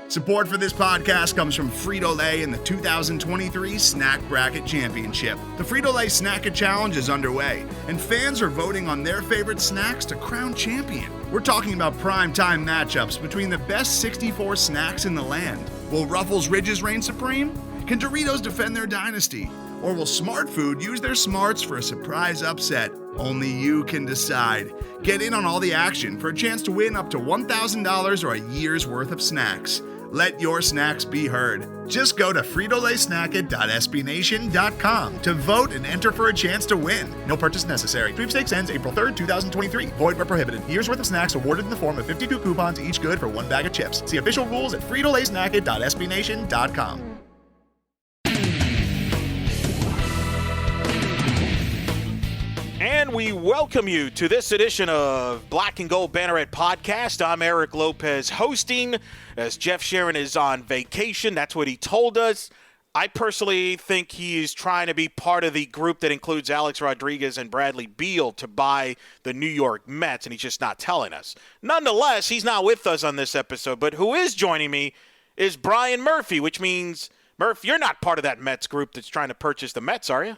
Support for this podcast comes from Frito-Lay in the 2023 Snack Bracket Championship. The Frito-Lay Snack-It Challenge is underway, and fans are voting on their favorite snacks to crown champion. We're talking about prime-time matchups between the best 64 snacks in the land. Will Ruffles Ridges reign supreme? Can Doritos defend their dynasty? Or will Smart Food use their smarts for a surprise upset? Only you can decide. Get in on all the action for a chance to win up to $1,000 or a year's worth of snacks. Let your snacks be heard. Just go to fritolaysnacket.sbnation.com to vote and enter for a chance to win. No purchase necessary. Sweepstakes ends April 3rd, 2023. Void where prohibited. Year's worth of snacks awarded in the form of 52 coupons, each good for one bag of chips. See official rules at fritolaysnacket.sbnation.com. And we welcome you to this edition of Black and Gold Banneret Podcast. I'm Eric Lopez hosting as Jeff Sharon is on vacation. That's what he told us. I personally think he's trying to be part of the group that includes Alex Rodriguez and Bradley Beal to buy the New York Mets, and he's just not telling us. Nonetheless, he's not with us on this episode, but who is joining me is Brian Murphy, which means, Murph, you're not part of that Mets group that's trying to purchase the Mets, are you?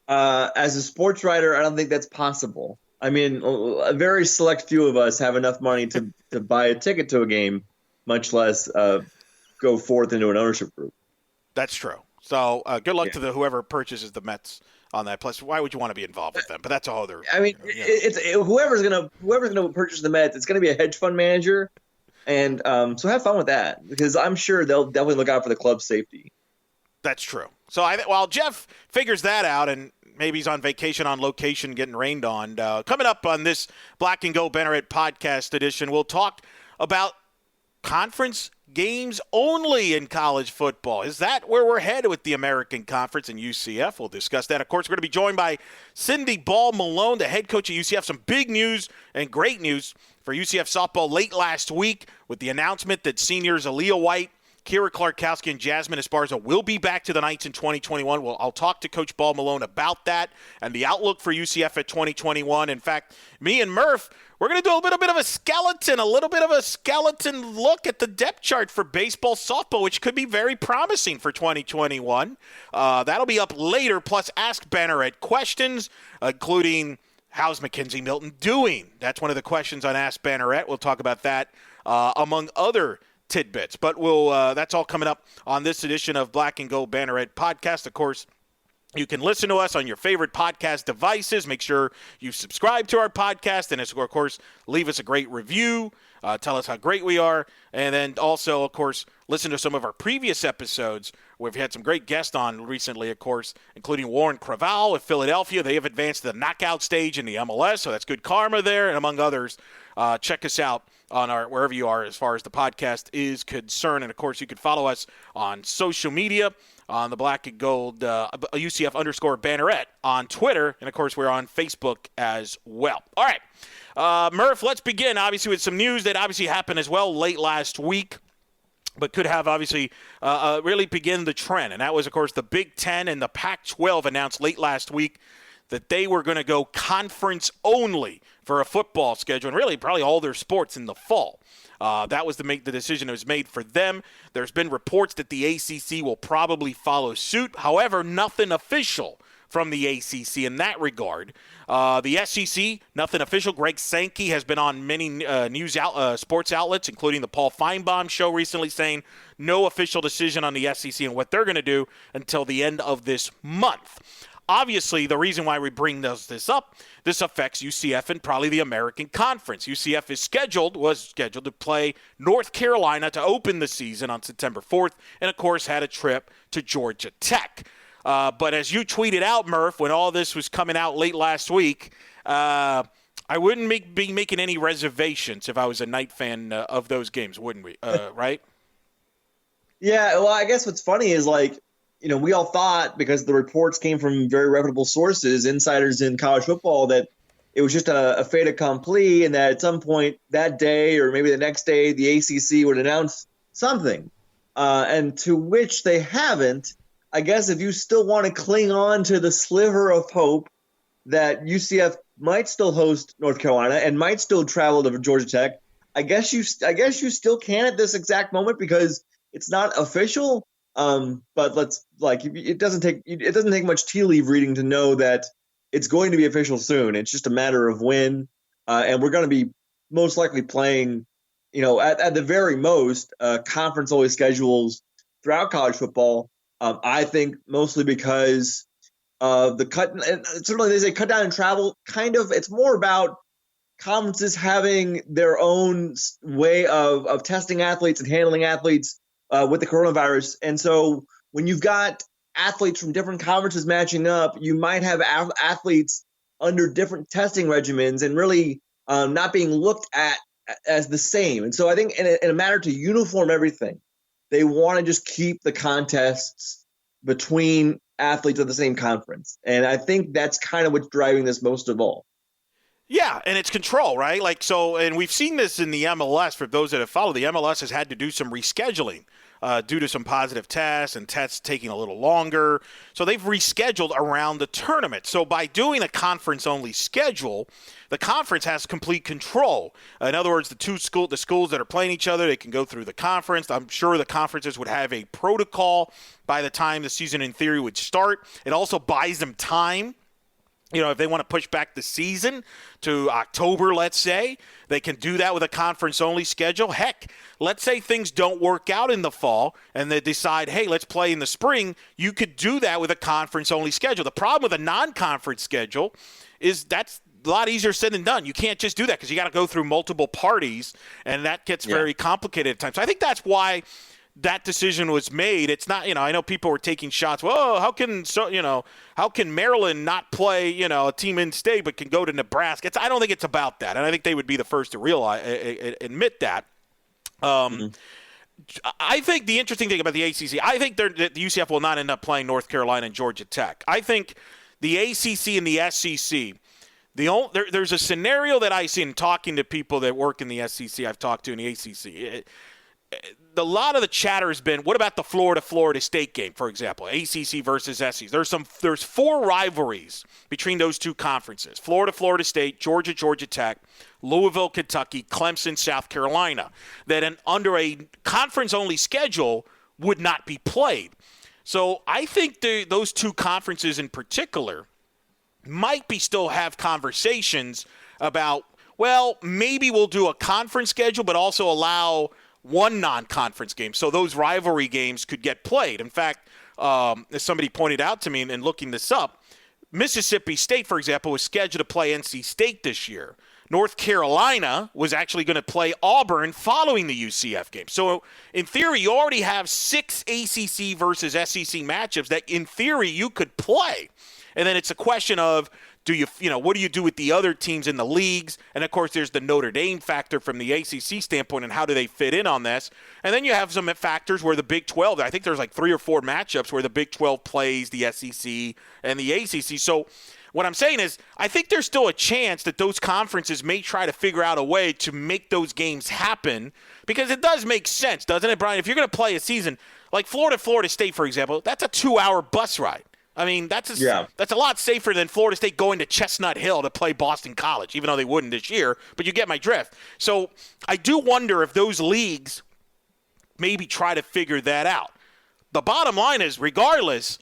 As a sports writer, I don't think that's possible. I mean, a very select few of us have enough money to buy a ticket to a game, much less go forth into an ownership group. That's true. So good luck to whoever purchases the Mets on that. Plus, why would you want to be involved with them? But that's a whole other. I mean, it's whoever's gonna purchase the Mets. It's gonna be a hedge fund manager, and so have fun with that because I'm sure they'll definitely look out for the club's safety. That's true. So while Jeff figures that out and maybe he's on vacation on location getting rained on, coming up on this Black and Gold Banneret Podcast edition, we'll talk about conference games only in college football. Is that where we're headed with the American Conference and UCF? We'll discuss that. Of course, we're going to be joined by Cindy Ball-Malone, the head coach of UCF. Some big news and great news for UCF softball late last week with the announcement that seniors Alea White, Kyra Klarkowski, and Jazmine Esparza will be back to the Knights in 2021. I'll talk to Coach Ball-Malone about that and the outlook for UCF at 2021. In fact, me and Murph, we're going to do a little bit of a skeleton look at the depth chart for baseball, softball, which could be very promising for 2021. That'll be up later, plus Ask Banneret questions, including how's Mackenzie Milton doing? That's one of the questions on Ask Banneret. We'll talk about that among other tidbits, but that's all coming up on this edition of Black and Gold Banneret Podcast. Of course, you can listen to us on your favorite podcast devices. Make sure you subscribe to our podcast and, of course, leave us a great review. Tell us how great we are. And then also, of course, listen to some of our previous episodes. We've had some great guests on recently, of course, including Warren Creval of Philadelphia. They have advanced to the knockout stage in the MLS, so that's good karma there, and among others. Check us out on our wherever you are as far as the podcast is concerned. And, of course, you can follow us on social media on the Black and Gold UCF_Banneret on Twitter. And, of course, we're on Facebook as well. All right, Murph, let's begin, obviously, with some news that obviously happened as well late last week, but could have obviously really begin the trend. And that was, of course, the Big Ten and the Pac-12 announced late last week that they were going to go conference only for a football schedule and really probably all their sports in the fall. That was the decision that was made for them. There's been reports that the ACC will probably follow suit. However, nothing official from the ACC in that regard. The SEC, nothing official. Greg Sankey has been on many sports outlets, including the Paul Feinbaum show recently, saying no official decision on the SEC and what they're going to do until the end of this month. Obviously, the reason why we bring this up, this affects UCF and probably the American Conference. UCF was scheduled to play North Carolina to open the season on September 4th, and, of course, had a trip to Georgia Tech. But as you tweeted out, Murph, when all this was coming out late last week, I wouldn't be making any reservations if I was a Knight fan of those games, wouldn't we? Right? Yeah, well, I guess what's funny is, we all thought, because the reports came from very reputable sources, insiders in college football, that it was just a fait accompli and that at some point that day or maybe the next day the ACC would announce something. And to which they haven't. I guess if you still want to cling on to the sliver of hope that UCF might still host North Carolina and might still travel to Georgia Tech, I guess you still can at this exact moment because it's not official. But it doesn't take much tea leaf reading to know that it's going to be official soon. It's just a matter of when, and we're going to be most likely playing, at the very most, conference only schedules throughout college football. I think mostly because of the cut, and certainly they say cut down in travel. Kind of, it's more about conferences having their own way of testing athletes and handling athletes with the coronavirus. And so when you've got athletes from different conferences matching up, you might have athletes under different testing regimens and really not being looked at as the same. And so I think in a matter to uniform everything, they want to just keep the contests between athletes of the same conference. And I think that's kind of what's driving this most of all. Yeah, and it's control, right? And we've seen this in the MLS. For those that have followed, the MLS has had to do some rescheduling due to some positive tests and tests taking a little longer. So they've rescheduled around the tournament. So by doing a conference-only schedule, the conference has complete control. In other words, the schools that are playing each other, they can go through the conference. I'm sure the conferences would have a protocol by the time the season, in theory, would start. It also buys them time. If they want to push back the season to October, let's say, they can do that with a conference-only schedule. Heck, let's say things don't work out in the fall and they decide, hey, let's play in the spring. You could do that with a conference-only schedule. The problem with a non-conference schedule is that's a lot easier said than done. You can't just do that because you got to go through multiple parties, and that gets very complicated at times. So I think that's why that decision was made. It's not, I know people were taking shots. Well, how can Maryland not play, a team in state but can go to Nebraska? I don't think it's about that, and I think they would be the first to admit that. I think the interesting thing about the ACC, I think the UCF will not end up playing North Carolina and Georgia Tech. I think the ACC and the SEC, there's a scenario that I see in talking to people that work in the SEC, I've talked to in the ACC. A lot of the chatter has been, what about the Florida State game, for example, ACC versus SEC? There's 4 rivalries between those two conferences: Florida State, Georgia Tech, Louisville, Kentucky, Clemson, South Carolina, that under a conference-only schedule would not be played. So I think those two conferences in particular might still have conversations about, well, maybe we'll do a conference schedule, but also allow one non-conference game, so those rivalry games could get played. In fact, as somebody pointed out to me in looking this up, Mississippi State, for example, was scheduled to play NC State this year. North Carolina was actually going to play Auburn following the UCF game. So, in theory, you already have 6 ACC versus SEC matchups that, in theory, you could play. And then it's a question of, what do you do with the other teams in the leagues? And, of course, there's the Notre Dame factor from the ACC standpoint and how do they fit in on this. And then you have some factors where the Big 12, I think there's like 3 or 4 matchups where the Big 12 plays the SEC and the ACC. So what I'm saying is I think there's still a chance that those conferences may try to figure out a way to make those games happen, because it does make sense, doesn't it, Brian? If you're going to play a season like Florida State, for example, that's a 2-hour bus ride. I mean, that's a lot safer than Florida State going to Chestnut Hill to play Boston College, even though they wouldn't this year. But you get my drift. So I do wonder if those leagues maybe try to figure that out. The bottom line is, regardless,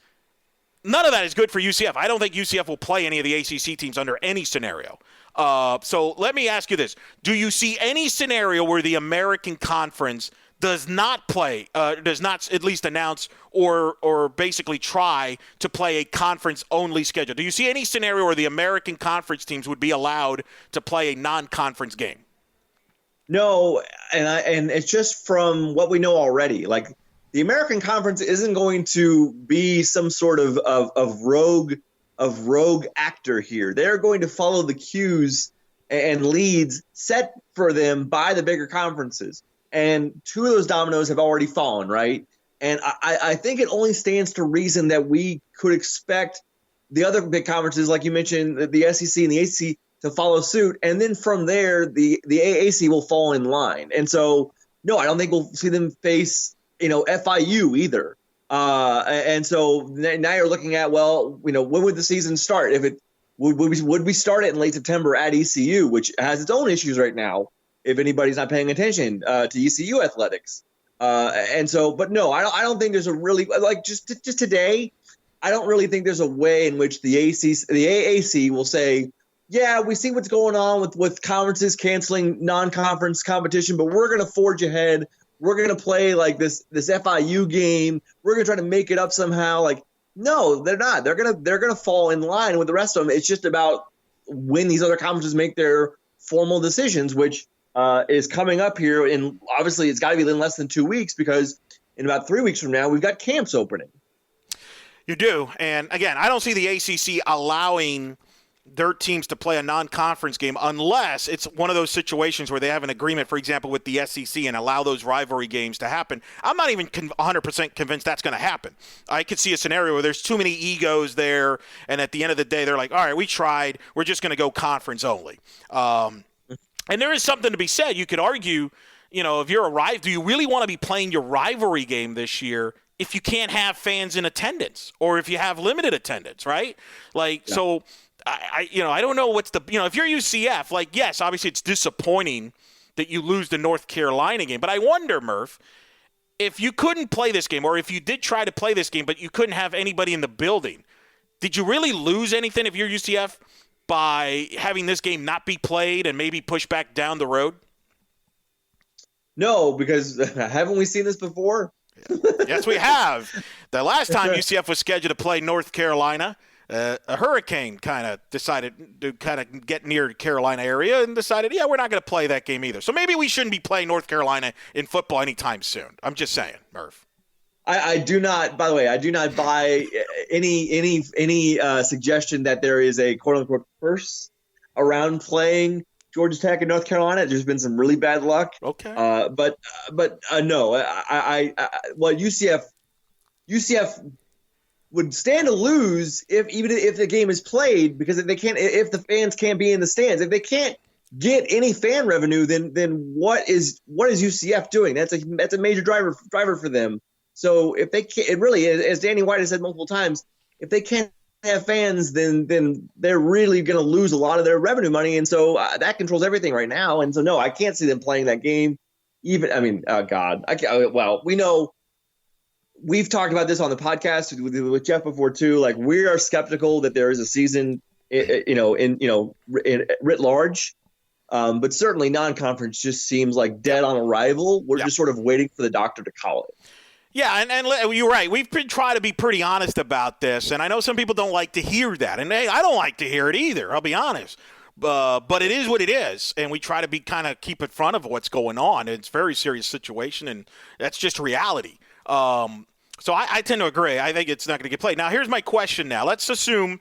none of that is good for UCF. I don't think UCF will play any of the ACC teams under any scenario. So let me ask you this. Do you see any scenario where the American Conference does not play, does not at least announce or basically try to play a conference-only schedule? Do you see any scenario where the American Conference teams would be allowed to play a non-conference game? No, and it's just from what we know already. Like, the American Conference isn't going to be some sort of rogue actor here. They're going to follow the cues and leads set for them by the bigger conferences. And 2 of those dominoes have already fallen, right? And I think it only stands to reason that we could expect the other big conferences, like you mentioned, the SEC and the ACC, to follow suit. And then from there, the AAC will fall in line. And so, no, I don't think we'll see them face, FIU either. And so now you're looking at, well, when would the season start? If it would we start it in late September at ECU, which has its own issues right now. if anybody's not paying attention to ECU athletics. But no, I don't think there's a really just today. I don't really think there's a way in which the AAC will say, yeah, we see what's going on with conferences canceling non-conference competition, but we're going to forge ahead. We're going to play like this FIU game. We're going to try to make it up somehow. Like, no, they're not. They're going to fall in line with the rest of them. It's just about when these other conferences make their formal decisions, which is coming up here. And obviously it's got to be in less than 2 weeks, because in about 3 weeks from now, we've got camps opening. You do. And again, I don't see the ACC allowing their teams to play a non-conference game unless it's one of those situations where they have an agreement, for example, with the SEC and allow those rivalry games to happen. I'm not even 100% convinced that's going to happen. I could see a scenario where there's too many egos there, and at the end of the day, they're like, all right, we tried. We're just going to go conference only. And there is something to be said. You could argue, if you're a rival, do you really want to be playing your rivalry game this year if you can't have fans in attendance or if you have limited attendance, right? So I don't know what's if you're UCF, yes, obviously it's disappointing that you lose the North Carolina game. But I wonder, Murph, if you couldn't play this game, or if you did try to play this game but you couldn't have anybody in the building, did you really lose anything if you're UCF by having this game not be played and maybe pushed back down the road? No, because haven't we seen this before? Yes, we have. The last time UCF was scheduled to play North Carolina, a hurricane kind of decided to get near the Carolina area and decided, we're not going to play that game either. So maybe we shouldn't be playing North Carolina in football anytime soon. I'm just saying, Murph. I do not. By the way, I do not buy any suggestion that there is a quote unquote curse around playing Georgia Tech and North Carolina. There's been some really bad luck. Okay. But no. UCF would stand to lose if the game is played, because if the fans can't be in the stands, if they can't get any fan revenue, then what is UCF doing? That's a major driver for them. So if they can't, it really is, as Danny White has said multiple times, if they can't have fans, then they're really going to lose a lot of their revenue money, and so that controls everything right now. And so no, I can't see them playing that game. We know. We've talked about this on the podcast with Jeff before too. Like, we are skeptical that there is a season, writ large, but certainly non-conference just seems like dead on arrival. We're just sort of waiting for the doctor to call it. Yeah, and you're right. We've been trying to be pretty honest about this, and I know some people don't like to hear that, and hey, I don't like to hear it either. I'll be honest. But it is what it is, and we try to be keep in front of what's going on. It's a very serious situation, and that's just reality. So I tend to agree. I think it's not going to get played. Now, here's my question now. Let's assume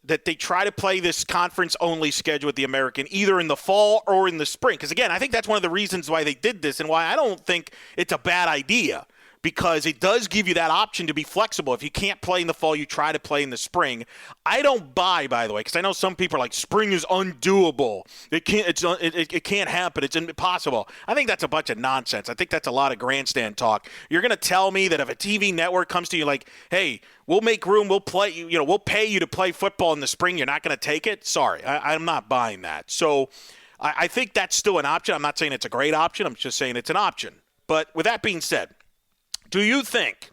that they try to play this conference-only schedule with the American either in the fall or in the spring. Because, again, I think that's one of the reasons why they did this and why I don't think it's a bad idea, because it does give you that option to be flexible. If you can't play in the fall, you try to play in the spring. I don't buy, by the way, because I know some people are like, spring is undoable. It can't happen. It's impossible. I think that's a bunch of nonsense. I think that's a lot of grandstand talk. You're going to tell me that if a TV network comes to you like, hey, we'll make room, we'll play you, we'll pay you to play football in the spring, you're not going to take it? Sorry, I'm not buying that. So I think that's still an option. I'm not saying it's a great option. I'm just saying it's an option. But with that being said, do you think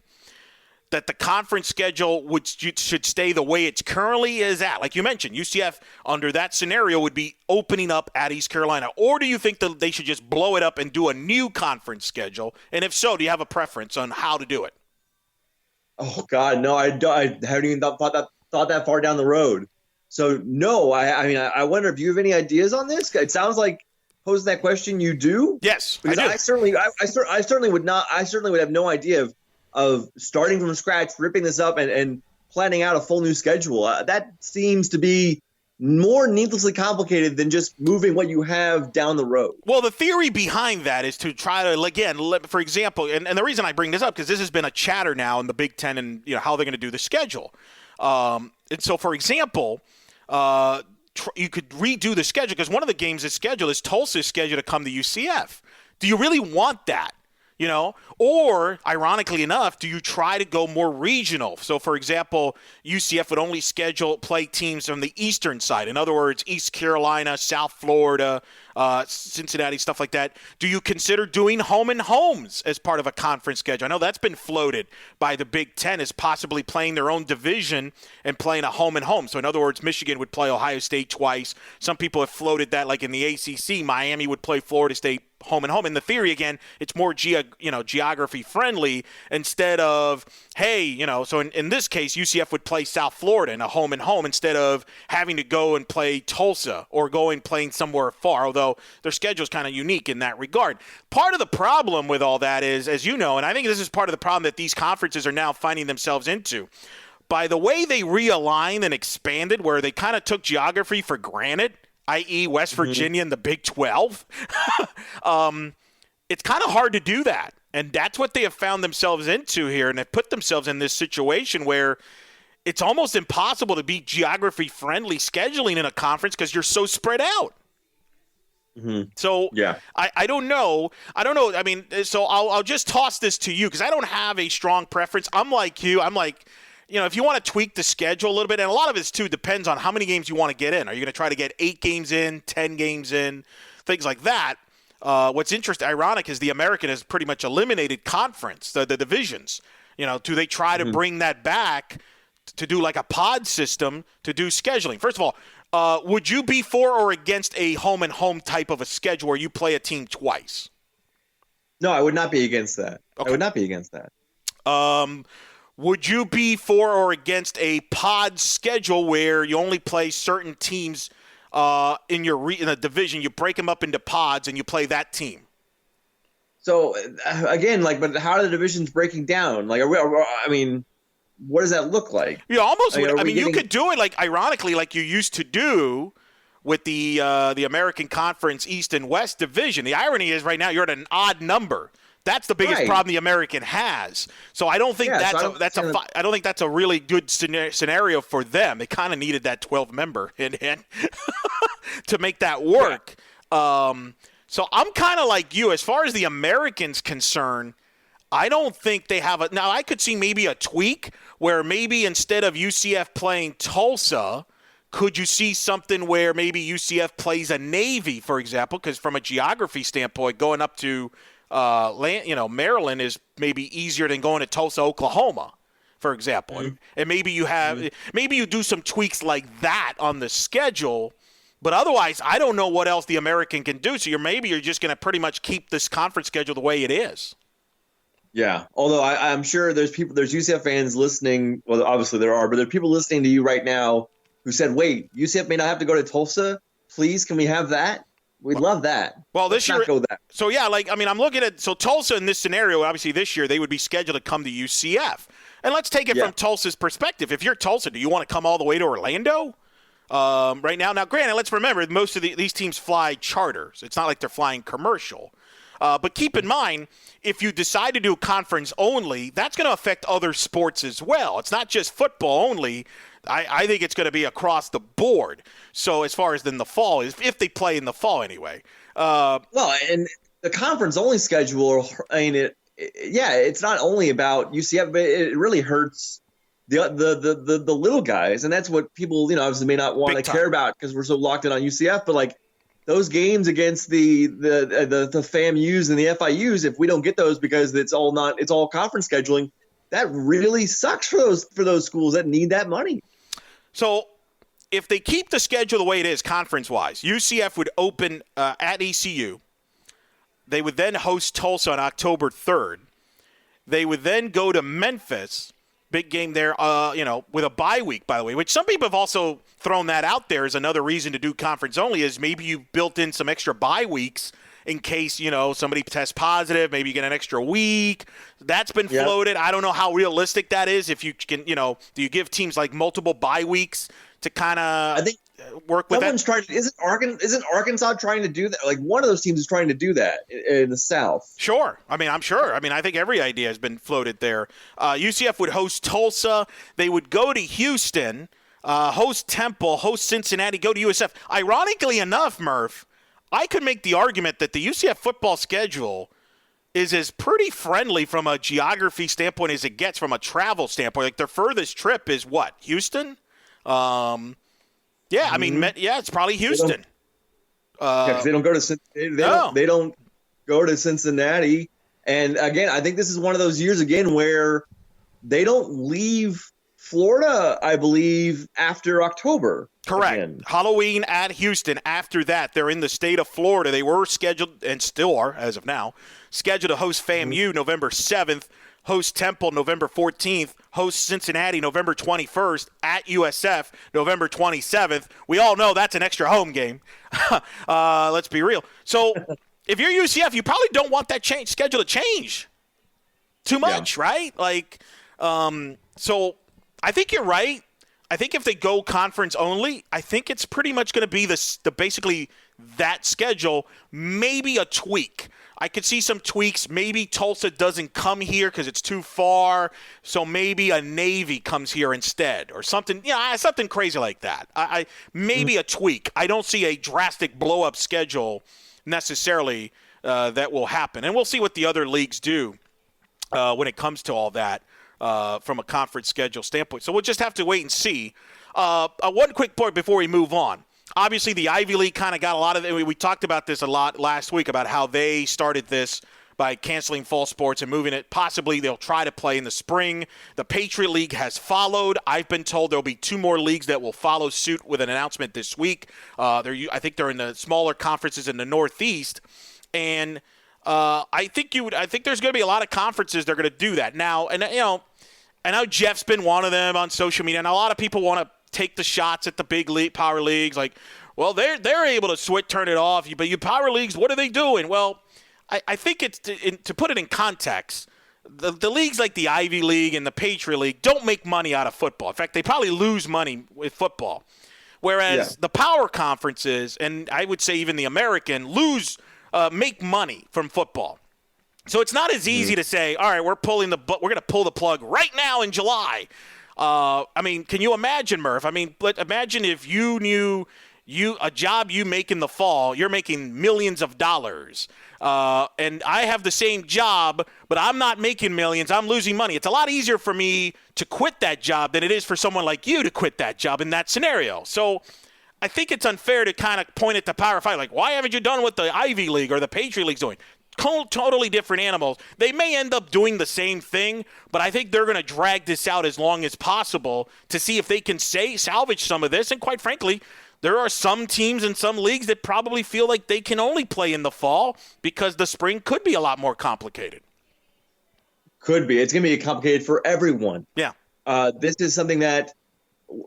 that the conference schedule should stay the way it's currently is at? Like you mentioned, UCF under that scenario would be opening up at East Carolina. Or do you think that they should just blow it up and do a new conference schedule? And if so, do you have a preference on how to do it? Oh, God, no, I haven't even thought that far down the road. So, no, I wonder if you have any ideas on this? It sounds like posing that question, you do? Yes, because I certainly would not. I certainly would have no idea of starting from scratch, ripping this up, and planning out a full new schedule. That seems to be more needlessly complicated than just moving what you have down the road. Well, the theory behind that is to try to, again, for example, and the reason I bring this up, because this has been a chatter now in the Big Ten and how they're going to do the schedule. And so, for example, you could redo the schedule, because one of the games that's scheduled is Tulsa's scheduled to come to UCF. Do you really want that? Or, ironically enough, do you try to go more regional? So, for example, UCF would only play teams from the eastern side. In other words, East Carolina, South Florida, Cincinnati, stuff like that. Do you consider doing home and homes as part of a conference schedule? I know that's been floated by the Big Ten as possibly playing their own division and playing a home and home. So, in other words, Michigan would play Ohio State twice. Some people have floated that, like in the ACC, Miami would play Florida State home and home. In the theory, again, it's more geography friendly instead of, so in this case, UCF would play South Florida in a home and home instead of having to go and play Tulsa or playing somewhere far, although their schedule is kind of unique in that regard. Part of the problem with all that is, as you know, and I think this is part of the problem that these conferences are now finding themselves into, by the way they realigned and expanded, where they kind of took geography for granted, i.e. West Virginia and the Big 12, it's kind of hard to do that. And that's what they have found themselves into here, and have put themselves in this situation where it's almost impossible to be geography-friendly scheduling in a conference because you're so spread out. So yeah. I don't know. I mean, so I'll just toss this to you because I don't have a strong preference. I'm like you. I'm like, if you want to tweak the schedule a little bit, and a lot of it too depends on how many games you want to get in. Are you going to try to get 8 games in, 10 games in, things like that? What's ironic is the American has pretty much eliminated conference, the divisions. Do they try to bring that back to do like a pod system to do scheduling? First of all, would you be for or against a home and home type of a schedule where you play a team twice? No, I would not be against that. Okay. I would not be against that. Would you be for or against a pod schedule where you only play certain teams in a division? You break them up into pods and you play that team. So again, but how are the divisions breaking down? What does that look like? You almost. You could do it ironically, like you used to do with the American Conference East and West division. The irony is, right now you're at an odd number. That's the biggest problem the American has. So I don't think I don't think that's a really good scenario for them. They kind of needed that 12-member to make that work. Yeah. So I'm kind of like you as far as the Americans concerned. I don't think they have now I could see maybe a tweak where maybe instead of UCF playing Tulsa, could you see something where maybe UCF plays a Navy, for example, because from a geography standpoint, going up to Maryland is maybe easier than going to Tulsa, Oklahoma, for example. Mm-hmm. And maybe you do some tweaks like that on the schedule, but otherwise I don't know what else the American can do. So you're just going to pretty much keep this conference schedule the way it is. Yeah. Although I'm sure there's UCF fans listening. Well, obviously there are, but there are people listening to you right now who said, wait, UCF may not have to go to Tulsa. Please, can we have that? We'd love that. Well, this year, go that. So yeah, I'm looking at Tulsa in this scenario. Obviously, this year they would be scheduled to come to UCF, and let's take it from Tulsa's perspective. If you're Tulsa, do you want to come all the way to Orlando right now? Now, granted, let's remember most of these teams fly charters. It's not like they're flying commercial. But keep in mind, if you decide to do conference only, that's going to affect other sports as well. It's not just football only. I think it's going to be across the board. So as far as in the fall, if they play in the fall anyway. Well, and the conference only schedule, it's not only about UCF, but it really hurts the little guys, and that's what people obviously may not want to care about because we're so locked in on UCF. But those games against the FAMUs and the FIUs, if we don't get those because it's all conference scheduling, that really sucks for those schools that need that money. So if they keep the schedule the way it is conference-wise, UCF would open at ECU. They would then host Tulsa on October 3rd. They would then go to Memphis, big game there, with a bye week, by the way, which some people have also thrown that out there as another reason to do conference only is maybe you've built in some extra bye weeks in case, somebody tests positive, maybe you get an extra week. That's been floated. I don't know how realistic that is. If you can, do you give teams multiple bye weeks to kind of work with that? Isn't Arkansas trying to do that? One of those teams is trying to do that in the South. Sure. I'm sure. I think every idea has been floated there. UCF would host Tulsa. They would go to Houston, host Temple, host Cincinnati, go to USF. Ironically enough, Murph, I could make the argument that the UCF football schedule is as pretty friendly from a geography standpoint as it gets from a travel standpoint. Like their furthest trip is what? Houston? I mean, it's probably Houston. Because they don't go to Cincinnati. They don't go to Cincinnati. And again, I think this is one of those years again where they don't leave Florida, I believe, after October. Correct. Again. Halloween at Houston. After that, they're in the state of Florida. They were scheduled, and still are, as of now, scheduled to host FAMU November 7th, host Temple November 14th, host Cincinnati November 21st, at USF November 27th. We all know that's an extra home game. Let's be real. So if you're UCF, you probably don't want that schedule to change too much, right? Like, so I think you're right. I think if they go conference only, I think it's pretty much going to be the basically that schedule, maybe a tweak. I could see some tweaks. Maybe Tulsa doesn't come here because it's too far, so maybe a Navy comes here instead or something. Something crazy like that. Maybe a tweak. I don't see a drastic blow-up schedule necessarily that will happen, and we'll see what the other leagues do when it comes to all that. From a conference schedule standpoint. So we'll just have to wait and see. One quick point before we move on. Obviously, the Ivy League kind of got a lot of – we talked about this a lot last week about how they started this by canceling fall sports and moving it. Possibly they'll try to play in the spring. The Patriot League has followed. I've been told there will be 2 more leagues that will follow suit with an announcement this week. I think they're in the smaller conferences in the Northeast. And I think there's going to be a lot of conferences that are going to do that. Now, and I know Jeff's been one of them on social media, and a lot of people want to take the shots at the big league, power leagues. Like, well, they're able to turn it off, but you power leagues, what are they doing? Well, I think it's to put it in context. The leagues like the Ivy League and the Patriot League don't make money out of football. In fact, they probably lose money with football, whereas the power conferences and I would say even the American make money from football. So it's not as easy to say, all right, we're going to pull the plug right now in July. I mean, can you imagine, Murph? I mean, imagine if you knew a job you make in the fall, you're making millions of dollars. And I have the same job, but I'm not making millions. I'm losing money. It's a lot easier for me to quit that job than it is for someone like you to quit that job in that scenario. So I think it's unfair to kind of point at the Power 5, like, why haven't you done what the Ivy League or the Patriot League's doing? Totally different animals. They may end up doing the same thing, but I think they're going to drag this out as long as possible to see if they can salvage some of this. And quite frankly, there are some teams in some leagues that probably feel like they can only play in the fall because the spring could be a lot more complicated. Could be. It's going to be complicated for everyone. Yeah. This is something that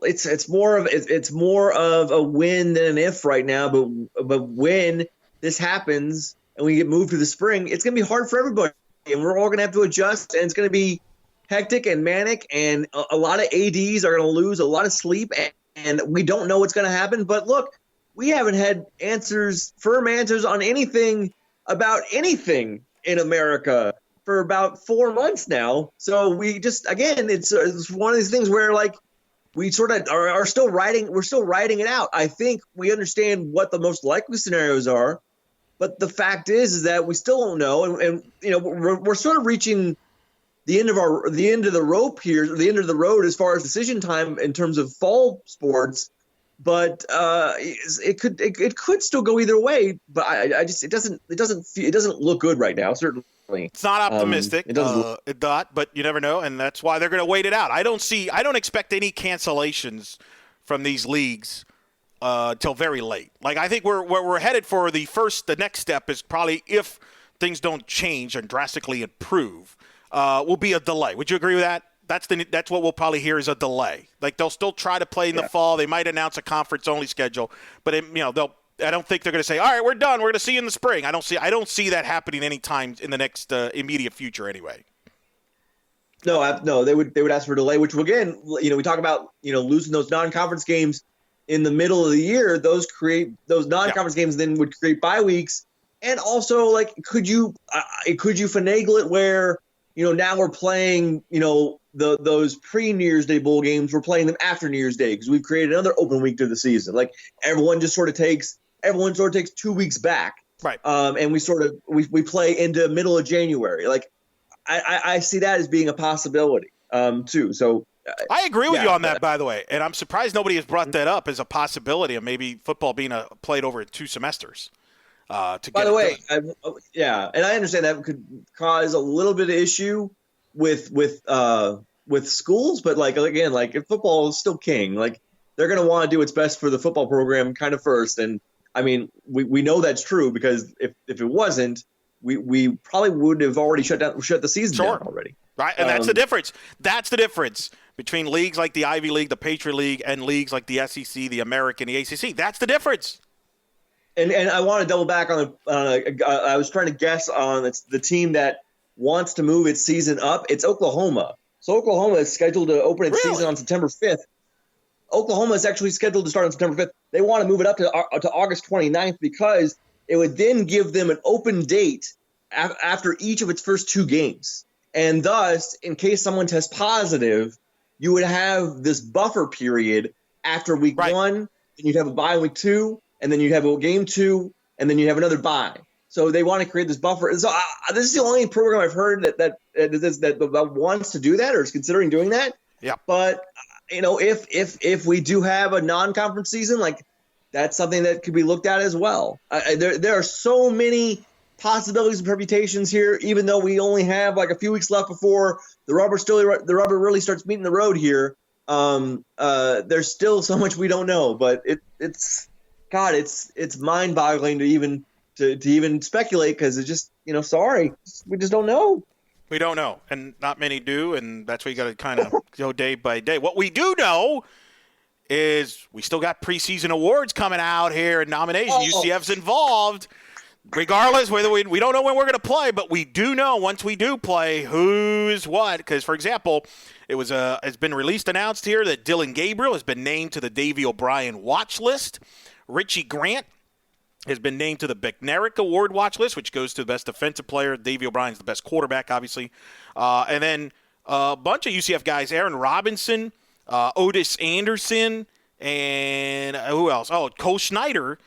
it's more of a win than an if right now. But when this happens and we get moved to the spring, it's going to be hard for everybody, and we're all going to have to adjust, and it's going to be hectic and manic, and a lot of ADs are going to lose a lot of sleep, and we don't know what's going to happen. But look, we haven't had firm answers on anything about anything in America for about 4 months now. So we just, again, it's one of these things where, like, we sort of are still we're still writing it out. I think we understand what the most likely scenarios are, but the fact is that we still don't know, and we're sort of reaching the end of the rope here, the end of the road as far as decision time in terms of fall sports. But it could still go either way. But it doesn't look good right now. Certainly, it's not optimistic. But you never know, and that's why they're going to wait it out. I don't expect any cancellations from these leagues till very late. Like, I think we're headed for the next step is probably, if things don't change and drastically improve, will be a delay. Would you agree with that? That's what we'll probably hear is a delay. Like, they'll still try to play in the fall. They might announce a conference only schedule, but I don't think they're going to say, all right, we're done. We're going to see you in the spring. I don't see that happening anytime in the next immediate future anyway. No, they would ask for a delay, which again, we talk about, losing those non-conference games in the middle of the year. Those non-conference games then would create bye weeks. And also, like, could you finagle it where, now we're playing, those pre-New Year's Day bowl games, we're playing them after New Year's Day because we've created another open week to the season. Like, everyone sort of takes 2 weeks back. Right. And we play into middle of January. Like I see that as being a possibility too. So I agree with you on that, by the way, and I'm surprised nobody has brought that up as a possibility of maybe football being played over 2 semesters. By the way, and I understand that could cause a little bit of issue with schools, but like again, like if football is still king, like they're going to want to do its best for the football program kind of first. And I mean, we know that's true because if it wasn't, we probably would have already shut the season down already. Right, and that's the difference. That's the difference between leagues like the Ivy League, the Patriot League, and leagues like the SEC, the American, the ACC. That's the difference. And I want to double back on I was trying to guess on the team that wants to move its season up. It's Oklahoma. So Oklahoma is scheduled to open its season on September 5th. Oklahoma is actually scheduled to start on September 5th. They want to move it up to August 29th because it would then give them an open date after each of its first 2 games. And thus, in case someone tests positive, you would have this buffer period after week 1, and you'd have a bye in week 2, and then you'd have a game 2, and then you'd have another bye. So they want to create this buffer. And so this is the only program I've heard that wants to do that or is considering doing that. Yeah. But if we do have a non-conference season, like that's something that could be looked at as well. There are so many possibilities and permutations here, even though we only have like a few weeks left before the rubber really starts meeting the road here. There's still so much we don't know, but it's mind-boggling to even speculate because it's just we just don't know. We don't know, and not many do, and that's why you got to kind of go day by day. What we do know is we still got preseason awards coming out here and nominations. UCF's involved. Regardless, whether we don't know when we're going to play, but we do know once we do play who's what. Because, for example, it's been announced here that Dylan Gabriel has been named to the Davey O'Brien watch list. Richie Grant has been named to the Banneret Award watch list, which goes to the best defensive player. Davey O'Brien's the best quarterback, obviously. And then a bunch of UCF guys, Aaron Robinson, Otis Anderson, and who else? Oh, Cole Schneider.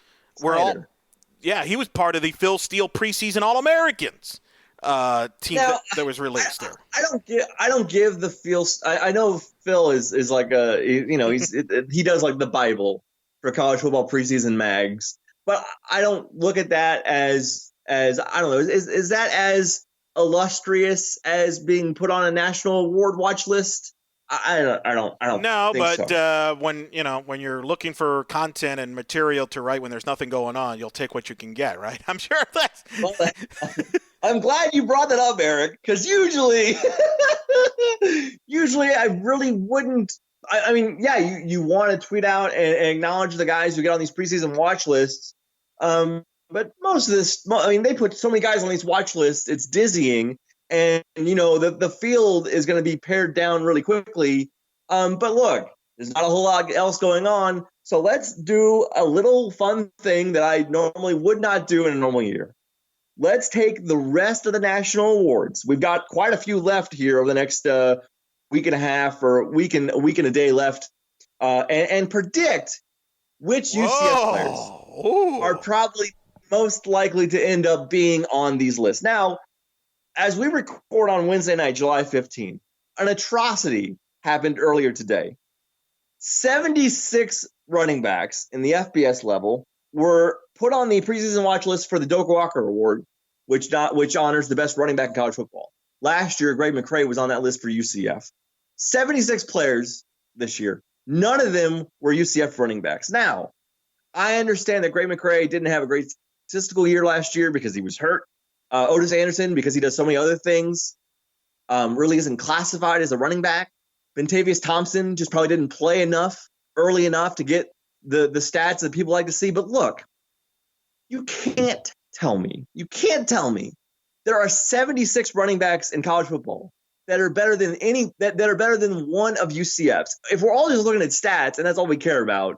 Yeah, he was part of the Phil Steele preseason All-Americans team that was released there. I don't give the Phil. I know Phil is like he does like the Bible for college football preseason mags, but I don't look at that as I don't know. Is that as illustrious as being put on a national award watch list? I don't. No, think but so. When you're looking for content and material to write when there's nothing going on, you'll take what you can get, right? I'm sure that's. I'm glad you brought that up, Eric, because usually I really wouldn't. I mean, yeah, you want to tweet out and acknowledge the guys who get on these preseason watch lists, but most of this, I mean, they put so many guys on these watch lists, it's dizzying. And, the field is going to be pared down really quickly. But look, there's not a whole lot else going on. So let's do a little fun thing that I normally would not do in a normal year. Let's take the rest of the national awards. We've got quite a few left here over the next week and a half or a week and a day left and predict which UCF players are probably most likely to end up being on these lists. Now, as we record on Wednesday night, July 15th, an atrocity happened earlier today. 76 running backs in the FBS level were put on the preseason watch list for the Doak Walker Award, which honors the best running back in college football. Last year, Greg McCrae was on that list for UCF. 76 players this year. None of them were UCF running backs. Now, I understand that Greg McCrae didn't have a great statistical year last year because he was hurt. Otis Anderson, because he does so many other things, really isn't classified as a running back. Bentavious Thompson just probably didn't play early enough to get the stats that people like to see. But look, you can't tell me there are 76 running backs in college football that are better than that are better than one of UCF's. If we're all just looking at stats and that's all we care about,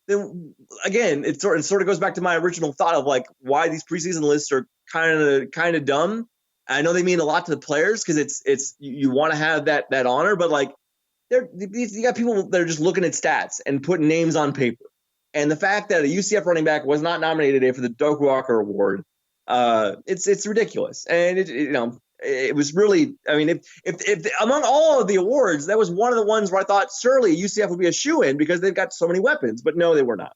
then again, it sort of goes back to my original thought of like why these preseason lists are kind of dumb. I know they mean a lot to the players because it's you want to have that honor, but like you got people that are just looking at stats and putting names on paper. And the fact that a UCF running back was not nominated today for the Doak Walker Award It's ridiculous, and it was really. I mean, if among all of the awards, that was one of the ones where I thought surely UCF would be a shoo-in because they've got so many weapons, but no, they were not.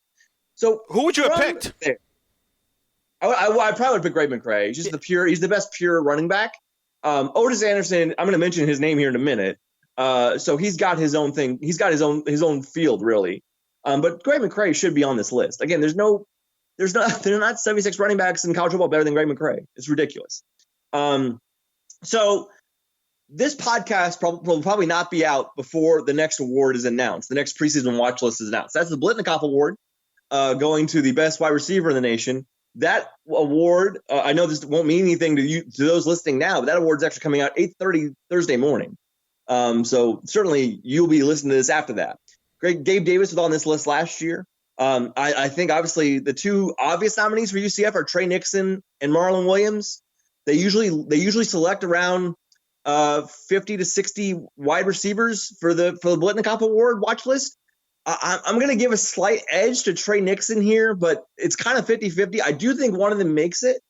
So who would you have picked? I probably would pick Greg McCray. He's just he's the best pure running back. Otis Anderson, I'm going to mention his name here in a minute. So he's got his own thing. He's got his own field, really. But Greg McCray should be on this list. Again, there are not 76 running backs in college football better than Greg McCray. It's ridiculous. So this podcast will probably not be out before the next award is announced. The next preseason watch list is announced. That's the Blitnikoff Award, going to the best wide receiver in the nation. That award, I know this won't mean anything to those listening now, but that award is actually coming out 8:30 Thursday morning. So certainly you'll be listening to this after that. Gabe Davis was on this list last year. I think obviously the two obvious nominees for UCF are Trey Nixon and Marlon Williams. They usually select around 50 to 60 wide receivers for the Blitnikoff Award watch list. I'm going to give a slight edge to Trey Nixon here, but it's kind of 50-50. I do think one of them makes it,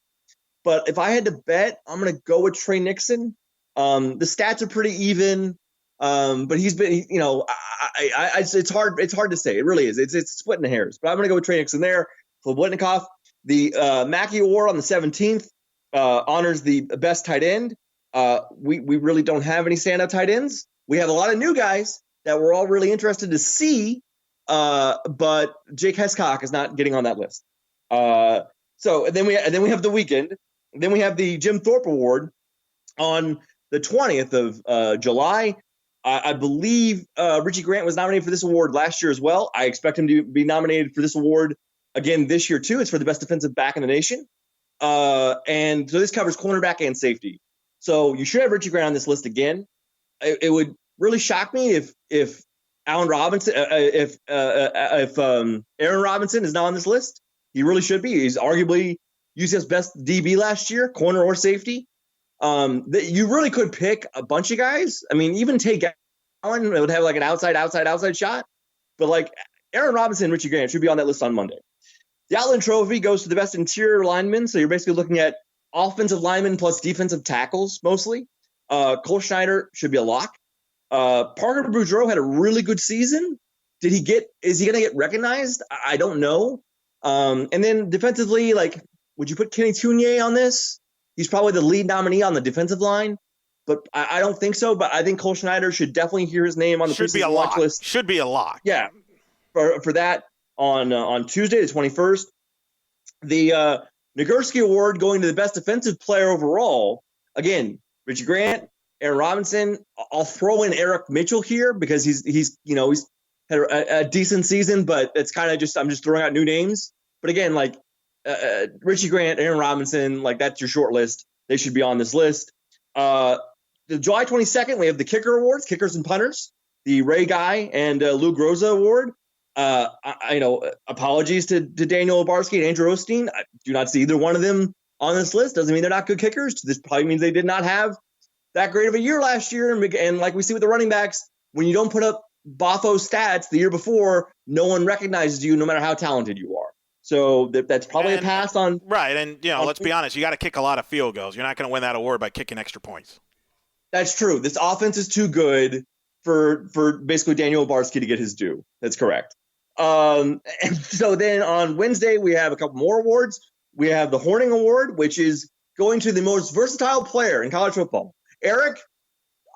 but if I had to bet, I'm going to go with Trey Nixon. The stats are pretty even, but he's been, it's hard to say. It really is. It's splitting the hairs, but I'm going to go with Trey Nixon there for Blitnikoff. The Mackey Award on the 17th honors the best tight end. We really don't have any standout tight ends. We have a lot of new guys that we're all really interested to see, but Jake Hescock is not getting on that list. So then we have the weekend. Then we have the Jim Thorpe Award on the 20th of July. I believe Richie Grant was nominated for this award last year as well. I expect him to be nominated for this award again this year too. It's for the best defensive back in the nation. And so this covers cornerback and safety. So you should have Richie Grant on this list again. It would really shock me if Allen Robinson, if Aaron Robinson is not on this list. He really should be. He's arguably UCF's best DB last year, corner or safety. You really could pick a bunch of guys. I mean, even take Allen would have like an outside shot. But like Aaron Robinson and Richie Grant should be on that list on Monday. The Outland Trophy goes to the best interior linemen. So you're basically looking at offensive linemen plus defensive tackles mostly. Cole Schneider should be a lock. Parker Boudreaux had a really good season. Is he going to get recognized? I don't know. And then defensively, like, would you put Kenny Tunier on this? He's probably the lead nominee on the defensive line, but I don't think so. But I think Cole Schneider should definitely hear his name on the preseason watch list. Should be a lock. Yeah, for that on Tuesday, the 21st. The Nagurski Award going to the best defensive player overall. Again, Richie Grant, Aaron Robinson. I'll throw in Eric Mitchell here because he's had a decent season, but it's kind of I'm just throwing out new names. But again, like Richie Grant, Aaron Robinson, like that's your short list. They should be on this list. The July 22nd, we have the kicker awards, kickers and punters. The Ray Guy and Lou Groza Award. Apologies to Daniel Obarski and Andrew Osteen. I do not see either one of them on this list. Doesn't mean they're not good kickers. This probably means they did not have that great of a year last year. And like we see with the running backs, when you don't put up Boffo stats the year before, no one recognizes you no matter how talented you are. So that's probably a pass on. Right. And, let's be honest, you got to kick a lot of field goals. You're not going to win that award by kicking extra points. That's true. This offense is too good for basically Daniel Obarski to get his due. That's correct. And so then on Wednesday, we have a couple more awards. We have the Horning Award, which is going to the most versatile player in college football. Eric,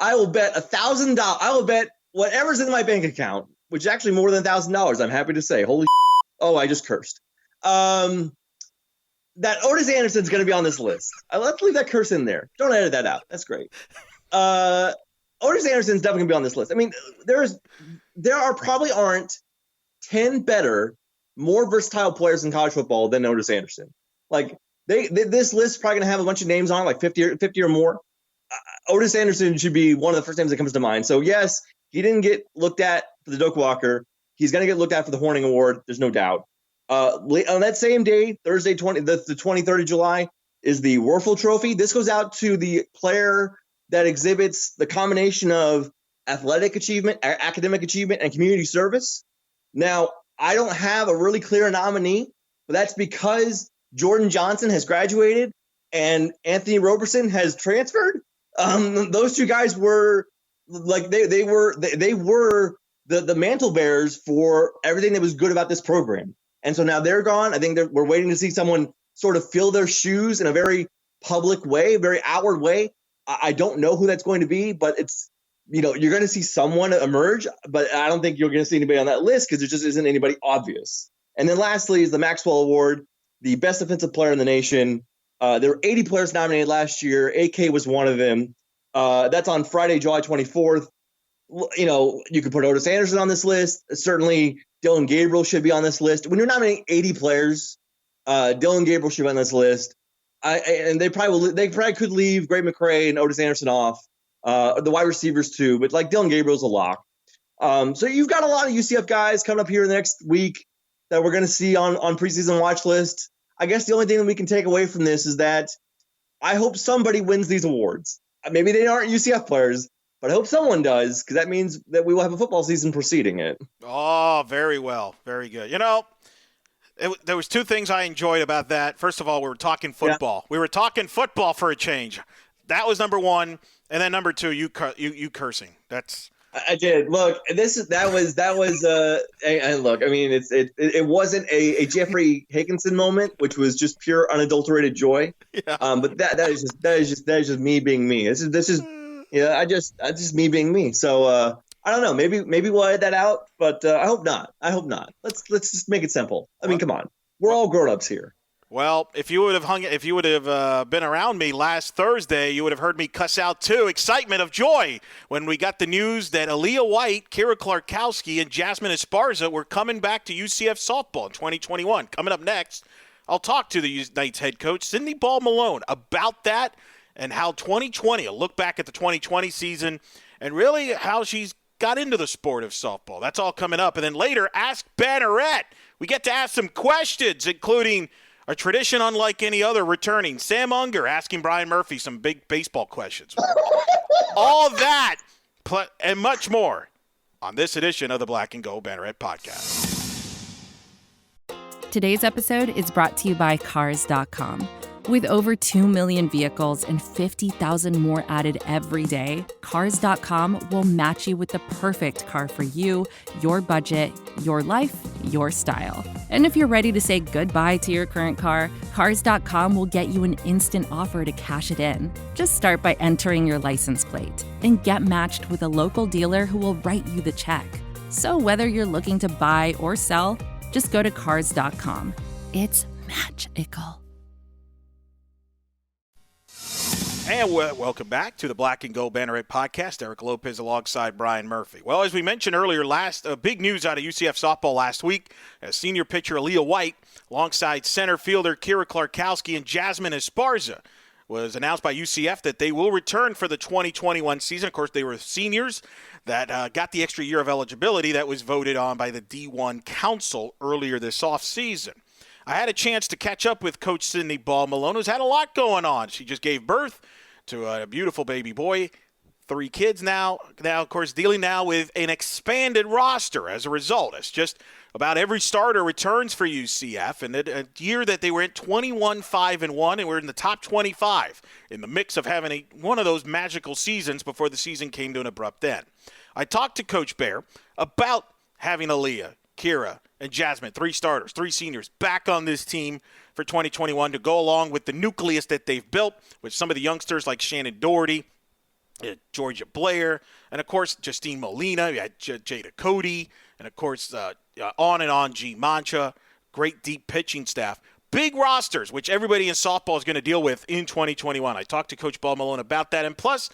I will bet $1,000. I will bet whatever's in my bank account, which is actually more than $1,000. I'm happy to say. Holy oh, I just cursed. That Otis Anderson's going to be on this list. Let's leave that curse in there. Don't edit that out. That's great. Otis Anderson's definitely going to be on this list. I mean, there probably aren't 10 better, more versatile players in college football than Otis Anderson. Like this list is probably going to have a bunch of names on it, like 50 or more. Otis Anderson should be one of the first names that comes to mind. So yes, he didn't get looked at for the Doak Walker. He's going to get looked at for the Horning Award. There's no doubt. On that same day, Thursday, the 23rd of July, is the Werfel Trophy. This goes out to the player that exhibits the combination of athletic achievement, academic achievement, and community service. Now, I don't have a really clear nominee, but that's because Jordan Johnson has graduated and Anthony Roberson has transferred. Those two guys were like they were the mantle bearers for everything that was good about this program. And so now they're gone. I think we're waiting to see someone sort of fill their shoes in a very public way, very outward way. I don't know who that's going to be, but it's, you're going to see someone emerge, but I don't think you're going to see anybody on that list because there just isn't anybody obvious. And then lastly is the Maxwell Award, the best defensive player in the nation. There were 80 players nominated last year. AK was one of them. That's on Friday, July 24th. You could put Otis Anderson on this list. Certainly, Dylan Gabriel should be on this list. When you're nominating 80 players, Dylan Gabriel should be on this list. And they probably could leave Greg McCray and Otis Anderson off, the wide receivers too. But like Dylan Gabriel's a lock. So you've got a lot of UCF guys coming up here in the next week that we're going to see on preseason watch list. I guess the only thing that we can take away from this is that I hope somebody wins these awards. Maybe they aren't UCF players, but I hope someone does, because that means that we will have a football season preceding it. Oh, very well. Very good. There was two things I enjoyed about that. First of all, we were talking football. Yeah. We were talking football for a change. That was number one. And then number two, you cursing. I did. Look, that was and look, I mean, it wasn't a Jeffrey Higginson moment, which was just pure unadulterated joy. Yeah. But that is just me being me. This is that's just me being me. So I don't know. Maybe we'll edit that out, but I hope not. Let's just make it simple. I mean, come on. We're all grown-ups here. Well, if you would have been around me last Thursday, you would have heard me cuss out too. Excitement of joy when we got the news that Alea White, Kyra Klarkowski, and Jazmine Esparza were coming back to UCF softball in 2021. Coming up next, I'll talk to the Knights head coach, Cindy Ball-Malone, about that and how 2020, a look back at the 2020 season, and really how she's got into the sport of softball. That's all coming up. And then later, Ask Banneret. We get to ask some questions, including a tradition unlike any other returning. Sam Unger asking Brian Murphy some big baseball questions. All that and much more on this edition of the Black and Gold Banneret Podcast. Today's episode is brought to you by Cars.com. With over 2 million vehicles and 50,000 more added every day, Cars.com will match you with the perfect car for you, your budget, your life, your style. And if you're ready to say goodbye to your current car, Cars.com will get you an instant offer to cash it in. Just start by entering your license plate and get matched with a local dealer who will write you the check. So whether you're looking to buy or sell, just go to Cars.com. It's magical. And welcome back to the Black and Gold Banneret Podcast. Eric Lopez alongside Brian Murphy. Well, as we mentioned earlier, big news out of UCF softball last week. Senior pitcher Alea White, alongside center fielder Kyra Klarkowski and Jazmine Esparza, was announced by UCF that they will return for the 2021 season. Of course, they were seniors that got the extra year of eligibility that was voted on by the D1 Council earlier this offseason. I had a chance to catch up with Coach Cindy Ball-Malone, who's had a lot going on. She just gave birth to a beautiful baby boy, 3 kids now. Now, of course, dealing now with an expanded roster as a result. It's just about every starter returns for UCF, and a year that they were at 21-5-1, and we're in the top 25 in the mix of having one of those magical seasons before the season came to an abrupt end. I talked to Coach Bear about having Alea, Kyra, and Jazmine, 3 starters, 3 seniors, back on this team for 2021 to go along with the nucleus that they've built with some of the youngsters like Shannon Doherty, Georgia Blair, and, of course, Justine Molina. You had Jada Cody, and, of course, on and on, G. Mancha. Great deep pitching staff. Big rosters, which everybody in softball is going to deal with in 2021. I talked to Coach Ball-Malone about that, and plus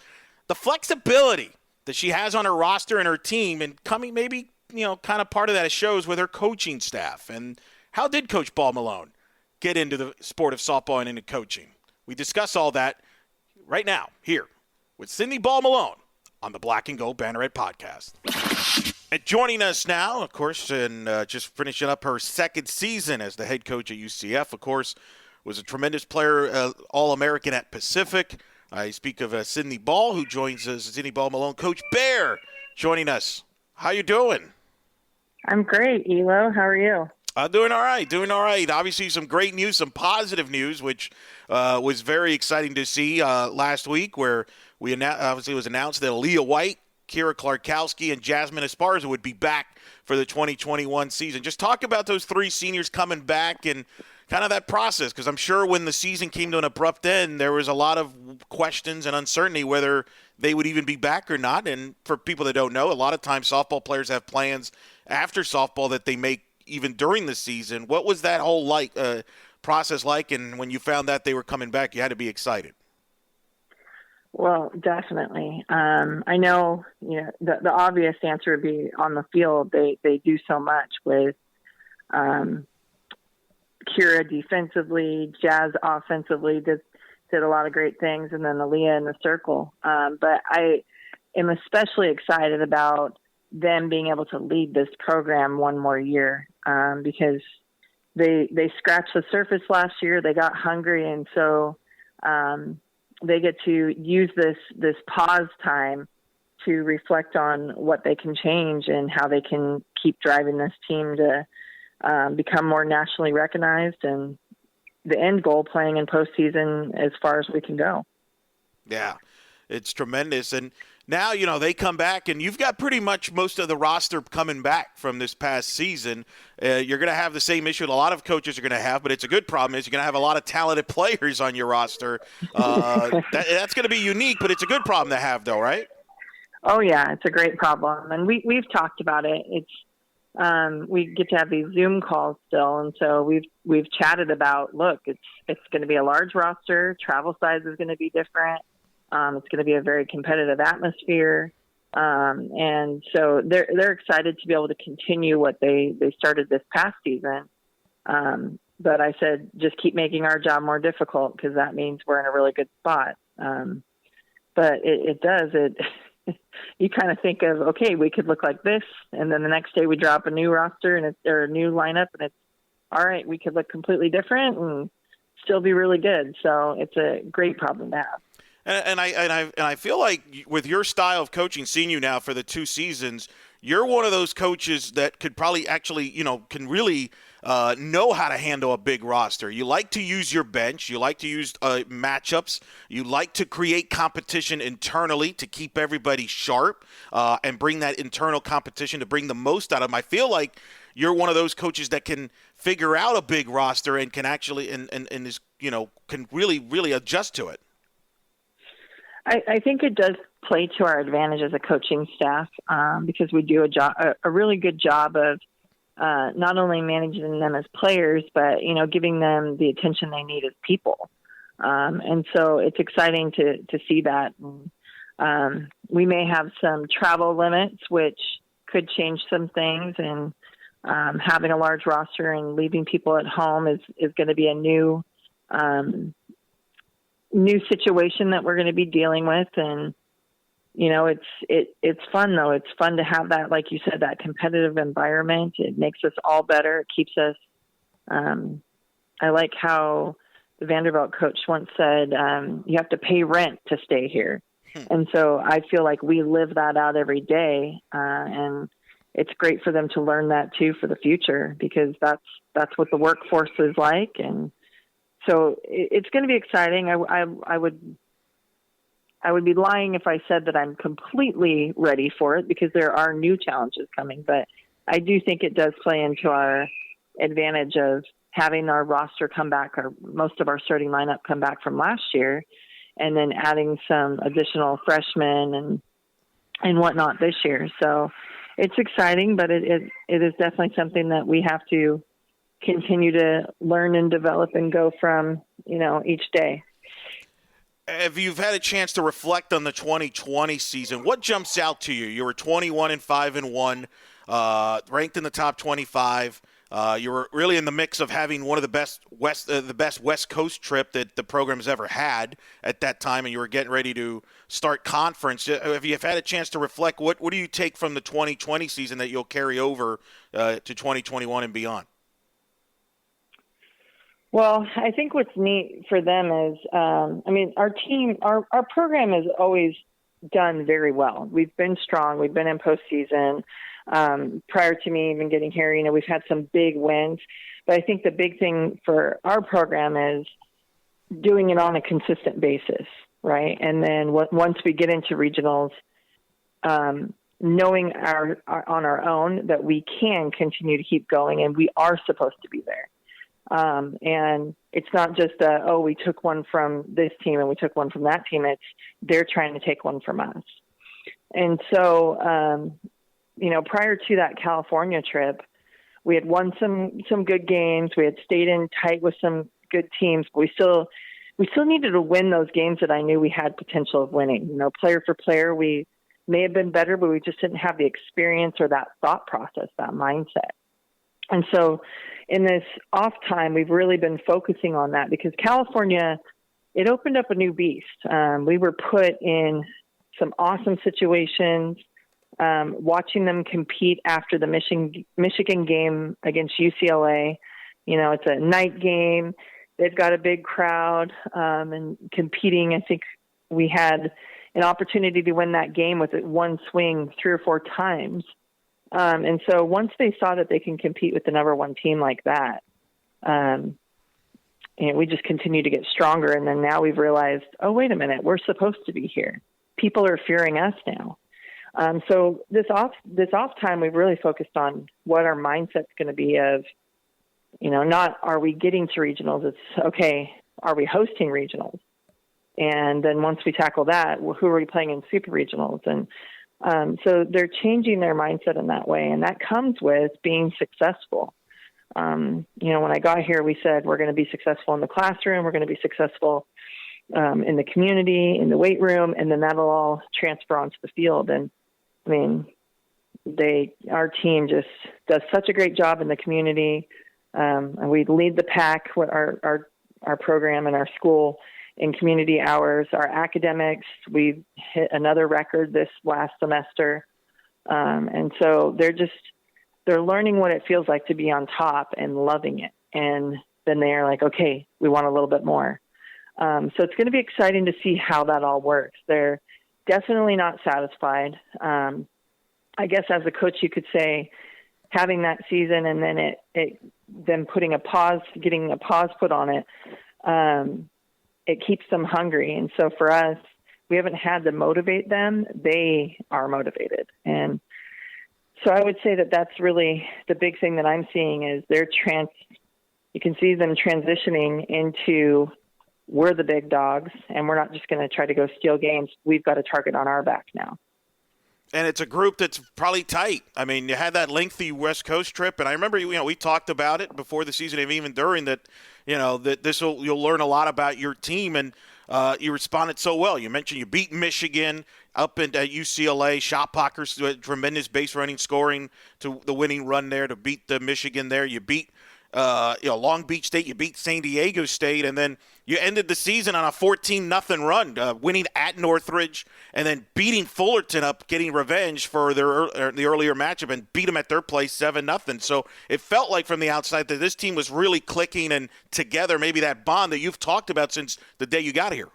the flexibility that she has on her roster and her team, and coming maybe – kind of part of that shows with her coaching staff. And how did Coach Ball-Malone get into the sport of softball and into coaching? We discuss all that right now here with Cindy Ball-Malone on the Black and Gold Banneret Podcast. And joining us now, of course, and just finishing up her second season as the head coach at UCF, of course, was a tremendous player, All-American at Pacific. I speak of Cindy Ball, who joins us, Cindy Ball-Malone. Coach Bear joining us. How you doing? I'm great, Elo. How are you? Doing all right. Obviously, some great news, some positive news, which was very exciting to see last week, where obviously it was announced that Alea White, Kyra Klarkowski, and Jazmine Esparza would be back for the 2021 season. Just talk about those three seniors coming back and kind of that process, because I'm sure when the season came to an abrupt end, there was a lot of questions and uncertainty whether they would even be back or not. And for people that don't know, a lot of times softball players have plans after softball that they make even during the season. What was that whole process like? And when you found that they were coming back, you had to be excited. Well, definitely. I know, the obvious answer would be on the field. They do so much with Kyra defensively, Jazz offensively, did a lot of great things, and then Alea in the circle. But I am especially excited about them being able to lead this program one more year, because they scratched the surface last year. They got hungry, and so they get to use this pause time to reflect on what they can change and how they can keep driving this team to become more nationally recognized, and the end goal, playing in postseason as far as we can go. Yeah, it's tremendous. And now, they come back, and you've got pretty much most of the roster coming back from this past season. You're going to have the same issue that a lot of coaches are going to have, but it's a good problem is you're going to have a lot of talented players on your roster. That's going to be unique, but it's a good problem to have, though, right? Oh, yeah, it's a great problem. And we've talked about it. It's we get to have these Zoom calls still, and so we've chatted about, look, it's going to be a large roster. Travel size is going to be different. It's going to be a very competitive atmosphere. And so they're excited to be able to continue what they started this past season. But I said, just keep making our job more difficult, because that means we're in a really good spot. But it does. You kind of think of, okay, we could look like this, and then the next day we drop a new roster or a new lineup, and it's all right. We could look completely different and still be really good. So it's a great problem to have. And I feel like with your style of coaching, seeing you now for the 2 seasons, you're one of those coaches that could probably actually, can really know how to handle a big roster. You like to use your bench. You like to use matchups. You like to create competition internally to keep everybody sharp and bring that internal competition to bring the most out of them. I feel like you're one of those coaches that can figure out a big roster and can actually and is, can really, really adjust to it. I think it does play to our advantage as a coaching staff, because we do a really good job of not only managing them as players, but, giving them the attention they need as people. And so it's exciting to see that. We may have some travel limits, which could change some things, and having a large roster and leaving people at home is going to be a new situation that we're going to be dealing with. And, it's fun though. It's fun to have that, like you said, that competitive environment. It makes us all better. It keeps us, I like how the Vanderbilt coach once said, you have to pay rent to stay here. And so I feel like we live that out every day. And it's great for them to learn that too for the future, because that's what the workforce is like. And so it's going to be exciting. I would be lying if I said that I'm completely ready for it, because there are new challenges coming. But I do think it does play into our advantage of having our roster come back, or most of our starting lineup come back from last year, and then adding some additional freshmen and whatnot this year. So it's exciting, but it is definitely something that we have to continue to learn and develop and go from, each day. If you've had a chance to reflect on the 2020 season, what jumps out to you? You were 21-5-1, ranked in the top 25. You were really in the mix of having one of the best West Coast trip that the program has ever had at that time, and you were getting ready to start conference. If you've had a chance to reflect, what do you take from the 2020 season that you'll carry over to 2021 and beyond? Well, I think what's neat for them is, our team, our program has always done very well. We've been strong. We've been in postseason. Prior to me even getting here, you know, we've had some big wins. But I think the big thing for our program is doing it on a consistent basis, right? And then once we get into regionals, knowing on our own that we can continue to keep going and we are supposed to be there. And it's not just we took one from this team and we took one from that team. It's they're trying to take one from us. And so, you know, prior to that California trip, we had won some good games. We had stayed in tight with some good teams, but we still needed to win those games that I knew we had potential of winning. You know, player for player, we may have been better, but we just didn't have the experience or that thought process, that mindset. And so in this off time, we've really been focusing on that because California, it opened up a new beast. We were put in some awesome situations, watching them compete after the Michigan game against UCLA. You know, it's a night game. They've got a big crowd and competing. I think we had an opportunity to win that game with one swing 3 or 4 times. And so once they saw that they can compete with the number one team like that, and we just continue to get stronger. And then now we've realized, oh, wait a minute, we're supposed to be here. People are fearing us now. So this off time, we've really focused on what our mindset's going to be of, you know, not are we getting to regionals? It's okay, are we hosting regionals? And then once we tackle that, who are we playing in super regionals? And so they're changing their mindset in that way. And that comes with being successful. You know, when I got here, we said we're going to be successful in the classroom. We're going to be successful in the community, in the weight room, and then that'll all transfer onto the field. And I mean, our team just does such a great job in the community. And we lead the pack with our program and our school in community hours. Our academics, we've hit another record this last semester. And so they're learning what it feels like to be on top and loving it. And then they're like, okay, we want a little bit more. So it's going to be exciting to see how that all works. They're definitely not satisfied. I guess as a coach, you could say having that season and then then putting getting a pause put on it, it keeps them hungry. And so for us, we haven't had to motivate them. They are motivated. And so I would say that that's really the big thing that I'm seeing is you can see them transitioning into we're the big dogs and we're not just going to try to go steal games. We've got a target on our back now. And it's a group that's probably tight. I mean, you had that lengthy West Coast trip, and I remember, you know, we talked about it before the season and even during that, you know, that you'll learn a lot about your team, and you responded so well. You mentioned you beat Michigan up at UCLA. Shot Pockers, tremendous base running, scoring to the winning run there to beat the Michigan there. You beat Long Beach State, you beat San Diego State, and then you ended the season on a 14-0 run, winning at Northridge, and then beating Fullerton up, getting revenge for the earlier matchup, and beat them at their place 7-0. So it felt like from the outside that this team was really clicking and together, maybe that bond that you've talked about since the day you got here.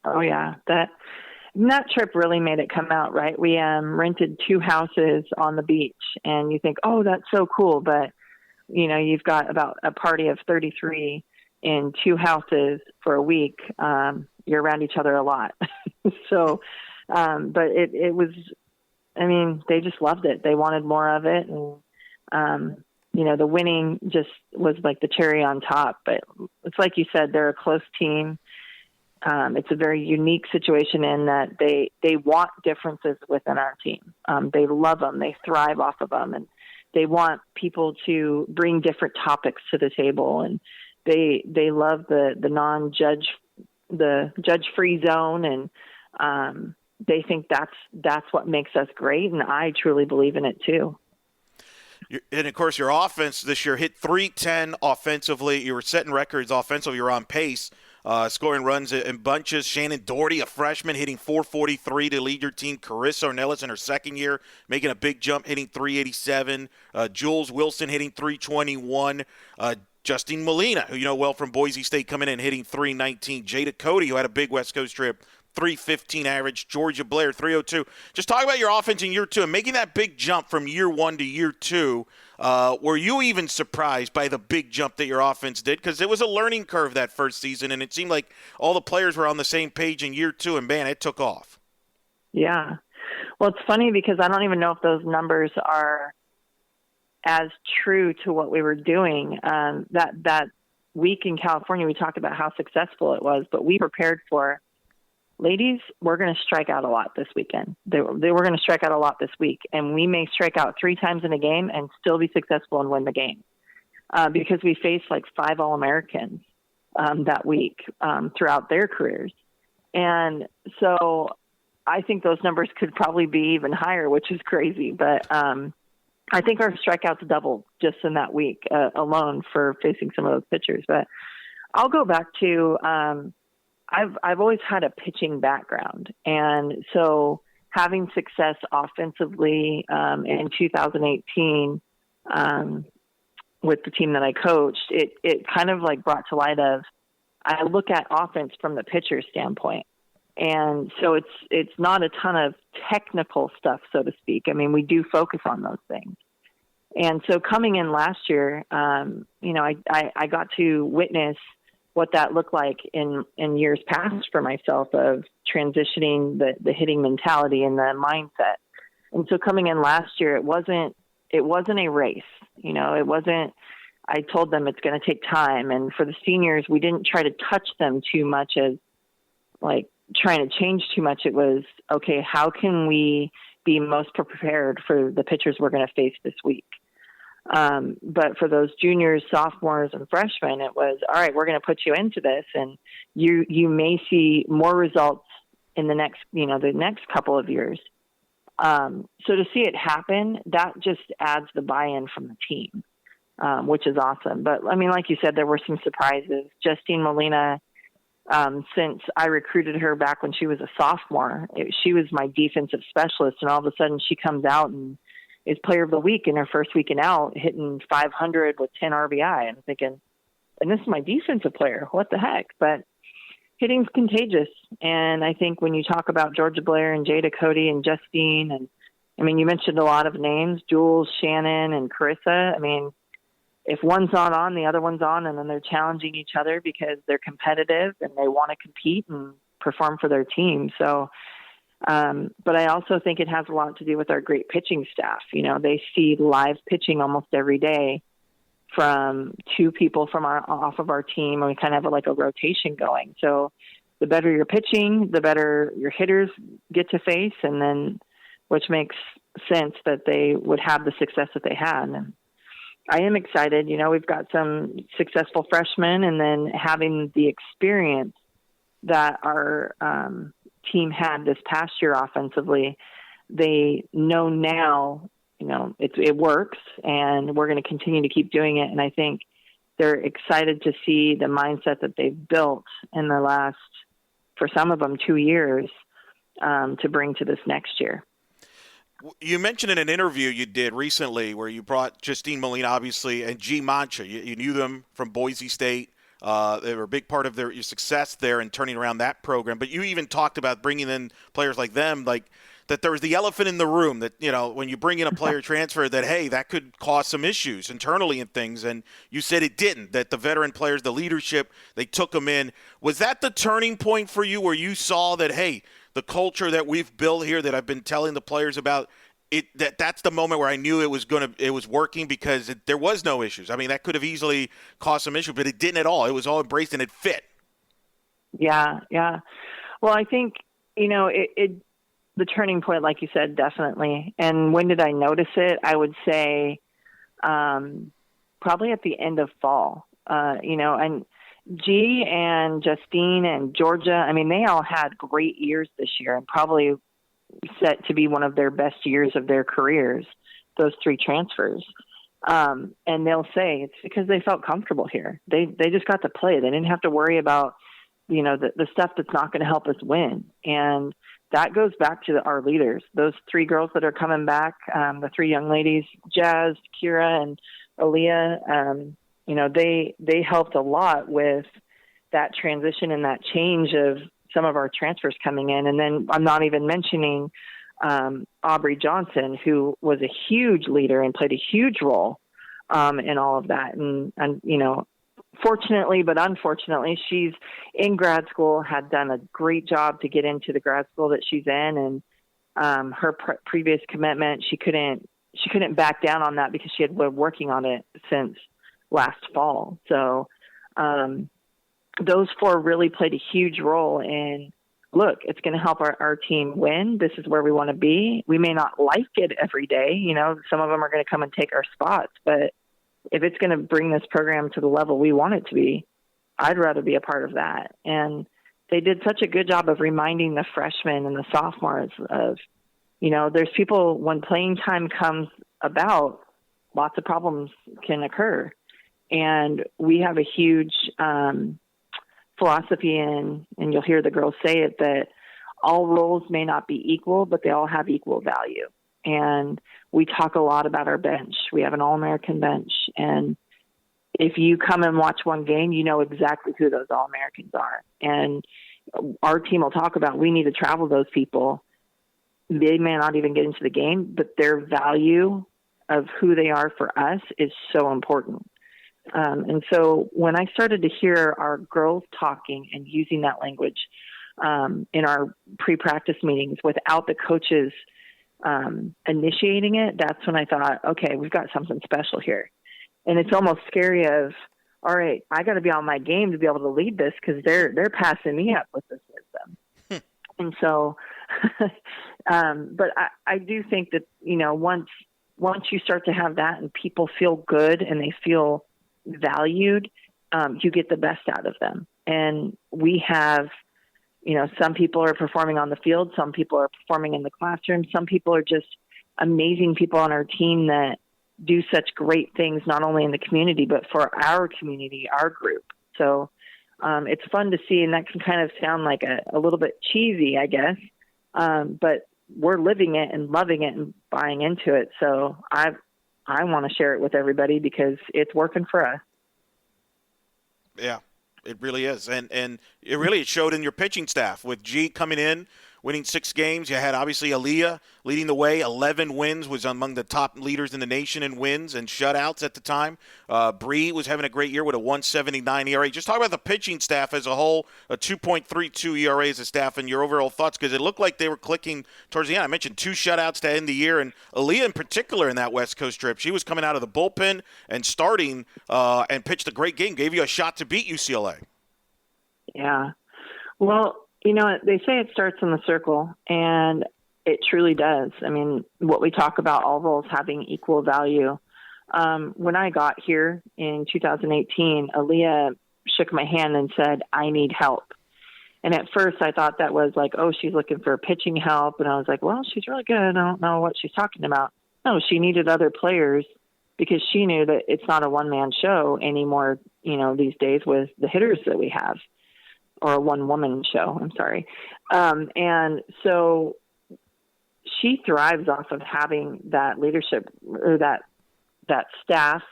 Oh, yeah. That trip really made it come out, right? We rented 2 houses on the beach, and you think, oh, that's so cool, but you know, you've got about a party of 33 in 2 houses for a week. You're around each other a lot. So, but it was, I mean, they just loved it. They wanted more of it. And, you know, the winning just was like the cherry on top, but it's like you said, they're a close team. It's a very unique situation in that they want differences within our team. They love them. They thrive off of them. And they want people to bring different topics to the table, and they love the judge-free zone, and they think that's what makes us great, and I truly believe in it too. And of course, your offense this year hit 310 offensively. You were setting records offensively. You're on pace. Scoring runs in bunches. Shannon Doherty, a freshman, hitting 443 to lead your team. Carissa Ornelas in her second year, making a big jump, hitting 387. Jules Wilson hitting 321. Justine Molina, who you know well from Boise State, coming in hitting 319. Jada Cody, who had a big West Coast trip, 315 average. Georgia Blair, 302. Just talk about your offense in year 2 and making that big jump from year 1 to year 2. Were you even surprised by the big jump that your offense did? Because it was a learning curve that first season, and it seemed like all the players were on the same page in year 2, and, man, it took off. Yeah. Well, it's funny because I don't even know if those numbers are as true to what we were doing. That week in California, we talked about how successful it was, but we prepared for, ladies, we're going to strike out a lot this weekend. They were going to strike out a lot this week, and we may strike out 3 times in a game and still be successful and win the game because we faced like 5 All-Americans that week throughout their careers. And so I think those numbers could probably be even higher, which is crazy. But I think our strikeouts doubled just in that week alone for facing some of those pitchers. But I'll go back to I've always had a pitching background. And so having success offensively in 2018 with the team that I coached, it kind of like brought to light of, I look at offense from the pitcher standpoint. And so it's not a ton of technical stuff, so to speak. I mean, we do focus on those things. And so coming in last year, I got to witness what that looked like in years past for myself of transitioning the hitting mentality and the mindset. And so coming in last year, it wasn't a race. It wasn't, I told them it's going to take time. And for the seniors, we didn't try to touch them too much as like trying to change too much. It was, okay, how can we be most prepared for the pitchers we're going to face this week? But for those juniors, sophomores, and freshmen, it was, all right, we're going to put you into this, and you may see more results in the next couple of years. So to see it happen, that just adds the buy-in from the team, which is awesome. But I mean, like you said, there were some surprises. Justine Molina, since I recruited her back when she was a sophomore, she was my defensive specialist, and all of a sudden she comes out and is player of the week in her first week and out, hitting 500 with 10 RBI. And I'm thinking, and this is my defensive player, what the heck? But hitting's contagious. And I think when you talk about Georgia Blair and Jada Cody and Justine, and I mean, you mentioned a lot of names, Jules, Shannon, and Carissa. I mean, if one's not on, the other one's on, and then they're challenging each other because they're competitive and they want to compete and perform for their team. So, but I also think it has a lot to do with our great pitching staff. They see live pitching almost every day from 2 people from off of our team, and we kind of have like a rotation going. So the better your pitching, the better your hitters get to face, and then which makes sense that they would have the success that they had. And I am excited. We've got some successful freshmen, and then having the experience that our team had this past year offensively, they know now, it works, and we're going to continue to keep doing it. And I think they're excited to see the mindset that they've built in the last, for some of them, 2 years to bring to this next year. You mentioned in an interview you did recently where you brought Justine Molina, obviously, and G. Mancha. You knew them from Boise State. They were a big part of your success there in turning around that program. But you even talked about bringing in players like them, like that there was the elephant in the room that, when you bring in a player transfer that, hey, that could cause some issues internally and things. And you said it didn't, that the veteran players, the leadership, they took them in. Was that the turning point for you where you saw that, hey, the culture that we've built here that I've been telling the players about, that's the moment where I knew it was working because there was no issues. I mean, that could have easily caused some issues, but it didn't at all. It was all embraced and it fit. Yeah. Well, I think, the turning point, like you said, definitely. And when did I notice it? I would say probably at the end of fall, and G and Justine and Georgia, I mean, they all had great years this year and probably set to be one of their best years of their careers, those 3 transfers. And they'll say it's because they felt comfortable here. They just got to play. They didn't have to worry about, the stuff that's not going to help us win. And that goes back to our leaders, those 3 girls that are coming back, the 3 young ladies, Jazz, Kyra, and Alea. They helped a lot with that transition and that change of some of our transfers coming in. And then I'm not even mentioning Aubrey Johnson, who was a huge leader and played a huge role in all of that. And, you know, fortunately, but unfortunately, she's in grad school, had done a great job to get into the grad school that she's in. And her previous commitment, she couldn't back down on that because she had been working on it since last fall. So those four really played a huge role in, look, it's going to help our team win. This is where we want to be. We may not like it every day. You know, some of them are going to come and take our spots, but if it's going to bring this program to the level we want it to be, I'd rather be a part of that. And they did such a good job of reminding the freshmen and the sophomores of, you know, there's people, when playing time comes about, lots of problems can occur. And we have a huge philosophy in, and you'll hear the girls say it, that all roles may not be equal, but they all have equal value. And we talk a lot about our bench. We have an All-American bench. And if you come and watch one game, you know exactly who those All-Americans are. And our team will talk about, we need to travel those people. They may not even get into the game, but their value of who they are for us is so important. And so when I started to hear our girls talking and using that language in our pre-practice meetings without the coaches initiating it, that's when I thought, okay, we've got something special here. And it's almost scary of, all right, I got to be on my game to be able to lead this because they're passing me up with this wisdom. And so, but I do think that, you know, once you start to have that and people feel good and they feel valued, you get the best out of them. And we have, you know, some people are performing on the field, some people are performing in the classroom, some people are just amazing people on our team that do such great things, not only in the community, but for our community, our group. So it's fun to see, and that can kind of sound like a little bit cheesy, I guess, but we're living it and loving it and buying into it. So I want to share it with everybody because it's working for us. Yeah, it really is. And it really showed in your pitching staff with G coming in, winning 6 games. You had obviously Alea leading the way, 11 wins, was among the top leaders in the nation in wins and shutouts at the time. Bree was having a great year with a 1.79 ERA. Just talk about the pitching staff as a whole, a 2.32 ERA as a staff, and your overall thoughts, because it looked like they were clicking towards the end. I mentioned 2 shutouts to end the year, and Alea in particular in that West Coast trip, she was coming out of the bullpen and starting and pitched a great game, gave you a shot to beat UCLA. Yeah. Well, you know, they say it starts in the circle, and it truly does. I mean, what we talk about, all roles having equal value. When I got here in 2018, Alea shook my hand and said, I need help. And at first I thought that was like, oh, she's looking for pitching help. And I was like, well, she's really good. I don't know what she's talking about. No, she needed other players because she knew that it's not a one-man show anymore, you know, these days with the hitters that we have. Or a one-woman show, I'm sorry. And so she thrives off of having that leadership or that staff,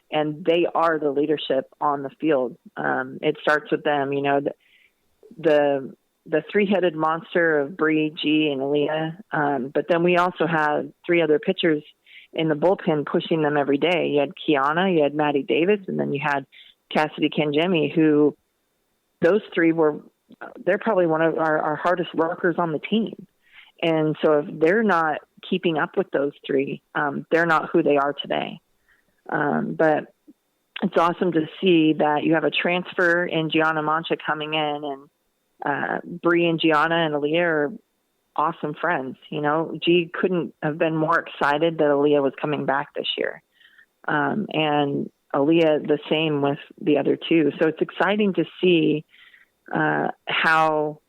and they are the leadership on the field. It starts with them, you know, the 3-headed monster of Bree, G, and Alea. But then we also had 3 other pitchers in the bullpen pushing them every day. You had Kiana, you had Maddie Davis, and then you had Cassidy Kanjemi, who those 3 they're probably one of our hardest workers on the team. And so if they're not keeping up with those 3, they're not who they are today. But it's awesome to see that you have a transfer in Gianna Mancha coming in, and Bree and Gianna and Alea are awesome friends. You know, G couldn't have been more excited that Alea was coming back this year. And Alea the same with the other 2. So it's exciting to see how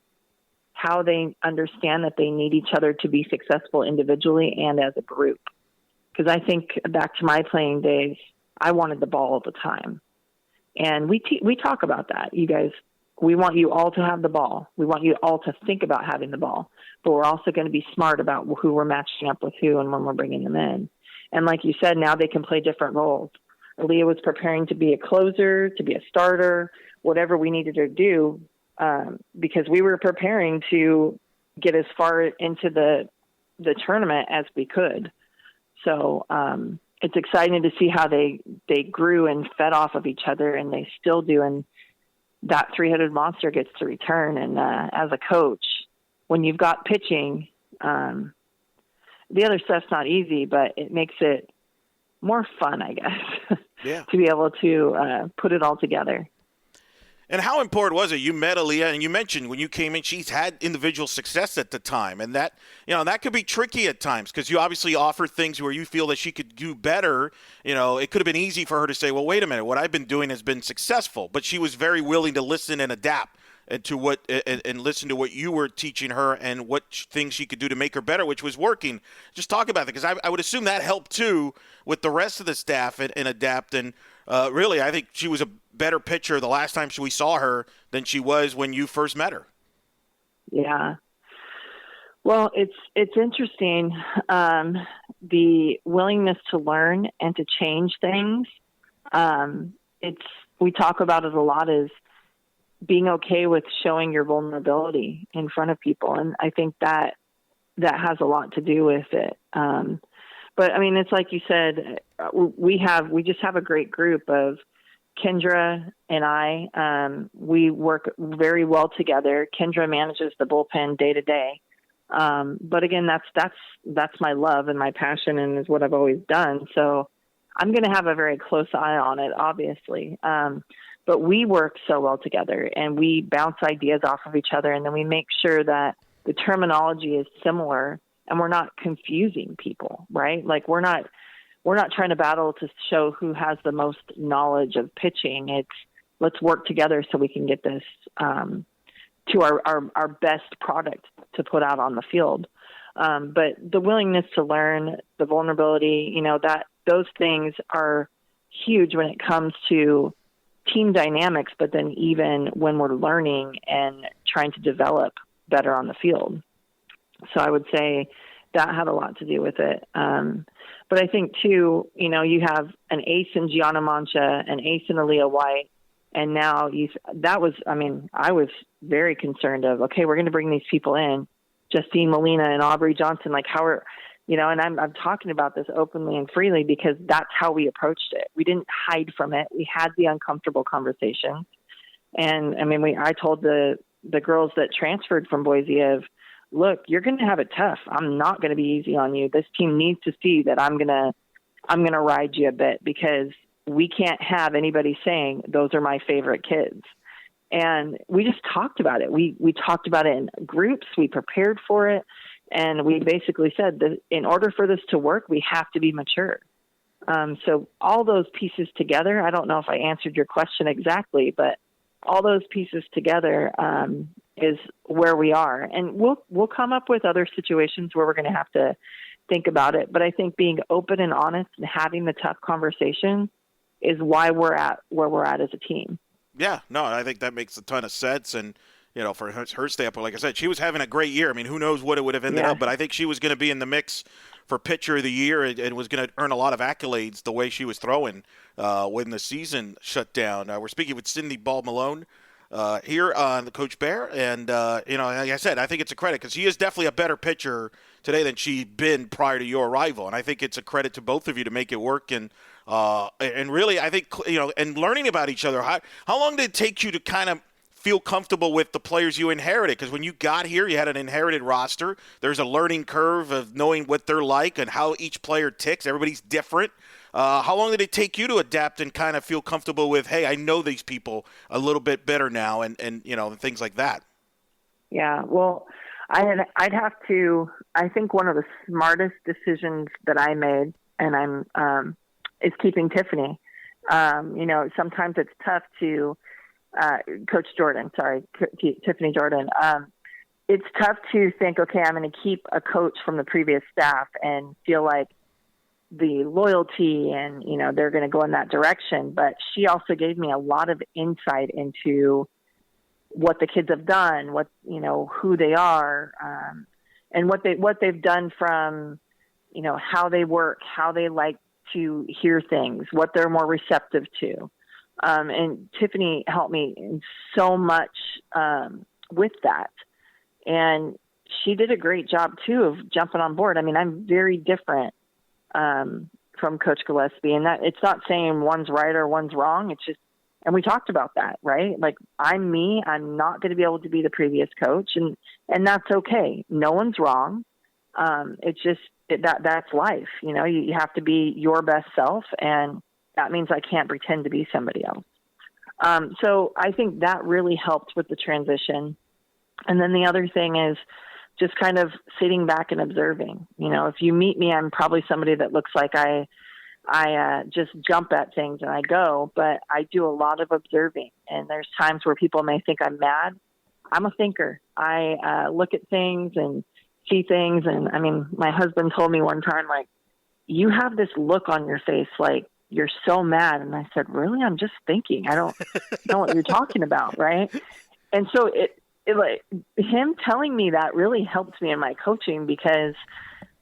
they understand that they need each other to be successful individually and as a group. Because I think back to my playing days, I wanted the ball all the time. And we talk about that. You guys, we want you all to have the ball. We want you all to think about having the ball. But we're also going to be smart about who we're matching up with who and when we're bringing them in. And like you said, now they can play different roles. Alea was preparing to be a closer, to be a starter, whatever we needed her to do. because we were preparing to get as far into the tournament as we could. So it's exciting to see how they grew and fed off of each other, and they still do. And that three-headed monster gets to return. And as a coach, when you've got pitching, the other stuff's not easy, but it makes it more fun, I guess, to be able to put it all together. And how important was it? You met Alea, and you mentioned when you came in, she's had individual success at the time, and that that could be tricky at times because you obviously offer things where you feel that she could do better. It could have been easy for her to say, "Well, wait a minute, what I've been doing has been successful," but she was very willing to listen and adapt and listen to what you were teaching her and what things she could do to make her better, which was working. Just talk about that, because I would assume that helped too with the rest of the staff and adapt. And really, I think she was a better pitcher the last time we saw her than she was when you first met her. Yeah. Well, it's interesting, the willingness to learn and to change things. We talk about it a lot, is being okay with showing your vulnerability in front of people. And I think that has a lot to do with it. But I mean, it's like you said, we just have a great group of Kendra and I. We work very well together. Kendra manages the bullpen day to day. But again, that's my love and my passion, and is what I've always done. So I'm going to have a very close eye on it, obviously. But we work so well together, and we bounce ideas off of each other, and then we make sure that the terminology is similar and we're not confusing people, right? Like we're not trying to battle to show who has the most knowledge of pitching. It's let's work together so we can get this to our best product to put out on the field. But the willingness to learn, the vulnerability, that those things are huge when it comes to team dynamics, but then even when we're learning and trying to develop better on the field. So I would say that had a lot to do with it. But I think too, you have an ace in Gianna Mancha, an ace in Alea White, and now I was very concerned of, okay, we're going to bring these people in, Justine Molina and Aubrey Johnson, like how are, and I'm talking about this openly and freely because that's how we approached it. We didn't hide from it. We had the uncomfortable conversations. And I told the girls that transferred from Boise of, look, you're going to have it tough. I'm not going to be easy on you. This team needs to see that I'm going to ride you a bit, because we can't have anybody saying those are my favorite kids. And we just talked about it. We talked about it in groups. We prepared for it. And we basically said that in order for this to work, we have to be mature. So all those pieces together, I don't know if I answered your question exactly, but all those pieces together is where we are. And we'll come up with other situations where we're going to have to think about it. But I think being open and honest and having the tough conversation is why we're at where we're at as a team. Yeah, no, I think that makes a ton of sense. And, for her standpoint, like I said, she was having a great year. I mean, who knows what it would have ended up, but I think she was going to be in the mix for pitcher of the year and was going to earn a lot of accolades the way she was throwing when the season shut down. We're speaking with Cindy Ball-Malone here on the Coach Bear. And, like I said, I think it's a credit because she is definitely a better pitcher today than she'd been prior to your arrival. And I think it's a credit to both of you to make it work. And really, I think, and learning about each other, how long did it take you to kind of feel comfortable with the players you inherited? Because when you got here, you had an inherited roster. There's a learning curve of knowing what they're like and how each player ticks. Everybody's different. How long did it take you to adapt and kind of feel comfortable with, hey, I know these people a little bit better now and things like that? Yeah, well, I'd have to, I think one of the smartest decisions that I made, and is keeping Tiffany. Sometimes it's tough to, Tiffany Jordan. It's tough to think, okay, I'm going to keep a coach from the previous staff and feel like the loyalty and, they're going to go in that direction. But she also gave me a lot of insight into what the kids have done, who they are, and what they've done from, how they work, how they like to hear things, what they're more receptive to. And Tiffany helped me in so much with that. And she did a great job, too, of jumping on board. I mean, I'm very different from Coach Gillespie. And that it's not saying one's right or one's wrong. It's just, and we talked about that, right? Like, I'm me. I'm not going to be able to be the previous coach. And that's okay. No one's wrong. It's just that's life. You know, you have to be your best self. And that means I can't pretend to be somebody else. So I think that really helped with the transition. And then the other thing is just kind of sitting back and observing. You know, if you meet me, I'm probably somebody that looks like I just jump at things and I go, but I do a lot of observing. And there's times where people may think I'm mad. I'm a thinker. I look at things and see things. And I mean, my husband told me one time, like, you have this look on your face, like you're so mad. And I said, really? I'm just thinking. I don't know what you're talking about. Right. And so it like him telling me that really helped me in my coaching, because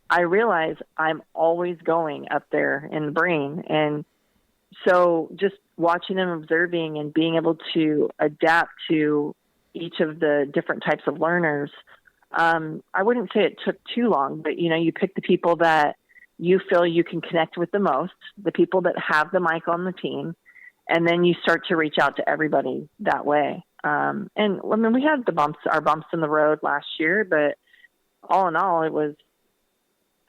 I realize I'm always going up there in the brain. And so just watching and observing and being able to adapt to each of the different types of learners, I wouldn't say it took too long, but, you know, you pick the people that you feel you can connect with the most, the people that have the mic on the team, and then you start to reach out to everybody that way. And I mean, we had our bumps in the road last year, but all in all, it was,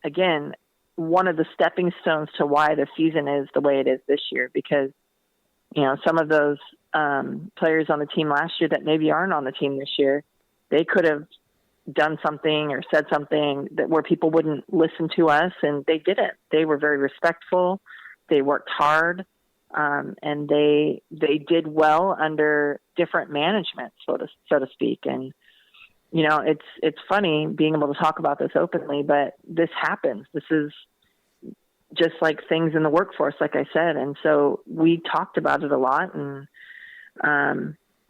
again, one of the stepping stones to why the season is the way it is this year, because, you know, some of those players on the team last year that maybe aren't on the team this year, they could have done something or said something that where people wouldn't listen to us, and they didn't. They were very respectful. They worked hard. And they did well under different management, so to speak. And, you know, it's funny being able to talk about this openly, but this happens. This is just like things in the workforce, like I said. And so we talked about it a lot. And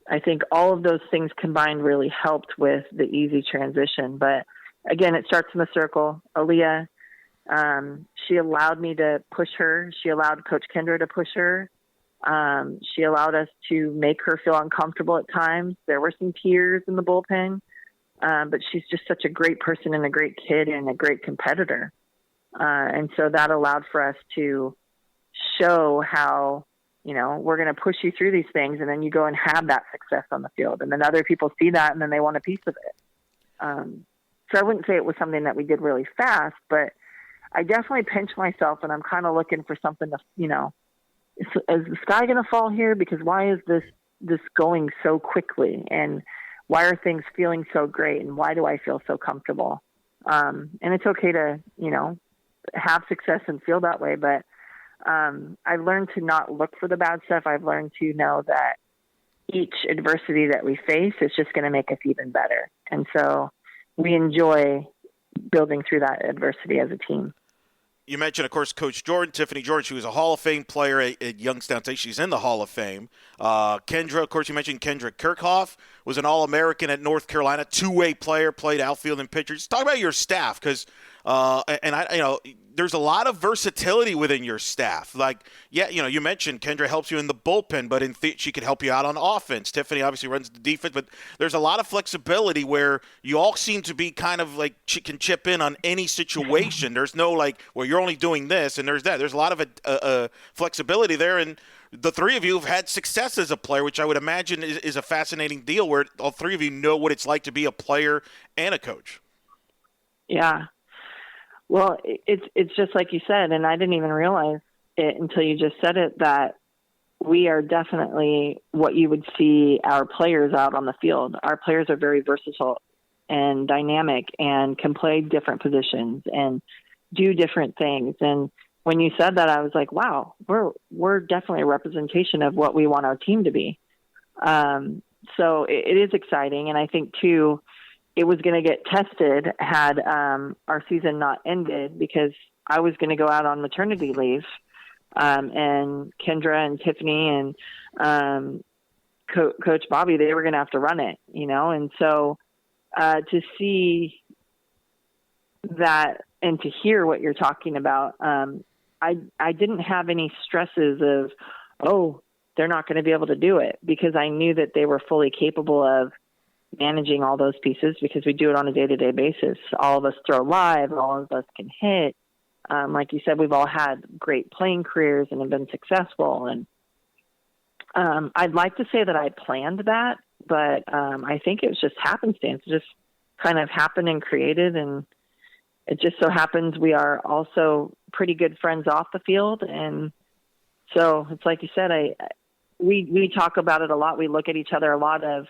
I think all of those things combined really helped with the easy transition. But again, it starts in the circle. Alea, she allowed me to push her. She allowed Coach Kendra to push her. She allowed us to make her feel uncomfortable at times. There were some tears in the bullpen, but she's just such a great person and a great kid and a great competitor. And so that allowed for us to show how, you know, we're going to push you through these things, and then you go and have that success on the field. And then other people see that, and then they want a piece of it. So I wouldn't say it was something that we did really fast, but I definitely pinched myself, and I'm kind of looking for something to, you know, is the sky going to fall here? Because why is this going so quickly? And why are things feeling so great? And why do I feel so comfortable? And it's okay to, you know, have success and feel that way. But I've learned to not look for the bad stuff. I've learned to know that each adversity that we face is just going to make us even better. And so we enjoy building through that adversity as a team. You mentioned, of course, Coach Jordan, Tiffany Jordan. She was a Hall of Fame player at Youngstown State. She's in the Hall of Fame. Kendra, of course, you mentioned Kendra Kirchhoff, was an All-American at North Carolina, two-way player, played outfield and pitcher. Just talk about your staff, because there's a lot of versatility within your staff. Like, yeah, you know, you mentioned Kendra helps you in the bullpen, but she could help you out on offense. Tiffany obviously runs the defense, but there's a lot of flexibility where you all seem to be kind of like can chip in on any situation. There's no like, well, you're only doing this and there's that. There's a lot of flexibility there, and the three of you have had success as a player, which I would imagine is a fascinating deal where all three of you know what it's like to be a player and a coach. Yeah. Well, it's just like you said, and I didn't even realize it until you just said it, that we are definitely what you would see our players out on the field. Our players are very versatile and dynamic and can play different positions and do different things. And when you said that, I was like, wow, we're definitely a representation of what we want our team to be. So it is exciting. And I think, too, it was going to get tested had our season not ended, because I was going to go out on maternity leave. And Kendra and Tiffany and Coach Bobby, they were going to have to run it, you know. And so to see that and to hear what you're talking about, I didn't have any stresses of, oh, they're not going to be able to do it, because I knew that they were fully capable of managing all those pieces, because we do it on a day-to-day basis. All of us throw live, all of us can hit. Like you said, we've all had great playing careers and have been successful. And I'd like to say that I planned that, but I think it was just happenstance. It just kind of happened and created, and it just so happens we are also pretty good friends off the field. And so it's like you said, we talk about it a lot. We look at each other a lot of,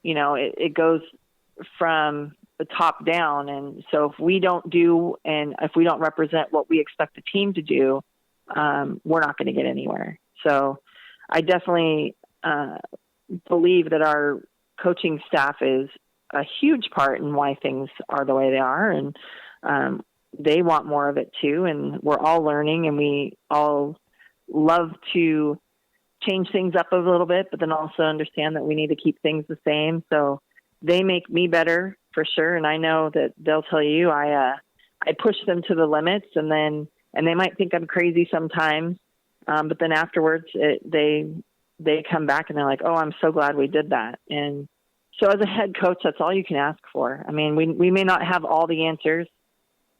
it goes from the top down. And so if we don't do, and if we don't represent what we expect the team to do, we're not going to get anywhere. So I definitely believe that our coaching staff is a huge part in why things are the way they are. And they want more of it too. And we're all learning, and we all love to change things up a little bit, but then also understand that we need to keep things the same. So they make me better for sure. And I know that they'll tell you, I push them to the limits, and they might think I'm crazy sometimes. But then afterwards they come back and they're like, oh, I'm so glad we did that. And so as a head coach, that's all you can ask for. I mean, we may not have all the answers.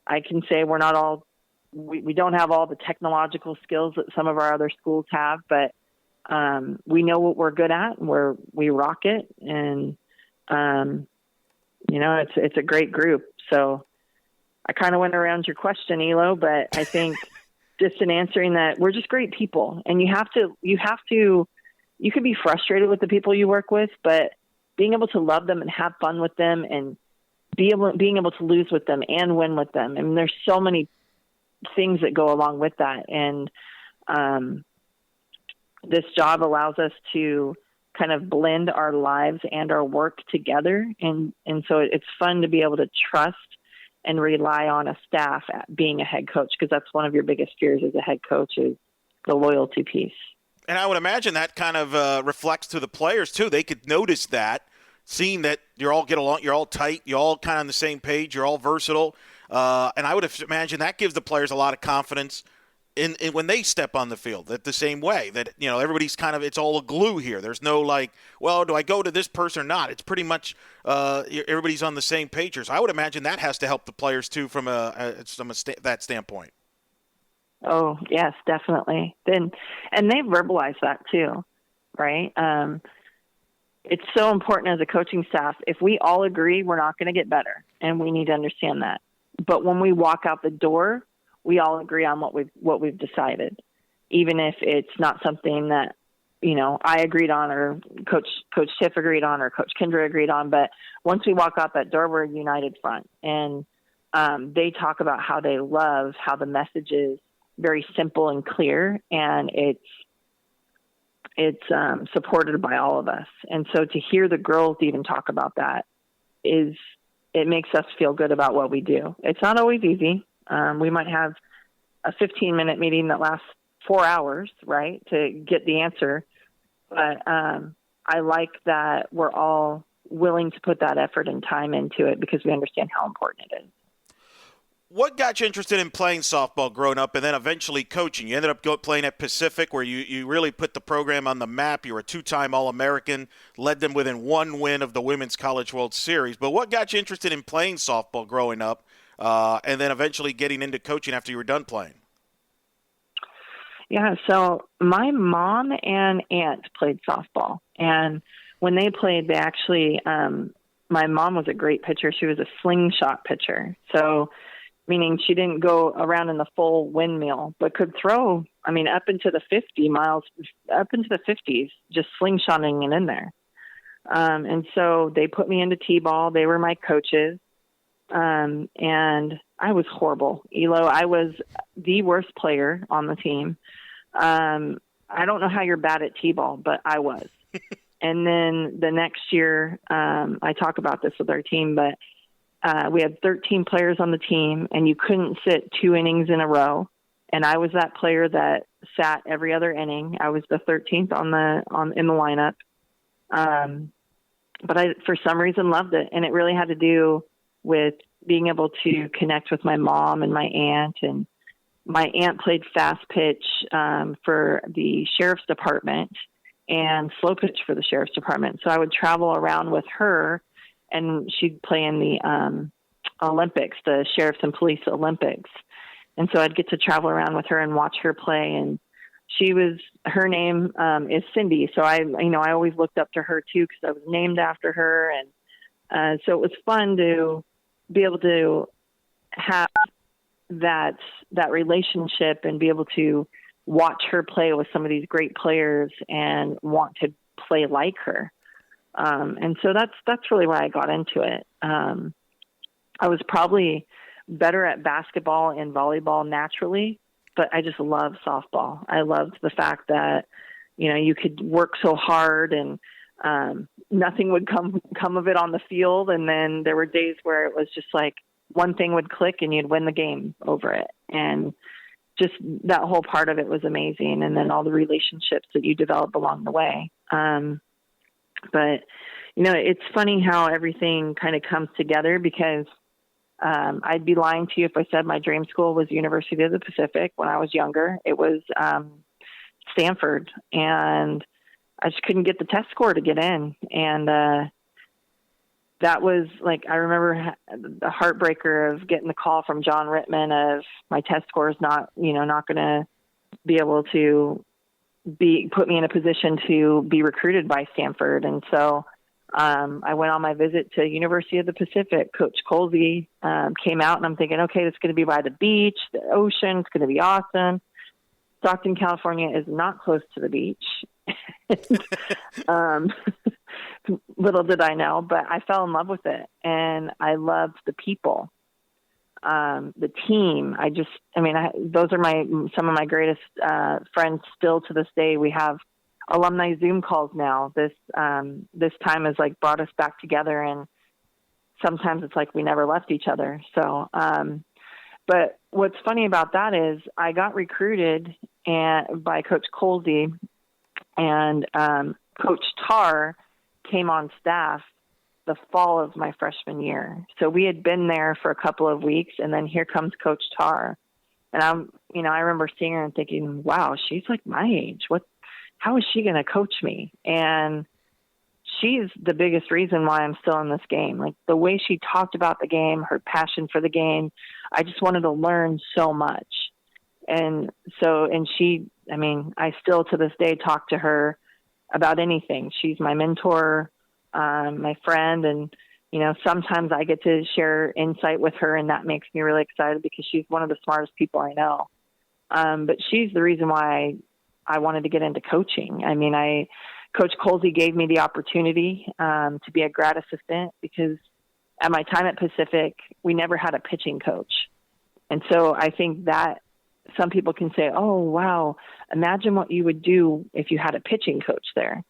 I can say we don't have all the technological skills that some of our other schools have, but we know what we're good at, and we rock it. And, it's a great group. So I kind of went around your question, Elo, but I think just in answering that, we're just great people. And you can be frustrated with the people you work with, but being able to love them and have fun with them, and being able to lose with them and win with them. I mean, there's so many things that go along with that. And this job allows us to kind of blend our lives and our work together. And so it's fun to be able to trust and rely on a staff at being a head coach, because that's one of your biggest fears as a head coach, is the loyalty piece. And I would imagine that kind of reflects to the players too. They could notice that, seeing that you all get along, you're all tight, you're all kind of on the same page, you're all versatile. And I would imagine that gives the players a lot of confidence in when they step on the field, that the same way that, everybody's kind of, it's all a glue here. There's no like, well, do I go to this person or not? It's pretty much everybody's on the same page here. So I would imagine that has to help the players too from that standpoint. Oh, yes, definitely. And they verbalize that too, right? It's so important as a coaching staff. If we all agree, we're not going to get better, and we need to understand that. But when we walk out the door, we all agree on what we've decided, even if it's not something that, I agreed on, or Coach Tiff agreed on, or Coach Kendra agreed on. But once we walk out that door, we're a united front. And they talk about how they love how the message is very simple and clear, and it's supported by all of us. And so to hear the girls even talk about that it makes us feel good about what we do. It's not always easy. We might have a 15-minute meeting that lasts 4 hours, right, to get the answer. But I like that we're all willing to put that effort and time into it, because we understand how important it is. What got you interested in playing softball growing up, and then eventually coaching? You ended up playing at Pacific, where you really put the program on the map. You were a 2-time All-American, led them within 1 win of the Women's College World Series. But what got you interested in playing softball growing up, and then eventually getting into coaching after you were done playing? Yeah, so my mom and aunt played softball. And when they played, they actually my mom was a great pitcher. She was a slingshot pitcher. So meaning she didn't go around in the full windmill, but could throw, up into the 50s, just slingshotting it in there. And so they put me into T-ball. They were my coaches. And I was horrible. Elo, I was the worst player on the team. I don't know how you're bad at T-ball, but I was. And then the next year, I talk about this with our team, but we had 13 players on the team, and you couldn't sit 2 innings in a row. And I was that player that sat every other inning. I was the 13th in the lineup. But I, for some reason, loved it. And it really had to do with being able to connect with my mom and my aunt. And my aunt played fast pitch for the sheriff's department. and slow pitch for the sheriff's department. So I would travel around with her, and she'd play in the Olympics, the sheriff's and police Olympics. And so I'd get to travel around with her and watch her play. And her name is Cindy. So I always looked up to her too, because I was named after her. And so it was fun to be able to have that relationship and be able to watch her play with some of these great players and want to play like her. And so that's really why I got into it. I was probably better at basketball and volleyball naturally, but I just love softball. I loved the fact that, you could work so hard and nothing would come of it on the field. And then there were days where it was just like one thing would click and you'd win the game over it. And just that whole part of it was amazing. And then all the relationships that you develop along the way. But, it's funny how everything kind of comes together, because I'd be lying to you if I said my dream school was University of the Pacific when I was younger. It was Stanford, and I just couldn't get the test score to get in. And that was like, I remember the heartbreaker of getting the call from John Rittman of my test score is not going to be able to put me in a position to be recruited by Stanford. And so I went on my visit to University of the Pacific. Coach Colsey came out, and I'm thinking, okay, it's going to be by the beach, the ocean. It's going to be awesome. Stockton, California is not close to the beach. Little did I know, but I fell in love with it, and I loved the people, the team. Those are some of my greatest friends still to this day. We have alumni Zoom calls now. This time has like brought us back together, and sometimes it's like we never left each other. So, but what's funny about that is I got recruited by Coach Colsey, and Coach Tarr came on staff the fall of my freshman year. So we had been there for a couple of weeks, and then here comes Coach Tarr. And I remember seeing her and thinking, wow, she's like my age. How is she going to coach me? And she's the biggest reason why I'm still in this game. Like the way she talked about the game, her passion for the game, I just wanted to learn so much. And I still to this day talk to her about anything. She's my mentor, my friend. And, sometimes I get to share insight with her, and that makes me really excited because she's one of the smartest people I know. But she's the reason why I wanted to get into coaching. Coach Colsey gave me the opportunity to be a grad assistant, because at my time at Pacific, we never had a pitching coach. And so I think that some people can say, oh, wow, imagine what you would do if you had a pitching coach there.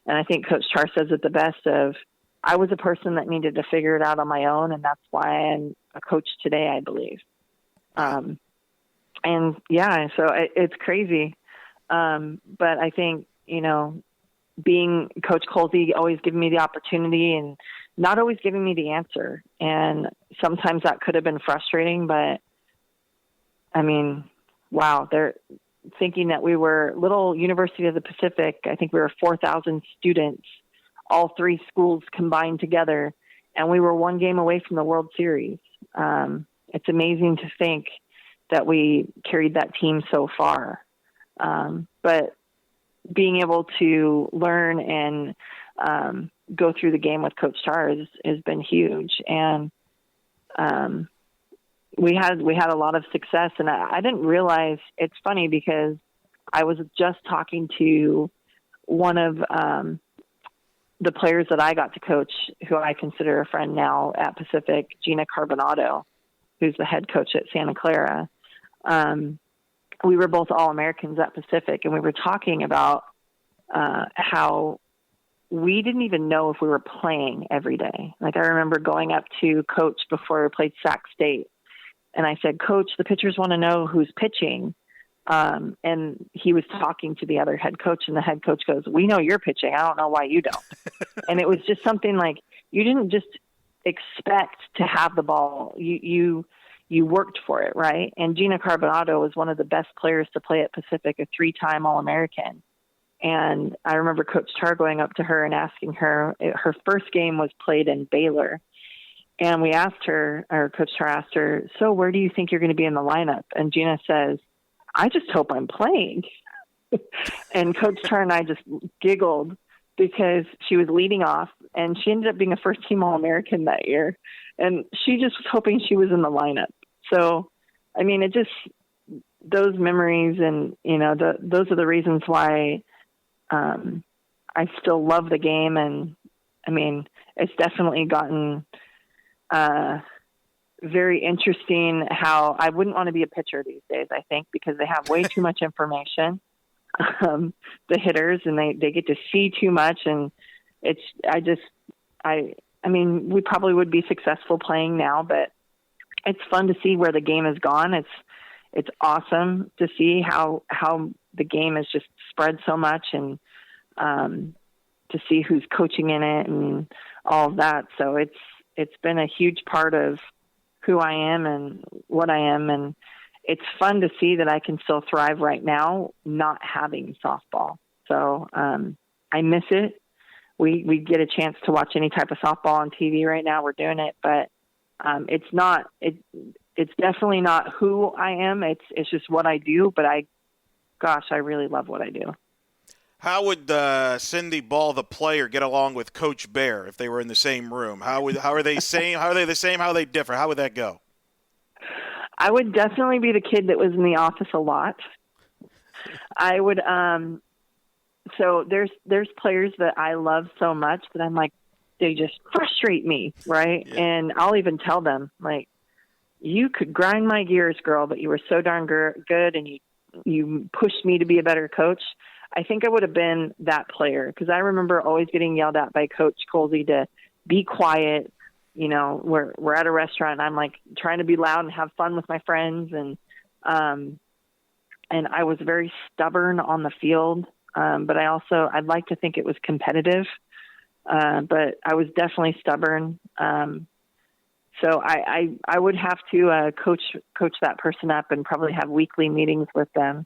And I think Coach Tarr says it the best of, I was a person that needed to figure it out on my own, and that's why I'm a coach today, I believe. So it's crazy. But I think, being Coach Colsey always giving me the opportunity and not always giving me the answer. And sometimes that could have been frustrating, but wow, they're thinking that we were little University of the Pacific. I think we were 4,000 students, all three schools combined together, and we were one game away from the World Series. It's amazing to think that we carried that team so far. But being able to learn and go through the game with Coach Tarr has been huge. And we had a lot of success, and I didn't realize. It's funny because I was just talking to one of the players that I got to coach, who I consider a friend now at Pacific, Gina Carbonado, who's the head coach at Santa Clara. We were both All-Americans at Pacific, and we were talking about how we didn't even know if we were playing every day. Like, I remember going up to Coach before we played Sac State, and I said, Coach, the pitchers want to know who's pitching. And he was talking to the other head coach, and the head coach goes, we know you're pitching. I don't know why you don't. And it was just something like, you didn't just expect to have the ball. You worked for it, right? And Gina Carbonado was one of the best players to play at Pacific, a 3-time All-American. And I remember Coach Tar going up to her and asking her, her first game was played in Baylor. And we asked her, or Coach Tar asked her, so where do you think you're going to be in the lineup? And Gina says, I just hope I'm playing. And Coach Tar and I just giggled because she was leading off, and she ended up being a first-team All-American that year. And she just was hoping she was in the lineup. So, I mean, it just, those memories and, you know, those are the reasons why I still love the game. And, I mean, it's definitely gotten very interesting how I wouldn't want to be a pitcher these days, I think, because they have way too much information, the hitters, and they get to see too much. And I mean, we probably would be successful playing now, but it's fun to see where the game has gone. It's awesome to see how the game has just spread so much, and to see who's coaching in it and all of that. So it's been a huge part of who I am and what I am. And it's fun to see that I can still thrive right now, not having softball. So I miss it. We get a chance to watch any type of softball on TV right now. We're doing it, but it's definitely not who I am. It's just what I do. But I really love what I do. How would Cindy Ball, the player, get along with Coach Bear if they were in the same room? How are they same? How are they the same? How are they different? How would that go? I would definitely be the kid that was in the office a lot. I would. So there's players that I love so much that I'm like, they just frustrate me, right? Yeah. And I'll even tell them, like, you could grind my gears, girl, but you were so darn good, and you pushed me to be a better coach. I think I would have been that player, because I remember always getting yelled at by Coach Colsey to be quiet. You know, we're at a restaurant, and I'm like trying to be loud and have fun with my friends, and I was very stubborn on the field, but I'd like to think it was competitive, but I was definitely stubborn. So I would have to coach that person up and probably have weekly meetings with them.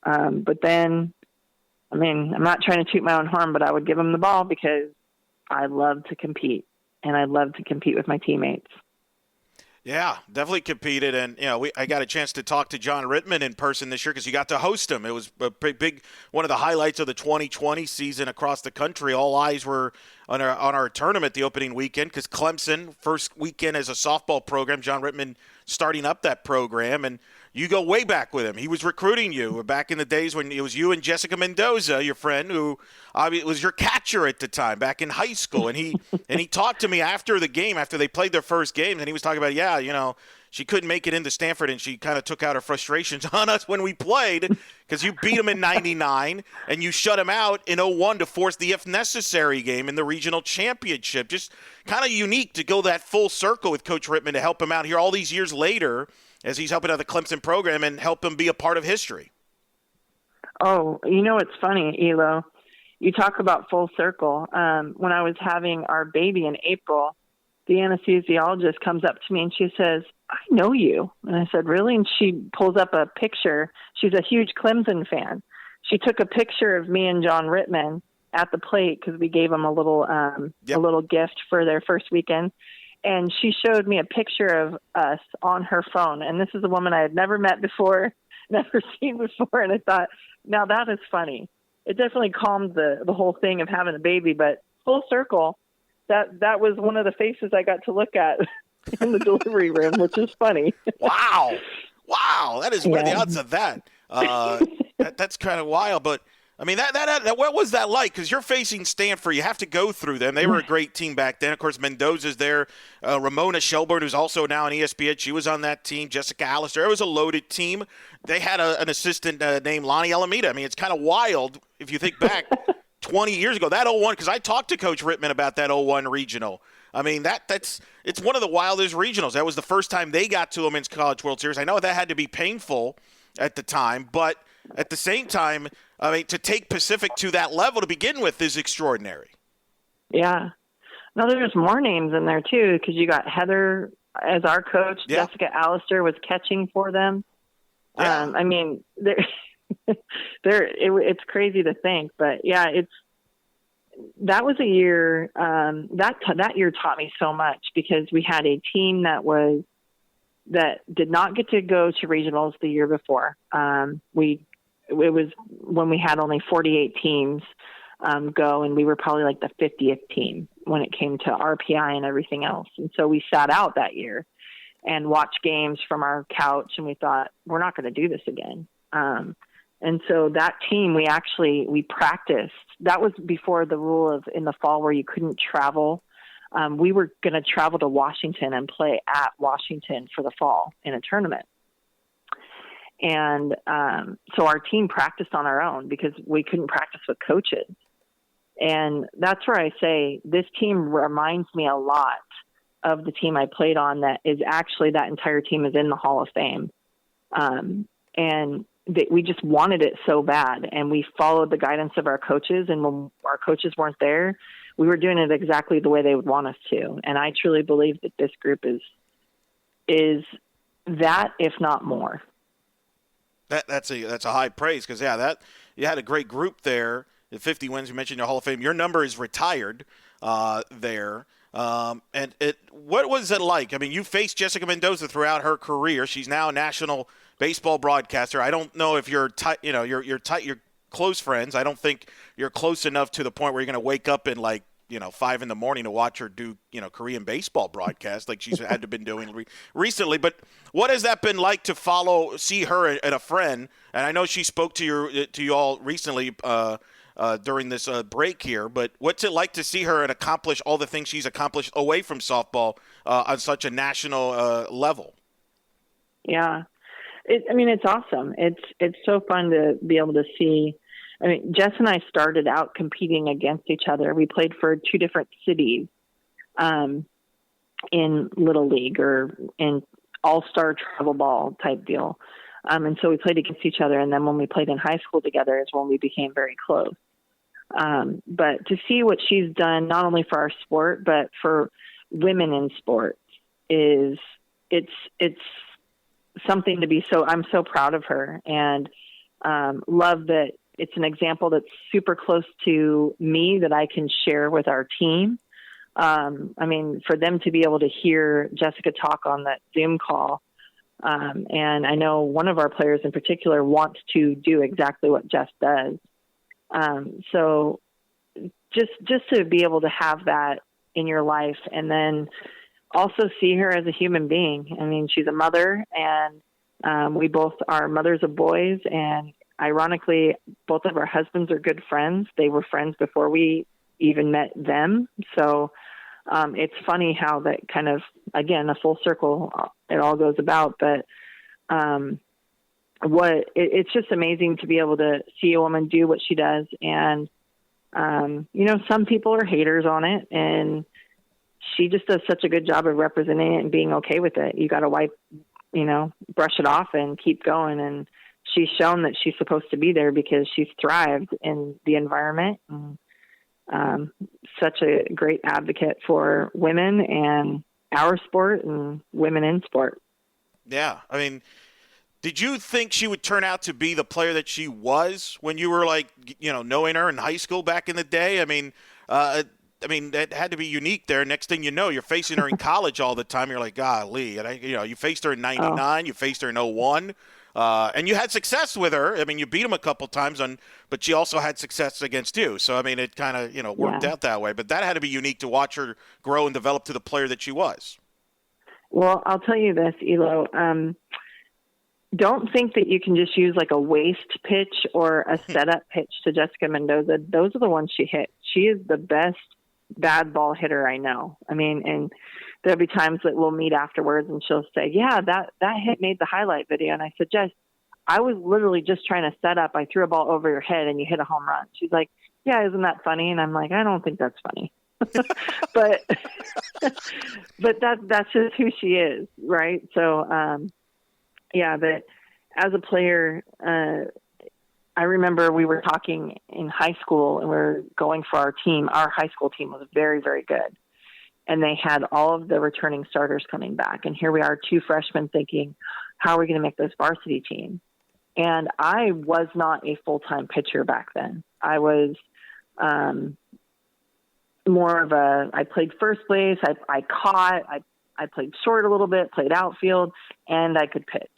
But then, I mean, I'm not trying to toot my own horn, but I would give them the ball because I love to compete, and I love to compete with my teammates. Yeah, definitely competed. And, you know, I got a chance to talk to John Rittman in person this year because you got to host him. It was a big one of the highlights of the 2020 season across the country. All eyes were on our tournament the opening weekend because Clemson, first weekend as a softball program, John Rittman starting up that program. And you go way back with him. He was recruiting you back in the days when it was you and Jessica Mendoza, your friend, who was your catcher at the time back in high school. And he talked to me after the game, after they played their first game, and he was talking about, yeah, you know, she couldn't make it into Stanford, and she kind of took out her frustrations on us when we played because you beat him in 99 and you shut him out in 01 to force the if necessary game in the regional championship. Just kind of unique to go that full circle with Coach Rittman to help him out here all these years later as he's helping out the Clemson program and help him be a part of history. Oh, you know, it's funny, Elo. You talk about full circle. When I was having our baby in April, the anesthesiologist comes up to me and she says, I know you. And I said, really? And she pulls up a picture. She's a huge Clemson fan. She took a picture of me and John Rittman at the plate because we gave them a little gift for their first weekend. And she showed me a picture of us on her phone. And this is a woman I had never met before, never seen before. And I thought, now that is funny. It definitely calmed the whole thing of having a baby, but full circle, that was one of the faces I got to look at in the delivery room, which is funny. Wow. That is, what are the odds of that? That's kind of wild, but I mean, that what was that like? Because you're facing Stanford. You have to go through them. They were a great team back then. Of course, Mendoza's there. Ramona Shelburne, who's also now on ESPN, she was on that team. Jessica Allister. It was a loaded team. They had an assistant named Lonnie Alameda. I mean, it's kind of wild if you think back 20 years ago. That 01, because I talked to Coach Rittman about that 01 regional. I mean, it's one of the wildest regionals. That was the first time they got to a Men's College World Series. I know that had to be painful at the time, but at the same time, I mean, to take Pacific to that level to begin with is extraordinary. Yeah. No, there's more names in there, too, because you got Heather as our coach. Yeah. Jessica Allister was catching for them. Yeah. I mean, It's crazy to think, but yeah, that was a year, that year taught me so much, because we had a team that did not get to go to regionals the year before. It was when we had only 48 teams go, and we were probably like the 50th team when it came to RPI and everything else. And so we sat out that year and watched games from our couch, and we thought, we're not going to do this again. And so that team, we practiced. That was before the rule of in the fall where you couldn't travel. We were going to travel to Washington and play at Washington for the fall in a tournament. And so our team practiced on our own because we couldn't practice with coaches. And that's where I say this team reminds me a lot of the team I played on, that is actually, that entire team is in the Hall of Fame. And we just wanted it so bad, and we followed the guidance of our coaches. And when our coaches weren't there, we were doing it exactly the way they would want us to. And I truly believe that this group is that, if not more. That's a high praise, because you had a great group there. The 50 wins, you mentioned your Hall of Fame. Your number is retired there. And what was it like? I mean, you faced Jessica Mendoza throughout her career. She's now a national baseball broadcaster. I don't know if you're you're close friends. I don't think you're close enough to the point where you're going to wake up in 5 a.m. to watch her do, Korean baseball broadcast like she's had to been doing recently. But what has that been like to see her and a friend? And I know she spoke to you all recently during this break here, but what's it like to see her and accomplish all the things she's accomplished away from softball on such a national level? Yeah. It's awesome. It's so fun to be able to see. I mean, Jess and I started out competing against each other. We played for 2 different cities in Little League or in all-star travel ball type deal. And so we played against each other. And then when we played in high school together is when we became very close. But to see what she's done, not only for our sport, but for women in sports, it's something to be I'm so proud of her, and love that it's an example that's super close to me that I can share with our team. For them to be able to hear Jessica talk on that Zoom call. And I know one of our players in particular wants to do exactly what Jess does. So just to be able to have that in your life, and then also see her as a human being. I mean, she's a mother, and we both are mothers of boys, and ironically, both of our husbands are good friends. They were friends before we even met them. So it's funny how that kind of, again, a full circle, it all goes about. But it's just amazing to be able to see a woman do what she does. And, some people are haters on it, and she just does such a good job of representing it and being okay with it. You got to brush it off and keep going. And she's shown that she's supposed to be there because she's thrived in the environment. And, such a great advocate for women and our sport and women in sport. Yeah. I mean, did you think she would turn out to be the player that she was when you were knowing her in high school back in the day? I mean, that had to be unique there. Next thing you know, you're facing her in college all the time. You're like, golly. And you faced her in 99, You faced her in 01. And you had success with her. I mean, you beat them a couple times, but she also had success against you. So, I mean, it kind of, worked out that way. But that had to be unique to watch her grow and develop to the player that she was. Well, I'll tell you this, Elo. Don't think that you can just use like a waist pitch or a setup pitch to Jessica Mendoza. Those are the ones she hit. She is the best bad ball hitter I know. I mean, and there'll be times that we'll meet afterwards and she'll say, yeah, that hit made the highlight video. And I said, Jess, I was literally just trying to set up. I threw a ball over your head and you hit a home run. She's like, yeah, isn't that funny? And I'm like, I don't think that's funny. but that's just who she is. Right. So, but as a player, I remember we were talking in high school and we were going for our team. Our high school team was very, very good. And they had all of the returning starters coming back. And here we are, 2 freshmen thinking, how are we going to make this varsity team? And I was not a full-time pitcher back then. I was more of I played first base. I caught, I played short a little bit, played outfield, and I could pitch.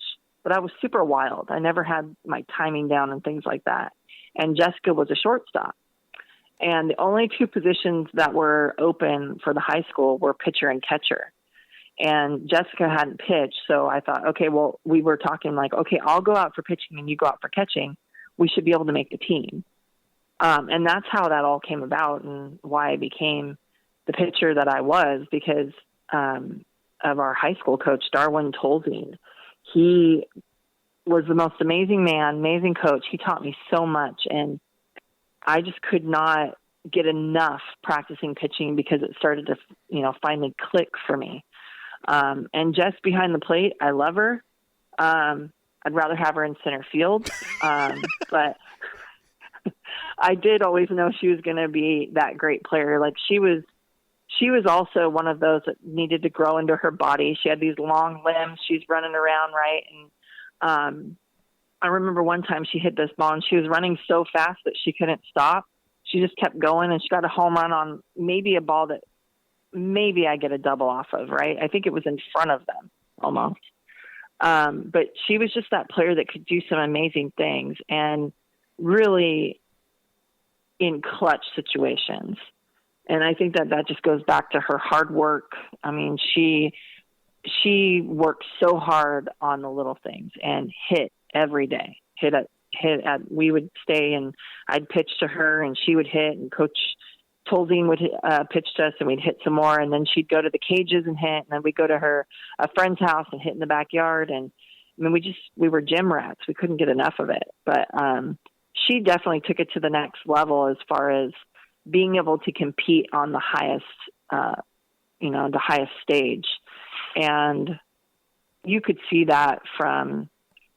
But I was super wild. I never had my timing down and things like that. And Jessica was a shortstop. And the only two positions that were open for the high school were pitcher and catcher. And Jessica hadn't pitched, so I thought, okay, well, we were talking like, okay, I'll go out for pitching and you go out for catching. We should be able to make the team. And that's how that all came about and why I became the pitcher that I was, because of our high school coach, Darwin Tolzien. He was the most amazing man, amazing coach. He taught me so much, and I just could not get enough practicing pitching because it started to, finally click for me. And Jess behind the plate, I love her. I'd rather have her in center field. But I did always know she was going to be that great player. Like she was also one of those that needed to grow into her body. She had these long limbs. She's running around, right? And I remember one time she hit this ball and she was running so fast that she couldn't stop. She just kept going, and she got a home run on maybe a ball that maybe I get a double off of, right? I think it was in front of them almost. But she was just that player that could do some amazing things and really in clutch situations. And I think that just goes back to her hard work. I mean, she worked so hard on the little things and hit every day, we would stay and I'd pitch to her and she would hit, and Coach Tolzien would pitch to us and we'd hit some more. And then she'd go to the cages and hit, and then we'd go to a friend's house and hit in the backyard. And I mean, we were gym rats. We couldn't get enough of it, but she definitely took it to the next level as far as being able to compete on the highest, the highest stage. And you could see that from,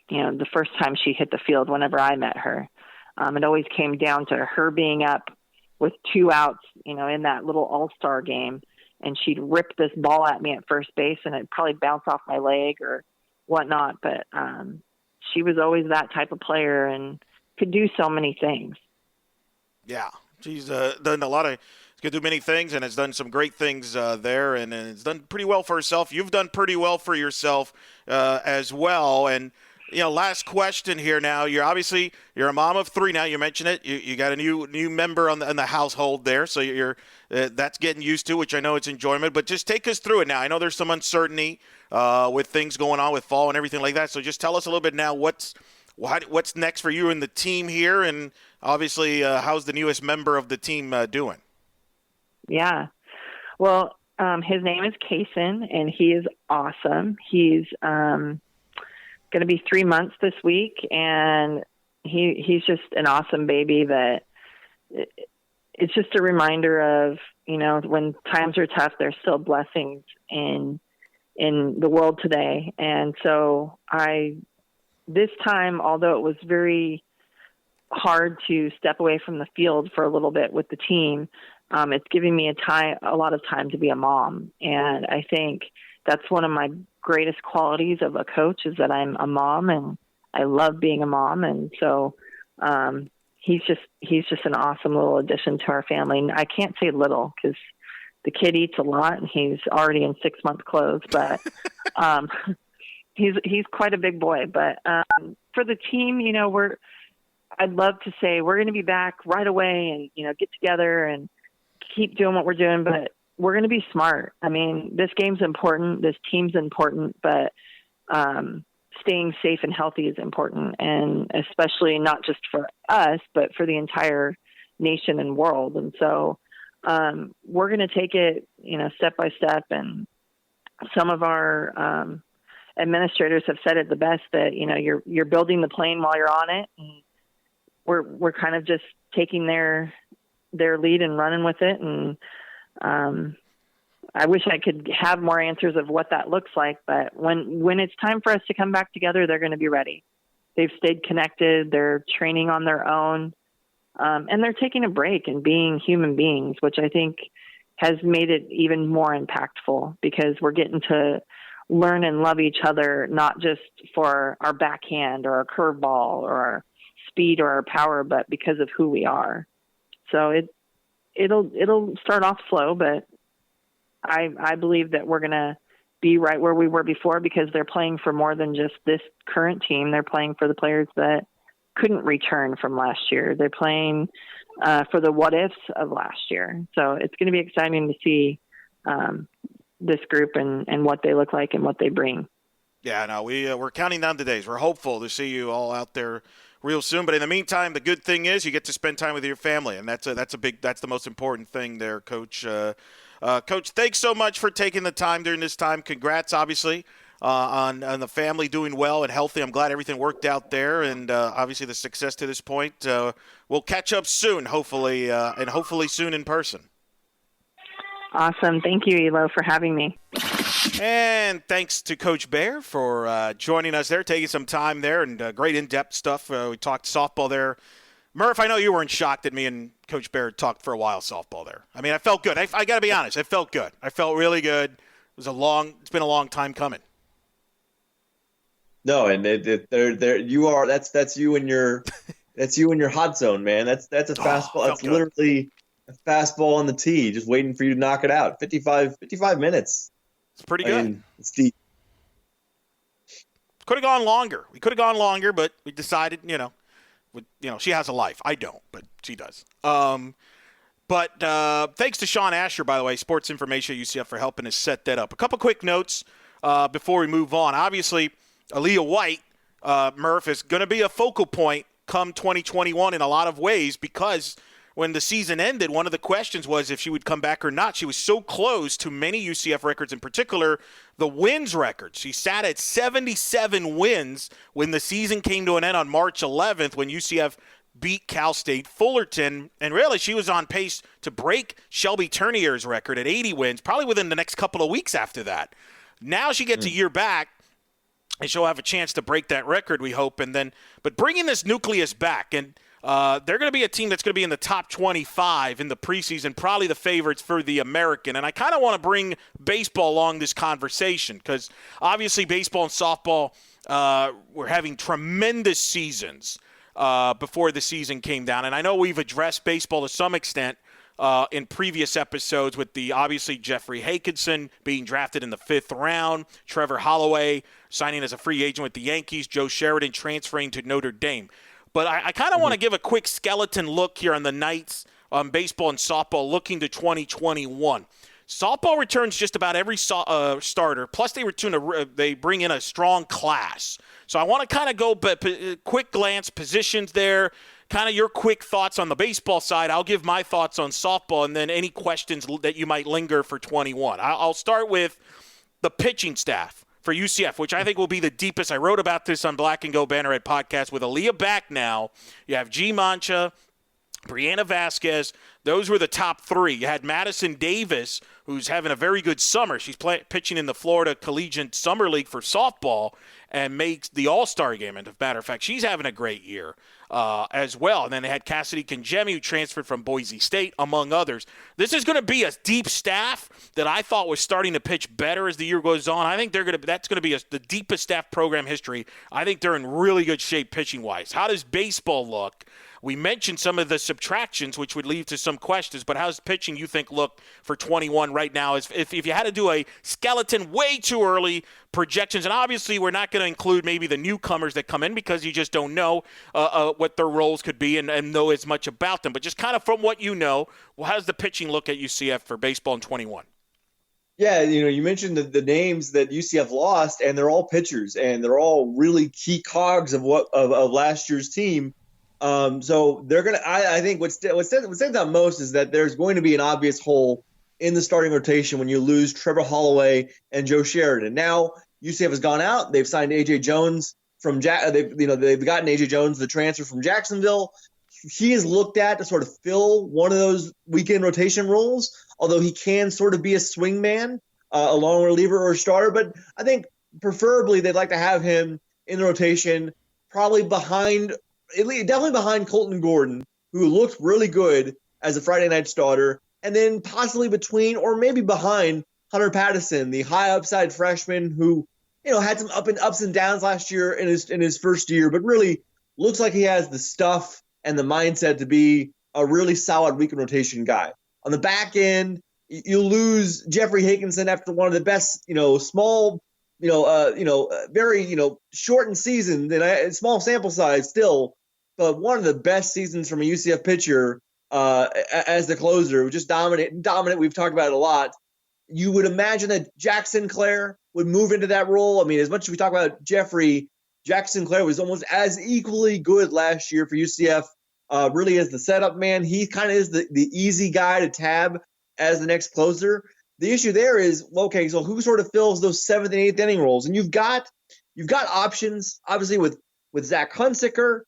the first time she hit the field whenever I met her. It always came down to her being up with 2 outs, in that little all-star game, and she'd rip this ball at me at first base and it'd probably bounce off my leg or whatnot. But she was always that type of player and could do so many things. Yeah, she's done a lot of – could do many things and has done some great things there, and it's done pretty well for herself. You've done pretty well for yourself as well. And, last question here now. You're a mom of 3 now. You mentioned it. You got a new member in the household there, so you're that's getting used to, which I know it's enjoyment. But just take us through it now. I know there's some uncertainty with things going on with fall and everything like that. So just tell us a little bit now what's next for you and the team here, and obviously how's the newest member of the team doing? Yeah. Well, his name is Kaysen, and he is awesome. He's going to be 3 months this week, and he's just an awesome baby that it's just a reminder of, when times are tough, there's still blessings in the world today. And so this time, although it was very hard to step away from the field for a little bit with the team, it's giving me a lot of time to be a mom. And I think that's one of my greatest qualities of a coach, is that I'm a mom and I love being a mom. And so he's just an awesome little addition to our family. And I can't say little because the kid eats a lot and he's already in 6-month clothes, but he's quite a big boy. But for the team, I'd love to say we're going to be back right away and, get together and keep doing what we're doing, but we're going to be smart. I mean, this game's important. This team's important, but staying safe and healthy is important. And especially not just for us, but for the entire nation and world. And so we're going to take it, step by step. And some of our administrators have said it the best, that, you're building the plane while you're on it. And we're kind of just taking their lead and running with it. And I wish I could have more answers of what that looks like, but when it's time for us to come back together, they're going to be ready. They've stayed connected. They're training on their own. And they're taking a break and being human beings, which I think has made it even more impactful, because we're getting to learn and love each other, not just for our backhand or our curveball or our speed or our power, but because of who we are. So it'll start off slow, but I believe that we're going to be right where we were before, because they're playing for more than just this current team. They're playing for the players that couldn't return from last year. They're playing for the what ifs of last year. So it's going to be exciting to see this group and what they look like and what they bring. Yeah, no, we're counting down the days. We're hopeful to see you all out there real soon. But in the meantime, the good thing is you get to spend time with your family, and that's the most important thing there, Coach. Coach, thanks so much for taking the time during this time. Congrats, obviously, on the family doing well and healthy. I'm glad everything worked out there, and obviously the success to this point. We'll catch up soon, hopefully, and hopefully soon in person. Awesome. Thank you, Elo, for having me. And thanks to Coach Bear for joining us there, taking some time there, and great in-depth stuff. We talked softball there. Murph, I know you weren't shocked that me and Coach Bear talked for a while softball there. I mean, I felt good. I got to be honest. I felt good. I felt really good. It's been a long time coming. No, and there you are. That's you in your hot zone, man. That's a fastball. That's literally a fastball on the tee, just waiting for you to knock it out. 55 minutes. It's pretty good. I mean, it's deep. Could have gone longer. We could have gone longer, but we decided, she has a life. I don't, but she does. But thanks to Sean Asher, by the way, Sports Information at UCF, for helping us set that up. A couple quick notes before we move on. Obviously, Alea White, Murph, is going to be a focal point come 2021 in a lot of ways, because when the season ended, one of the questions was if she would come back or not. She was so close to many UCF records, in particular the wins record. She sat at 77 wins when the season came to an end on March 11th, when UCF beat Cal State Fullerton. And really, she was on pace to break Shelby Turnier's record at 80 wins, probably within the next couple of weeks after that. Now she gets a year back, and she'll have a chance to break that record, we hope. But bringing this nucleus back, and they're going to be a team that's going to be in the top 25 in the preseason, probably the favorites for the American. And I kind of want to bring baseball along this conversation, because obviously baseball and softball were having tremendous seasons before the season came down. And I know we've addressed baseball to some extent in previous episodes, with the obviously Jeffrey Hakinson being drafted in the 5th round, Trevor Holloway signing as a free agent with the Yankees, Joe Sheridan transferring to Notre Dame. But I kind of want to give a quick skeleton look here on the Knights, baseball and softball, looking to 2021. Softball returns just about every starter, plus they bring in a strong class. So I want to kind of go quick glance positions there, kind of your quick thoughts on the baseball side. I'll give my thoughts on softball, and then any questions that you might linger for 21. I'll start with the pitching staff for UCF, which I think will be the deepest. I wrote about this on Black Gold Banneret Podcast. With Alea back now, you have G. Mancha, Brianna Vasquez. Those were the top 3. You had Madison Davis, who's having a very good summer. She's pitching in the Florida Collegiate Summer League for softball and makes the All-Star game. And as a matter of fact, she's having a great year as well. And then they had Cassidy Conjemi, who transferred from Boise State, among others. This is going to be a deep staff that I thought was starting to pitch better as the year goes on. I think that's going to be the deepest staff program history. I think they're in really good shape pitching-wise. How does baseball look? We mentioned some of the subtractions, which would lead to some questions, but how's pitching, you think, look for 21 right now? If you had to do a skeleton way too early projections, and obviously we're not going to include maybe the newcomers that come in, because you just don't know what their roles could be and know as much about them. But just kind of from what you know, how does the pitching look at UCF for baseball in 21? Yeah, you mentioned the names that UCF lost, and they're all pitchers, and they're all really key cogs of last year's team. So they're gonna. I think what stands out most is that there's going to be an obvious hole in the starting rotation when you lose Trevor Holloway and Joe Sheridan. Now UCF has gone out. They've signed AJ Jones from they've gotten AJ Jones, the transfer from Jacksonville. He is looked at to sort of fill one of those weekend rotation roles, although he can sort of be a swing man, a long reliever or a starter. But I think preferably they'd like to have him in the rotation, probably definitely behind Colton Gordon, who looked really good as a Friday night starter, and then possibly between or maybe behind Hunter Patterson, the high upside freshman who, had some ups and downs last year in his first year, but really looks like he has the stuff and the mindset to be a really solid weekend rotation guy. On the back end, you lose Jeffrey Higginson after one of the best, small, very, shortened season and small sample size still, but one of the best seasons from a UCF pitcher as the closer, just dominant. We've talked about it a lot. You would imagine that Jack Sinclair would move into that role. I mean, as much as we talk about Jeffrey, Jack Sinclair was almost as equally good last year for UCF, really as the setup man. He kind of is the easy guy to tab as the next closer. The issue there is, okay, so who sort of fills those 7th and 8th inning roles? And you've got options, obviously, with Zach Hunsaker,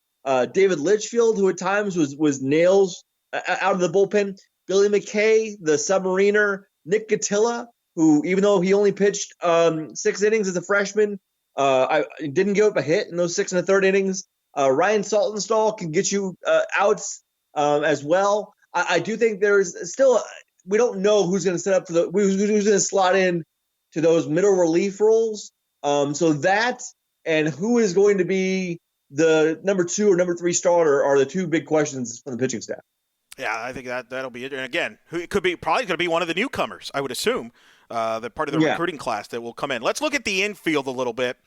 David Litchfield, who at times was nails out of the bullpen, Billy McKay, the submariner, Nick Gatilla, who, even though he only pitched 6 innings as a freshman, I didn't give up a hit in those 6 and a third innings. Ryan Saltonstall can get you outs as well. I do think there's still we don't know who's going to set up for who's going to slot in to those middle relief roles. So that and who is going to be the number 2 or number 3 starter are the 2 big questions from the pitching staff. Yeah, I think that'll be it. And again, it could be probably going to be one of the newcomers, I would assume, the part of the recruiting class that will come in. Let's look at the infield a little bit.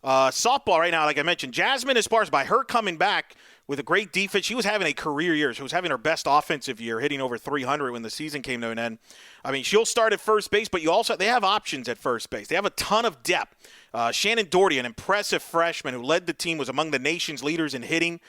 Softball right now, like I mentioned, Jazmine Esparza, by her coming back with a great defense, she was having a career year. She was having her best offensive year, hitting over 300 when the season came to an end. I mean, she'll start at first base, but they have options at first base. They have a ton of depth. Shannon Doherty, an impressive freshman who led the team, was among the nation's leaders in hitting,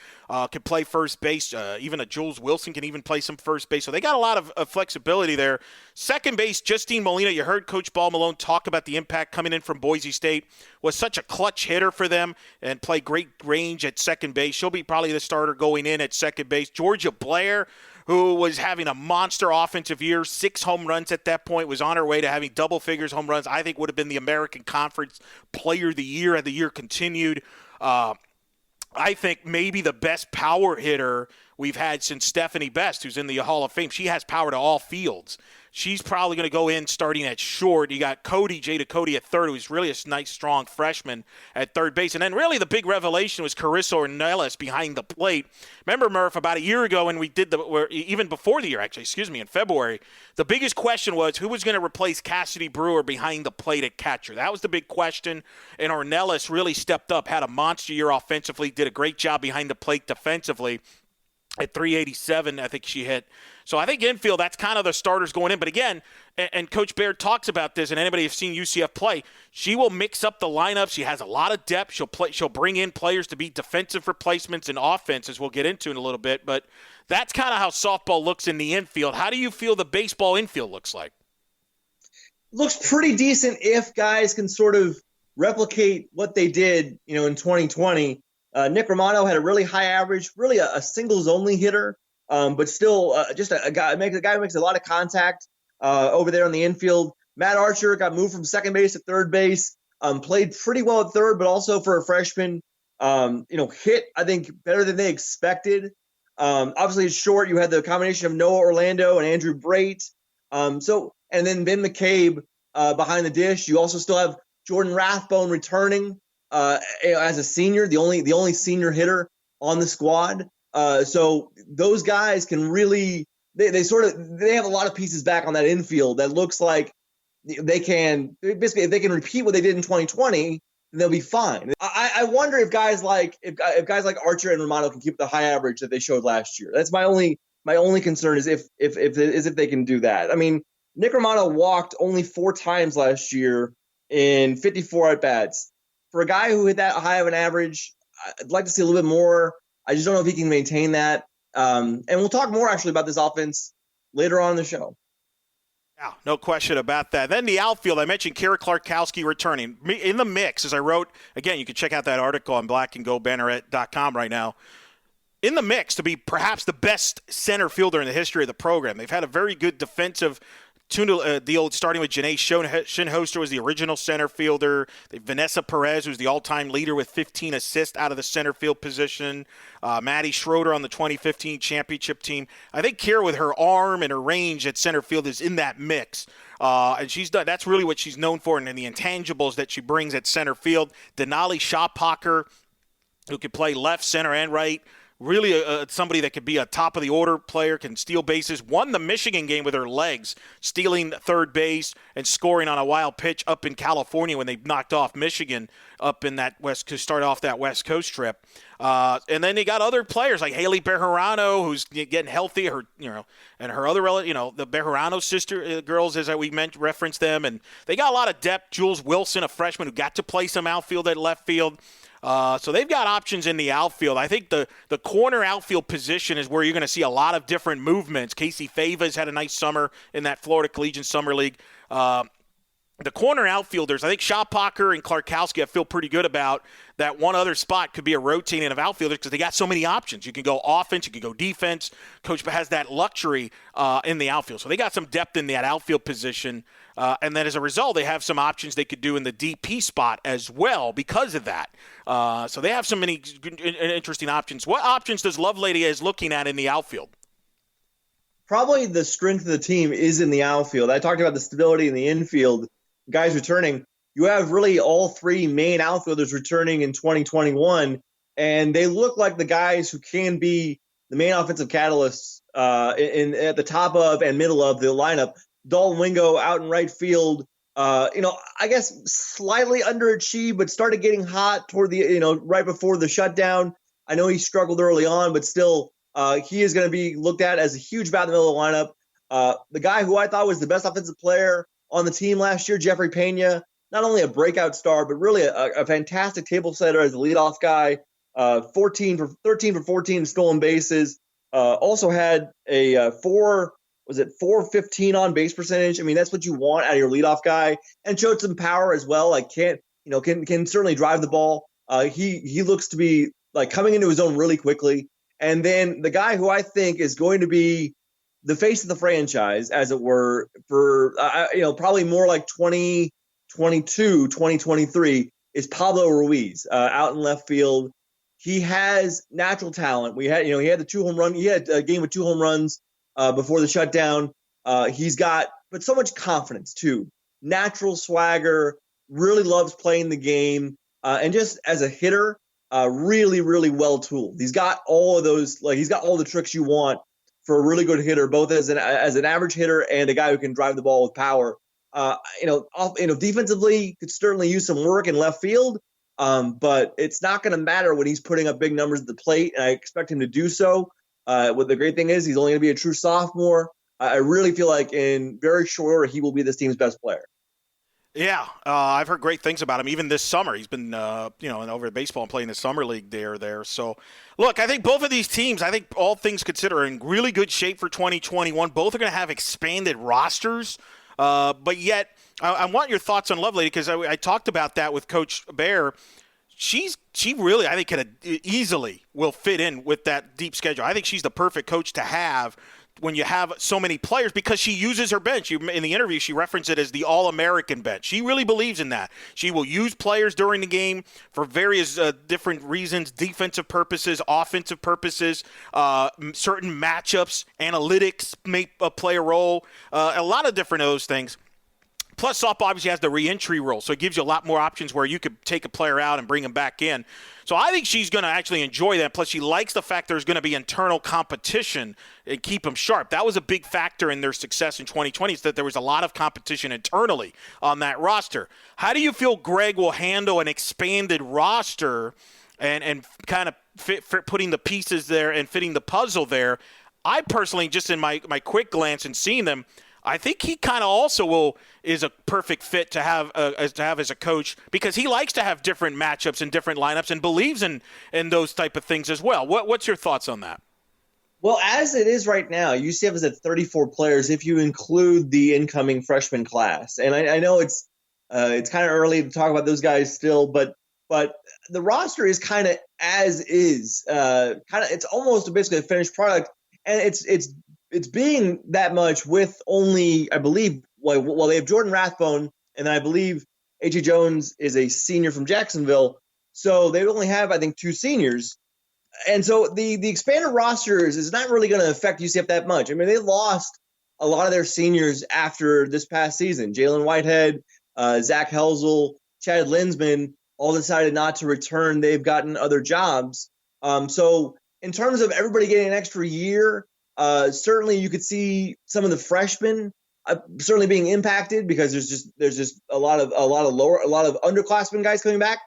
could play first base. Even a Jules Wilson can even play some first base. So they got a lot of flexibility there. Second base, Justine Molina. You heard Coach Ball-Malone talk about the impact coming in from Boise State. Was such a clutch hitter for them and played great range at second base. She'll be probably the starter going in at second base. Georgia Blair, who was having a monster offensive year, 6 home runs at that point, was on her way to having double figures home runs. I think would have been the American Conference Player of the Year had the year continued. I think maybe the best power hitter we've had since Stephanie Best, who's in the Hall of Fame. She has power to all fields. She's probably going to go in starting at short. You got Jada Cody at third, who's really a nice, strong freshman at third base. And then really the big revelation was Carissa Ornelas behind the plate. Remember, Murph, about a year ago when we did even before the year, actually, in February, the biggest question was who was going to replace Cassidy Brewer behind the plate at catcher. That was the big question. And Ornelas really stepped up, had a monster year offensively, did a great job behind the plate defensively. At 387, I think she hit. So I think infield, that's kind of the starters going in. But again, and Coach Baird talks about this, and anybody who's seen UCF play, she will mix up the lineup. She has a lot of depth. She'll bring in players to be defensive replacements and offense, as we'll get into in a little bit. But that's kind of how softball looks in the infield. How do you feel the baseball infield looks like? Looks pretty decent if guys can sort of replicate what they did, in 2020. Nick Romano had a really high average, really a singles-only hitter, but still just a guy who makes a lot of contact over there on the infield. Matt Archer got moved from second base to third base, played pretty well at third, but also for a freshman, hit, I think, better than they expected. Obviously, it's short. You had the combination of Noah Orlando and Andrew Brait. And then Ben McCabe behind the dish. You also still have Jordan Rathbone returning. As a senior, the only senior hitter on the squad. So those guys can really they have a lot of pieces back on that infield that looks like they can basically, if they can repeat what they did in 2020, then they'll be fine. I wonder if guys like Archer and Romano can keep the high average that they showed last year. That's my only concern is if they can do that. I mean, Nick Romano walked only 4 times last year in 54 at bats. For a guy who hit that high of an average, I'd like to see a little bit more. I just don't know if he can maintain that. And we'll talk more actually about this offense later on in the show. Yeah, no question about that. Then the outfield, I mentioned Kyra Klarkowski returning. In the mix, as I wrote, again, you can check out that article on blackandgoldbanneret.com right now. In the mix to be perhaps the best center fielder in the history of the program. They've had a very good defensive deal starting with Janae Shinhoster was the original center fielder. Vanessa Perez, who's the all-time leader with 15 assists out of the center field position. Maddie Schroeder on the 2015 championship team. I think Kyra, with her arm and her range at center field, is in that mix. And that's really what she's known for, and the intangibles that she brings at center field. Denali Shoppacher, who can play left, center, and right. Really somebody that could be a top-of-the-order player, can steal bases. Won the Michigan game with her legs, stealing third base and scoring on a wild pitch up in California when they knocked off Michigan up in that to start off that West Coast trip. And then they got other players like Haley Bejarano, who's getting healthy. And her other relative, the Bejarano sister girls, as we referenced them, and they got a lot of depth. Jules Wilson, a freshman who got to play some outfield at left field. So they've got options in the outfield. I think the corner outfield position is where you're going to see a lot of different movements. Casey Favas had a nice summer in that Florida Collegiate Summer League. The corner outfielders, I think Shoppacher and Klarkowski, I feel pretty good about that. One other spot could be a rotating of outfielders because they got so many options. You can go offense, you can go defense. Coach has that luxury in the outfield. So they got some depth in that outfield position. And then as a result, they have some options they could do in the DP spot as well because of that. So they have so many interesting options. What options does Lovelady is looking at in the outfield? Probably the strength of the team is in the outfield. I talked about the stability in the infield. Guys returning. You have really all three main outfielders returning in 2021, and they look like the guys who can be the main offensive catalysts at the top of and middle of the lineup. Dalton Wingo out in right field, I guess slightly underachieved, but started getting hot toward the, right before the shutdown. I know he struggled early on, but still he is going to be looked at as a huge bat in the middle of the lineup. The guy who I thought was the best offensive player on the team last year, Jeffrey Pena, not only a breakout star, but really a fantastic table setter as a leadoff guy. 13 for 14 stolen bases. Also had a 415 on base percentage. I mean, that's what you want out of your leadoff guy, and showed some power as well. Like can certainly drive the ball. He looks to be like coming into his own really quickly. And then the guy who I think is going to be the face of the franchise, as it were, for probably more like 2022, 2023, is Pablo Ruiz out in left field. He has natural talent. He had the 2 home run. He had a game with 2 home runs before the shutdown. He's got, but so much confidence too. Natural swagger. Really loves playing the game, and just as a hitter, really, really well tooled. He's got all of those. He's got all the tricks you want for a really good hitter, both as an average hitter and a guy who can drive the ball with power. Defensively could certainly use some work in left field, but it's not going to matter when he's putting up big numbers at the plate, and I expect him to do so. What the great thing is, he's only going to be a true sophomore. I really feel like in very short order, he will be this team's best player. Yeah, I've heard great things about him. Even this summer, he's been, over at baseball and playing the summer league there. So, look, I think both of these teams, I think all things considered, are in really good shape for 2021. Both are going to have expanded rosters, but yet I want your thoughts on Lovelady because I talked about that with Coach Bear. She really, I think, can easily will fit in with that deep schedule. I think she's the perfect coach to have when you have so many players because she uses her bench. In the interview, she referenced it as the All-American bench. She really believes in that. She will use players during the game for various different reasons, defensive purposes, offensive purposes, certain matchups, analytics may play a role, a lot of different of those things. Plus, softball obviously has the re-entry rule, so it gives you a lot more options where you could take a player out and bring him back in. So I think she's going to actually enjoy that. Plus, she likes the fact there's going to be internal competition and keep them sharp. That was a big factor in their success in 2020 is that there was a lot of competition internally on that roster. How do you feel Greg will handle an expanded roster and kind of putting the pieces there and fitting the puzzle there? I personally, just in my quick glance and seeing them, I think he kind of also is a perfect fit to have as a coach because he likes to have different matchups and different lineups and believes in those type of things as well. What's your thoughts on that? Well, as it is right now, UCF is at 34 players if you include the incoming freshman class. And I know it's kind of early to talk about those guys still, but the roster is kind of as is. It's almost basically a finished product, and it's being that much with only, I believe, well, they have Jordan Rathbone, and I believe A.J. Jones is a senior from Jacksonville. So they only have, I think, 2 seniors. And so the expanded rosters is not really going to affect UCF that much. I mean, they lost a lot of their seniors after this past season. Jalen Whitehead, Zach Helzel, Chad Linsman all decided not to return. They've gotten other jobs. So in terms of everybody getting an extra year, certainly you could see some of the freshmen certainly being impacted because there's just a lot of underclassmen guys coming back.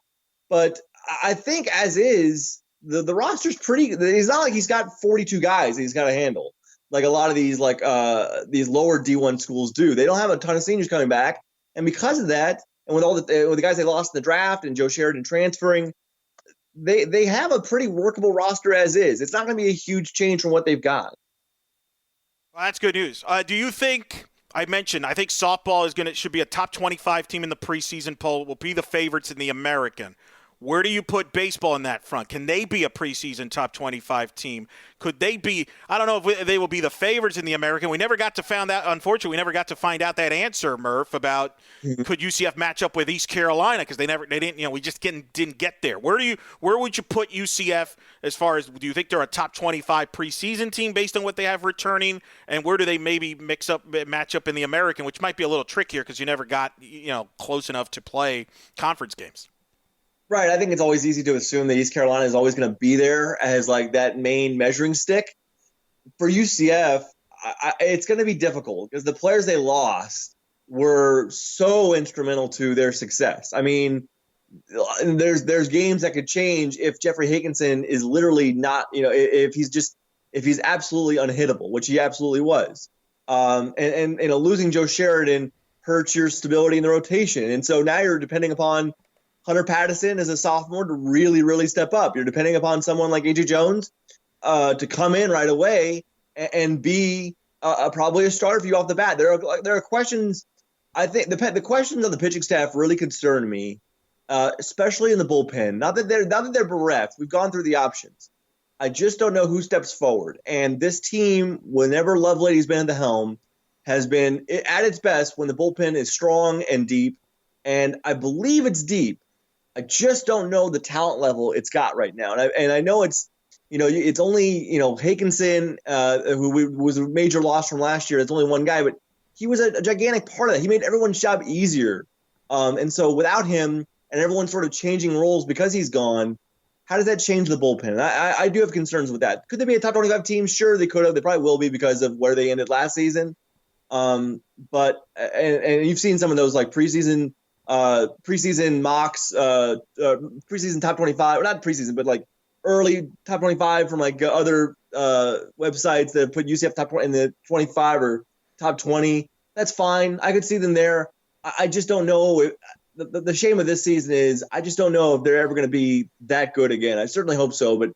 But I think as is, the roster's pretty. It's not like he's got 42 guys that he's got to handle like a lot of these these lower D1 schools do. They don't have a ton of seniors coming back, and because of that, and with all with the guys they lost in the draft and Joe Sheridan transferring, they have a pretty workable roster as is. It's not going to be a huge change from what they've got. Well, that's good news. Do you think? I think softball should be a top 25 team in the preseason poll. Will be the favorites in the American. Where do you put baseball in that front? Can they be a preseason top 25 team? Could they be? I don't know if they will be the favorites in the American. We never got to find out. Unfortunately, we never got to find out that answer, Murph, about could UCF match up with East Carolina because they didn't. We just didn't get there. Where would you put UCF as far as? Do you think they're a top 25 preseason team based on what they have returning? And where do they maybe match up in the American, which might be a little trickier because you never got close enough to play conference games. Right. I think it's always easy to assume that East Carolina is always going to be there as like that main measuring stick. For UCF, it's going to be difficult because the players they lost were so instrumental to their success. I mean, there's games that could change if Jeffrey Higginson is literally not, if he's absolutely unhittable, which he absolutely was. And losing Joe Sheridan hurts your stability in the rotation. And so now you're depending upon Hunter Patterson as a sophomore to really, really step up. You're depending upon someone like A.J. Jones to come in right away and be probably a starter for you off the bat. There are questions. I think the questions on the pitching staff really concern me, especially in the bullpen. Not that they're bereft. We've gone through the options. I just don't know who steps forward. And this team, whenever Lovelady's been at the helm, has been at its best when the bullpen is strong and deep. And I believe it's deep. I just don't know the talent level it's got right now. And I know it's only, Higginson, who was a major loss from last year. It's only one guy, but he was a gigantic part of that. He made everyone's job easier. And so without him and everyone sort of changing roles because he's gone, how does that change the bullpen? I do have concerns with that. Could they be a top 25 team? Sure, they could have. They probably will be because of where they ended last season. But you've seen some of those like preseason mocks, preseason top 25, or not preseason, but like early top 25 from like other websites that put UCF top 20 in the 25 or top 20. That's fine. I could see them there. I just don't know. The shame of this season is I just don't know if they're ever going to be that good again. I certainly hope so, but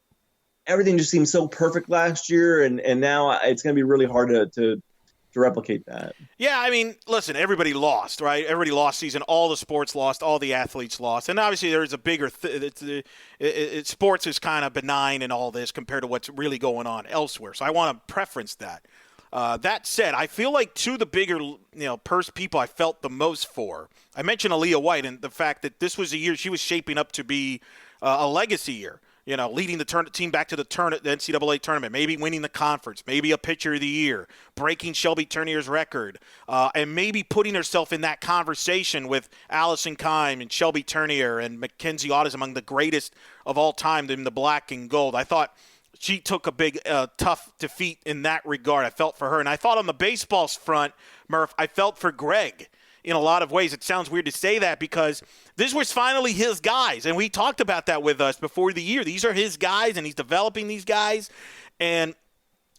everything just seemed so perfect last year, and now it's going to be really hard to replicate that. Yeah, I mean, listen, everybody lost, right? Everybody lost season. All the sports lost. All the athletes lost. And obviously there's a bigger sports is kind of benign in all this compared to what's really going on elsewhere. So I want to preference that. That said, I feel like two of the bigger, people I felt the most for. I mentioned Alea White and the fact that this was a year she was shaping up to be a legacy year. Leading the team back to the NCAA tournament, maybe winning the conference, maybe a pitcher of the year, breaking Shelby Turnier's record, and maybe putting herself in that conversation with Allison Kime and Shelby Turnier and Mackenzie Otis among the greatest of all time in the black and gold. I thought she took a big, tough defeat in that regard. I felt for her. And I thought on the baseball front, Murph, I felt for Greg. In a lot of ways, it sounds weird to say that because this was finally his guys. And we talked about that with us before the year. These are his guys, and he's developing these guys. And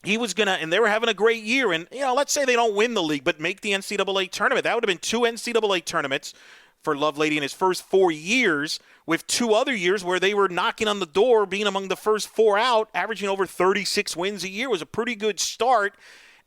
he was going to – and they were having a great year. And, let's say they don't win the league but make the NCAA tournament. That would have been 2 NCAA tournaments for Lovelady in his first 4 years, with 2 other years where they were knocking on the door, being among the first 4 out, averaging over 36 wins a year. It was a pretty good start,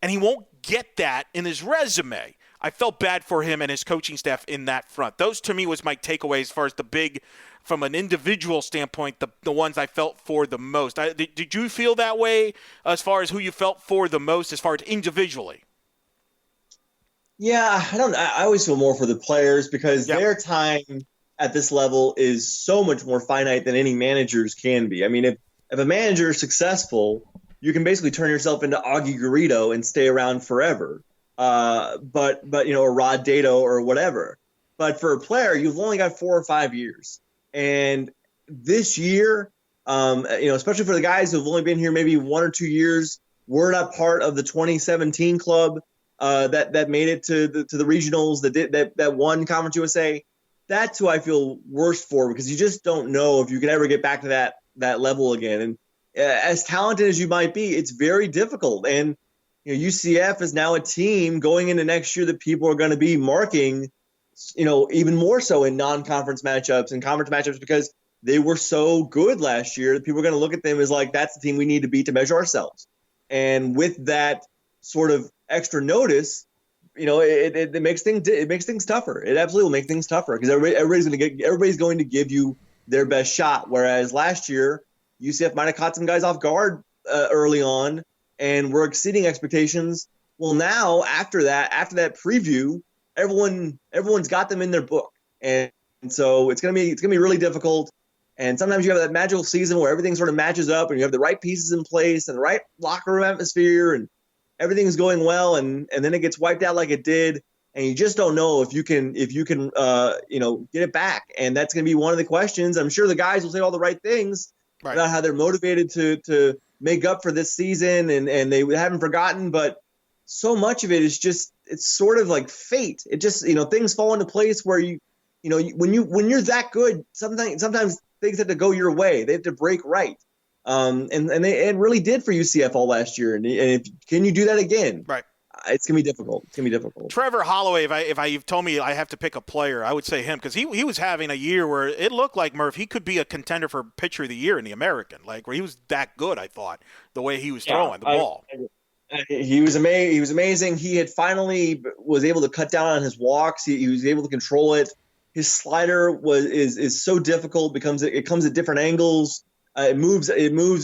and he won't get that in his resume. I felt bad for him and his coaching staff in that front. Those, to me, was my takeaway as far as the big, from an individual standpoint, the ones I felt for the most. Did you feel that way as far as who you felt for the most as far as individually? Yeah, I always feel more for the players because their time at this level is so much more finite than any managers can be. I mean, if a manager is successful, you can basically turn yourself into Augie Garrido and stay around forever. but or Rod Dato or whatever. But for a player, you've only got 4 or 5 years, and this year, especially for the guys who've only been here maybe 1 or 2 years, we're not part of the 2017 club that made it to the regionals, that won Conference USA. That's who I feel worst for, because you just don't know if you can ever get back to that level again. And as talented as you might be, it's very difficult. And UCF is now a team going into next year that people are going to be marking, even more so in non-conference matchups and conference matchups, because they were so good last year. People are going to look at them as like, that's the team we need to beat to measure ourselves. And with that sort of extra notice, it makes things tougher. It absolutely will make things tougher, because everybody's going to give you their best shot. Whereas last year, UCF might have caught some guys off guard early on and were exceeding expectations. Well, now after that preview, everyone's got them in their book, and so it's gonna be really difficult. And sometimes you have that magical season where everything sort of matches up, and you have the right pieces in place and the right locker room atmosphere, and everything's going well, and then it gets wiped out like it did, and you just don't know if you can get it back. And that's going to be one of the questions. I'm sure the guys will say all the right things about how they're motivated to make up for this season, and they haven't forgotten, but so much of it is just, it's sort of like fate. It just, things fall into place where when you're that good, sometimes things have to go your way. They have to break right. And it really did for UCF all last year. And can you do that again? Right. It's gonna be difficult. It's gonna be difficult. Trevor Holloway, if you've told me I have to pick a player, I would say him, because he was having a year where it looked like, Murph, he could be a contender for pitcher of the year in the American, like where he was that good. I thought the way he was throwing the ball. He was amazing. He was amazing. He had finally was able to cut down on his walks. He was able to control it. His slider is so difficult. It comes at different angles. It moves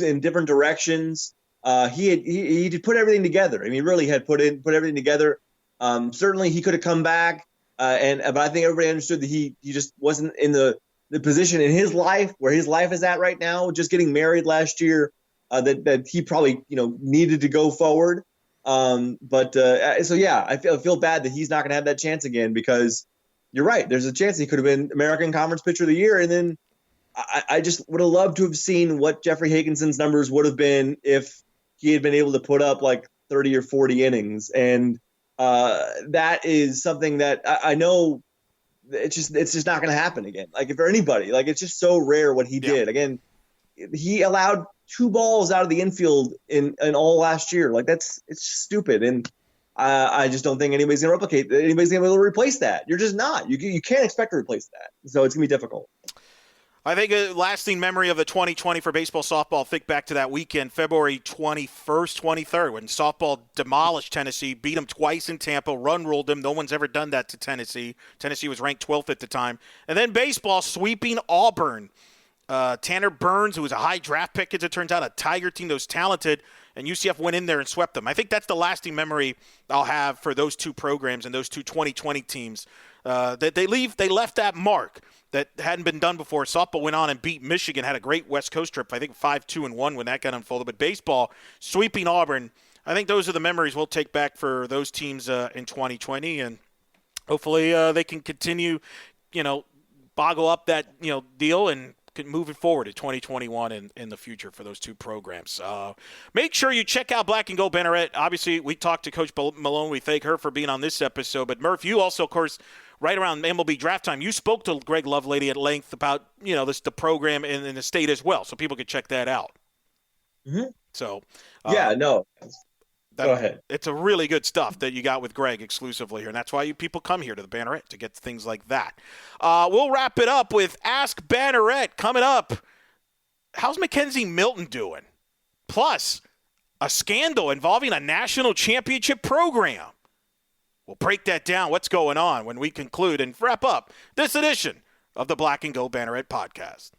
in different directions. He did put everything together. I mean, he really had put everything together. Certainly, he could have come back, but I think everybody understood that he just wasn't in the position in his life where his life is at right now. Just getting married last year, that he probably needed to go forward. So yeah, I feel bad that he's not going to have that chance again, because you're right. There's a chance he could have been American Conference Pitcher of the Year, and then I just would have loved to have seen what Jeffrey Higginson's numbers would have been if he had been able to put up like 30 or 40 innings. And that is something that I know it's just not going to happen again. Like, if for anybody, like, it's just so rare what he did. Again, he allowed 2 balls out of the infield in all last year. Like, it's stupid. And I just don't think anybody's going to be able to replace that. You're just not. You can't expect to replace that. So it's going to be difficult. I think a lasting memory of the 2020 for baseball, softball, think back to that weekend, February 21st, 23rd, when softball demolished Tennessee, beat them twice in Tampa, run-ruled them. No one's ever done that to Tennessee. Tennessee was ranked 12th at the time. And then baseball sweeping Auburn. Tanner Burns, who was a high draft pick, as it turns out, a Tiger team that was talented, and UCF went in there and swept them. I think that's the lasting memory I'll have for those two programs and those two 2020 teams. That they left that mark that hadn't been done before. Softball went on and beat Michigan, had a great West Coast trip, I think 5-2-1 when that got unfolded. But baseball, sweeping Auburn, I think those are the memories we'll take back for those teams in 2020. And hopefully they can continue, boggle up that, deal and moving forward to 2021 and in the future for those two programs. Make sure you check out Black and Gold Banneret. Obviously, we talked to Coach Malone. We thank her for being on this episode. But, Murph, you also, of course, right around MLB draft time, you spoke to Greg Lovelady at length about, the program in the state as well, so people could check that out. Mm-hmm. So, go ahead. It's a really good stuff that you got with Greg exclusively here, and that's why people come here to the Banneret, to get things like that. We'll wrap it up with Ask Banneret coming up. How's Mackenzie Milton doing? Plus, a scandal involving a national championship program. We'll break that down, what's going on, when we conclude and wrap up this edition of the Black and Gold Banneret Podcast.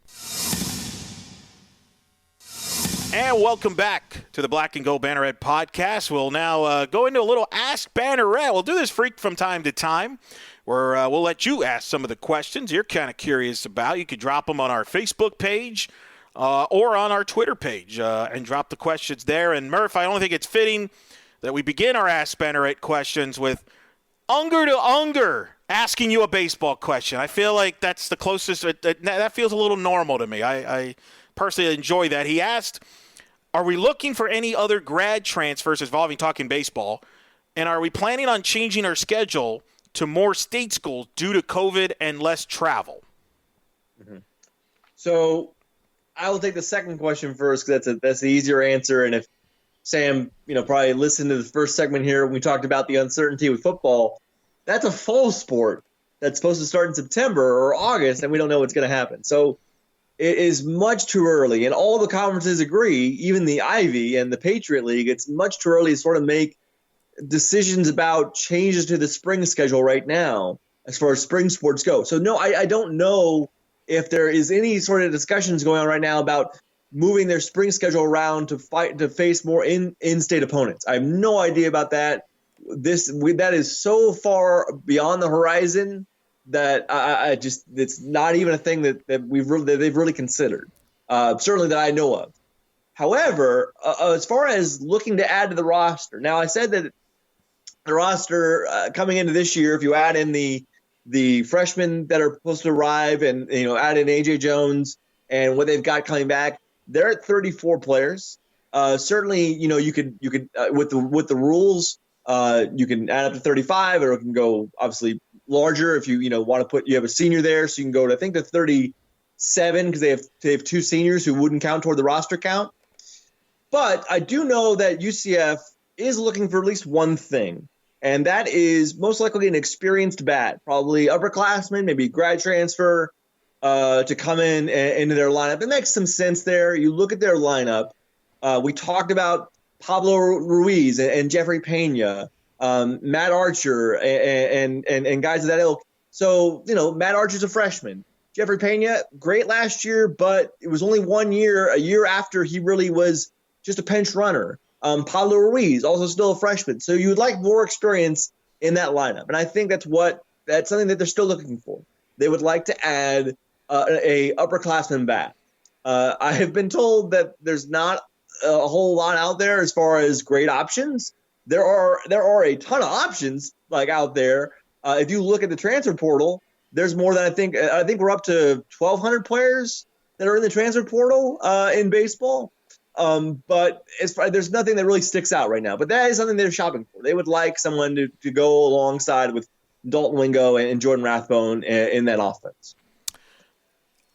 And welcome back to the Black and Gold Banneret Podcast. We'll now go into a little Ask Banneret. We'll do this from time to time, where we'll let you ask some of the questions you're kind of curious about. You could drop them on our Facebook page or on our Twitter page and drop the questions there. And Murph, I don't think it's fitting that we begin our Ask Banneret questions with Unger to Unger asking you a baseball question. I feel like that's the closest. That feels a little normal to me. I personally enjoy that. He asked, are we looking for any other grad transfers involving talking baseball? And are we planning on changing our schedule to more state schools due to COVID and less travel? Mm-hmm. So I will take the second question first because that's the easier answer. And if Sam, probably listened to the first segment here when we talked about the uncertainty with football, that's a fall sport that's supposed to start in September or August, and we don't know what's going to happen. So it is much too early, and all the conferences agree, even the Ivy and the Patriot League, it's much too early to sort of make decisions about changes to the spring schedule right now as far as spring sports go. So, no, I don't know if there is any sort of discussions going on right now about moving their spring schedule around to face more in-state opponents. I have no idea about that. That is so far beyond the horizon that it's not even a thing that they've really considered. Certainly that I know of. However, as far as looking to add to the roster, now I said that the roster coming into this year, if you add in the freshmen that are supposed to arrive and add in AJ Jones and what they've got coming back, they're at 34 players. Certainly, you could with the rules, you can add up to 35, or it can go obviously larger if you want to put. You have a senior there, so you can go to I think to 37 because they have two seniors who wouldn't count toward the roster count. But I do know that UCF is looking for at least one thing, and that is most likely an experienced bat, probably upperclassman, maybe grad transfer, to come into their lineup. It makes some sense there. You look at their lineup. We talked about Pablo Ruiz and Jeffrey Pena, Matt Archer, and guys of that ilk. So, Matt Archer's a freshman. Jeffrey Pena, great last year, but it was only 1 year, a year after he really was just a pinch runner. Pablo Ruiz, also still a freshman. So you would like more experience in that lineup. And I think that's something that they're still looking for. They would like to add a upperclassman bat. I have been told that there's not a whole lot out there as far as great options. There are a ton of options out there. If you look at the transfer portal, there's more than I think we're up to 1,200 players that are in the transfer portal in baseball. But there's nothing that really sticks out right now. But that is something they're shopping for. They would like someone to go alongside with Dalton Wingo and Jordan Rathbone in that offense.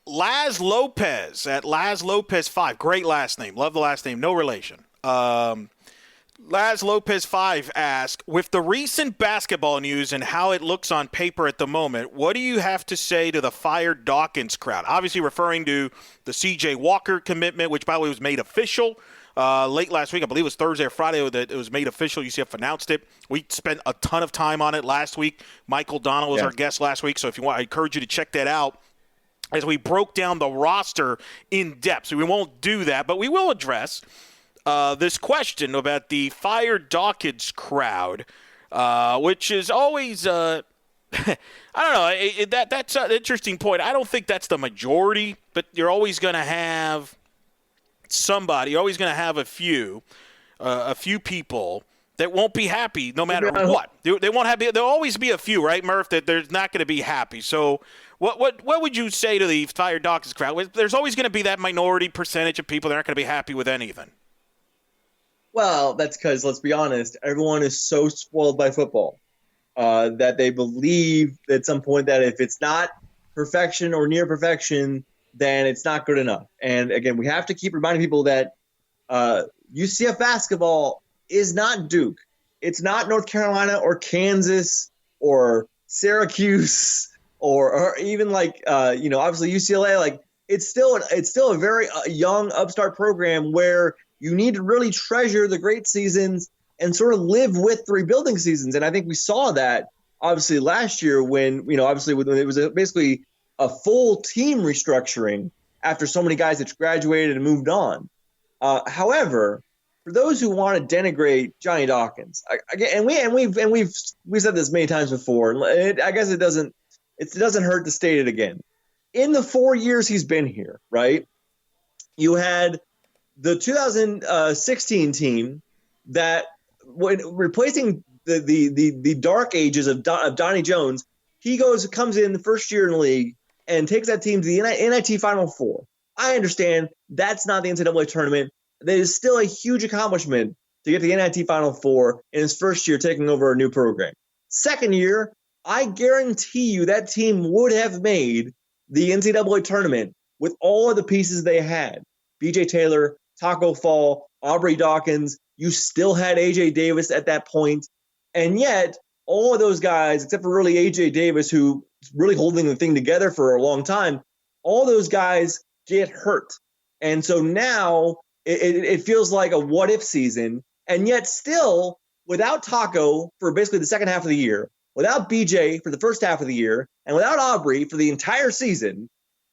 Laz Lopez at Laz Lopez 5. Great last name. Love the last name. No relation. Laz Lopez 5 asks, with the recent basketball news and how it looks on paper at the moment, what do you have to say to the fired Dawkins crowd? Obviously referring to the C.J. Walker commitment, which, by the way, was made official late last week. I believe it was Thursday or Friday that it was made official. UCF announced it. We spent a ton of time on it last week. Michael Donnell was our guest last week, so if you want, I encourage you to check that out as we broke down the roster in depth. So we won't do that, but we will address this question about the fired Dawkins crowd, which is always, I don't know, that's an interesting point. I don't think that's the majority, but you're always going to have somebody, you're always going to have a few people that won't be happy no matter what. They won't have. There'll always be a few, right, Murph, that they're not going to be happy. So what would you say to the fired Dawkins crowd? There's always going to be that minority percentage of people that aren't going to be happy with anything. Well, that's because, let's be honest, everyone is so spoiled by football that they believe at some point that if it's not perfection or near perfection, then it's not good enough. And again, we have to keep reminding people that UCF basketball is not Duke. It's not North Carolina or Kansas or Syracuse or even obviously UCLA. It's still a very young upstart program where you need to really treasure the great seasons and sort of live with the rebuilding seasons. And I think we saw that obviously last year when it was basically a full team restructuring after so many guys had graduated and moved on. However, for those who want to denigrate Johnny Dawkins, we've said this many times before, and I guess it doesn't hurt to state it again. In the 4 years he's been here, right? You had the 2016 team that when replacing the dark ages of Donnie Jones, he comes in the first year in the league and takes that team to the NIT Final Four. I understand that's not the NCAA tournament. That is still a huge accomplishment to get to the NIT Final Four in his first year taking over a new program. Second year, I guarantee you that team would have made the NCAA tournament with all of the pieces they had. BJ Taylor, Taco Fall, Aubrey Dawkins. You still had AJ Davis at that point. And yet, all of those guys, except for really AJ Davis, who's really holding the thing together for a long time, all those guys get hurt. And so now it feels like a what-if season. And yet still, without Taco for basically the second half of the year, without BJ for the first half of the year, and without Aubrey for the entire season,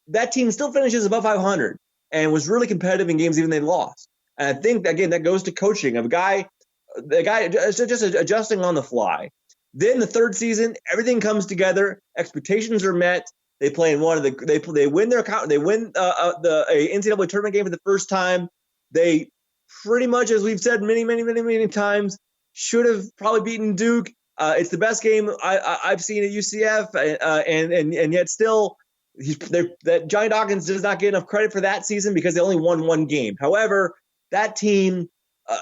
that team still finishes above 500 and was really competitive in games even they lost. And I think, again, that goes to coaching of the guy just adjusting on the fly. Then the third season, everything comes together. Expectations are met. They play in they win the NCAA tournament game for the first time. They pretty much, as we've said many times, should have probably beaten Duke. It's the best game I've seen at UCF, and yet still, that Johnny Dawkins does not get enough credit for that season because they only won one game. However, that team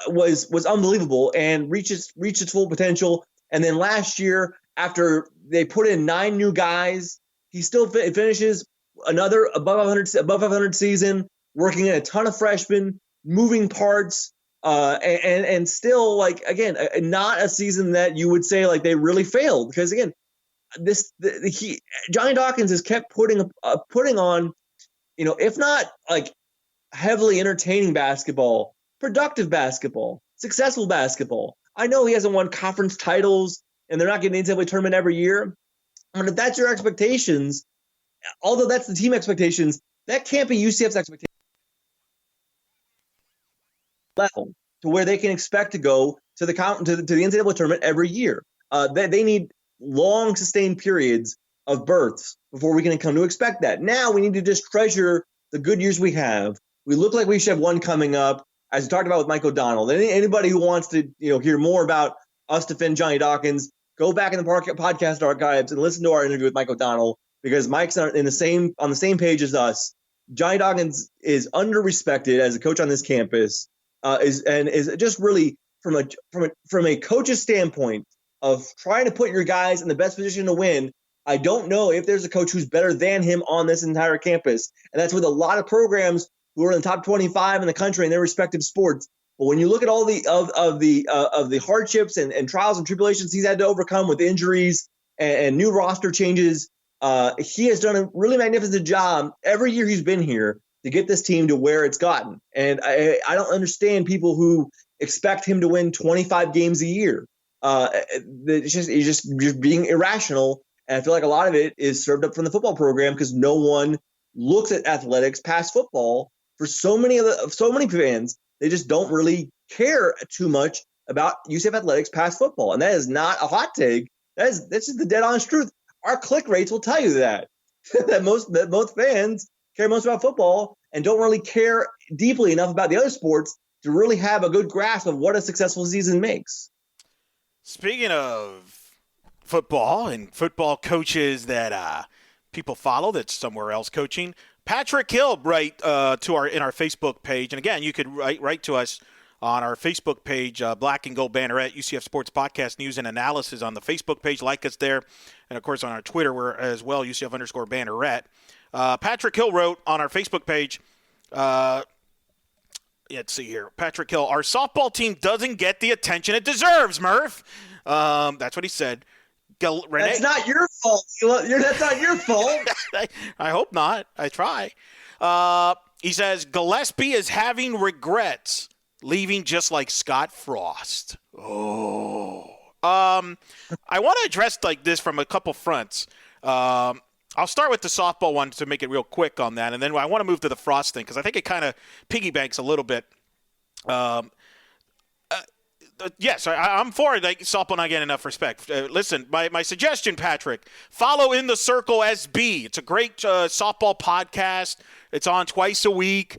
was unbelievable and reached its full potential. And then last year, after they put in 9 new guys, he still finishes another above 500 season, working in a ton of freshmen, moving parts, and still, like, again, not a season that you would say like they really failed, because again, Johnny Dawkins has kept putting on, if not like heavily entertaining basketball, productive basketball, successful basketball. I know he hasn't won conference titles, and they're not getting into the tournament every year. But if that's your expectations, although that's the team expectations, that can't be UCF's expectations level to where they can expect to go to the NCAA tournament every year. They need long, sustained periods of births before we can come to expect that. Now we need to just treasure the good years we have. We look like we should have one coming up, as we talked about with Mike O'Donnell. Anybody who wants to hear more about us defend Johnny Dawkins, go back in the podcast archives and listen to our interview with Mike O'Donnell, because Mike's on the same page as us. Johnny Dawkins is under-respected as a coach on this campus, is just really from a coach's standpoint of trying to put your guys in the best position to win. I don't know if there's a coach who's better than him on this entire campus, and that's with a lot of programs who are in the top 25 in the country in their respective sports. But when you look at all the hardships and trials and tribulations he's had to overcome with injuries and new roster changes, he has done a really magnificent job every year he's been here to get this team to where it's gotten. And I don't understand people who expect him to win 25 games a year. It's just being irrational. And I feel like a lot of it is served up from the football program, because no one looks at athletics past football. For so many fans, they just don't really care too much about UCF athletics past football. And that is not a hot take. That's just the dead honest truth. Our click rates will tell you that most fans care most about football and don't really care deeply enough about the other sports to really have a good grasp of what a successful season makes. Speaking of football and football coaches that people follow that's somewhere else coaching, Patrick Hill in our Facebook page, and again, you could write to us on our Facebook page, Black and Gold Banneret, UCF Sports Podcast News and Analysis on the Facebook page. Like us there, and of course on our Twitter, we're as well UCF_Banneret. Patrick Hill wrote on our Facebook page. Let's see here. Patrick Hill, our softball team doesn't get the attention it deserves, Murph. That's what he said. That's not your fault. That's not your fault. I hope not. I try. He says, Gillespie is having regrets, leaving just like Scott Frost. Oh. I want to address like this from a couple fronts. I'll start with the softball one to make it real quick on that, and then I want to move to the Frost thing because I think it kind of piggybanks a little bit. Yes, I'm for it. Like, softball not getting enough respect. Listen, my suggestion, Patrick, follow In the Circle SB. It's a great softball podcast. It's on twice a week.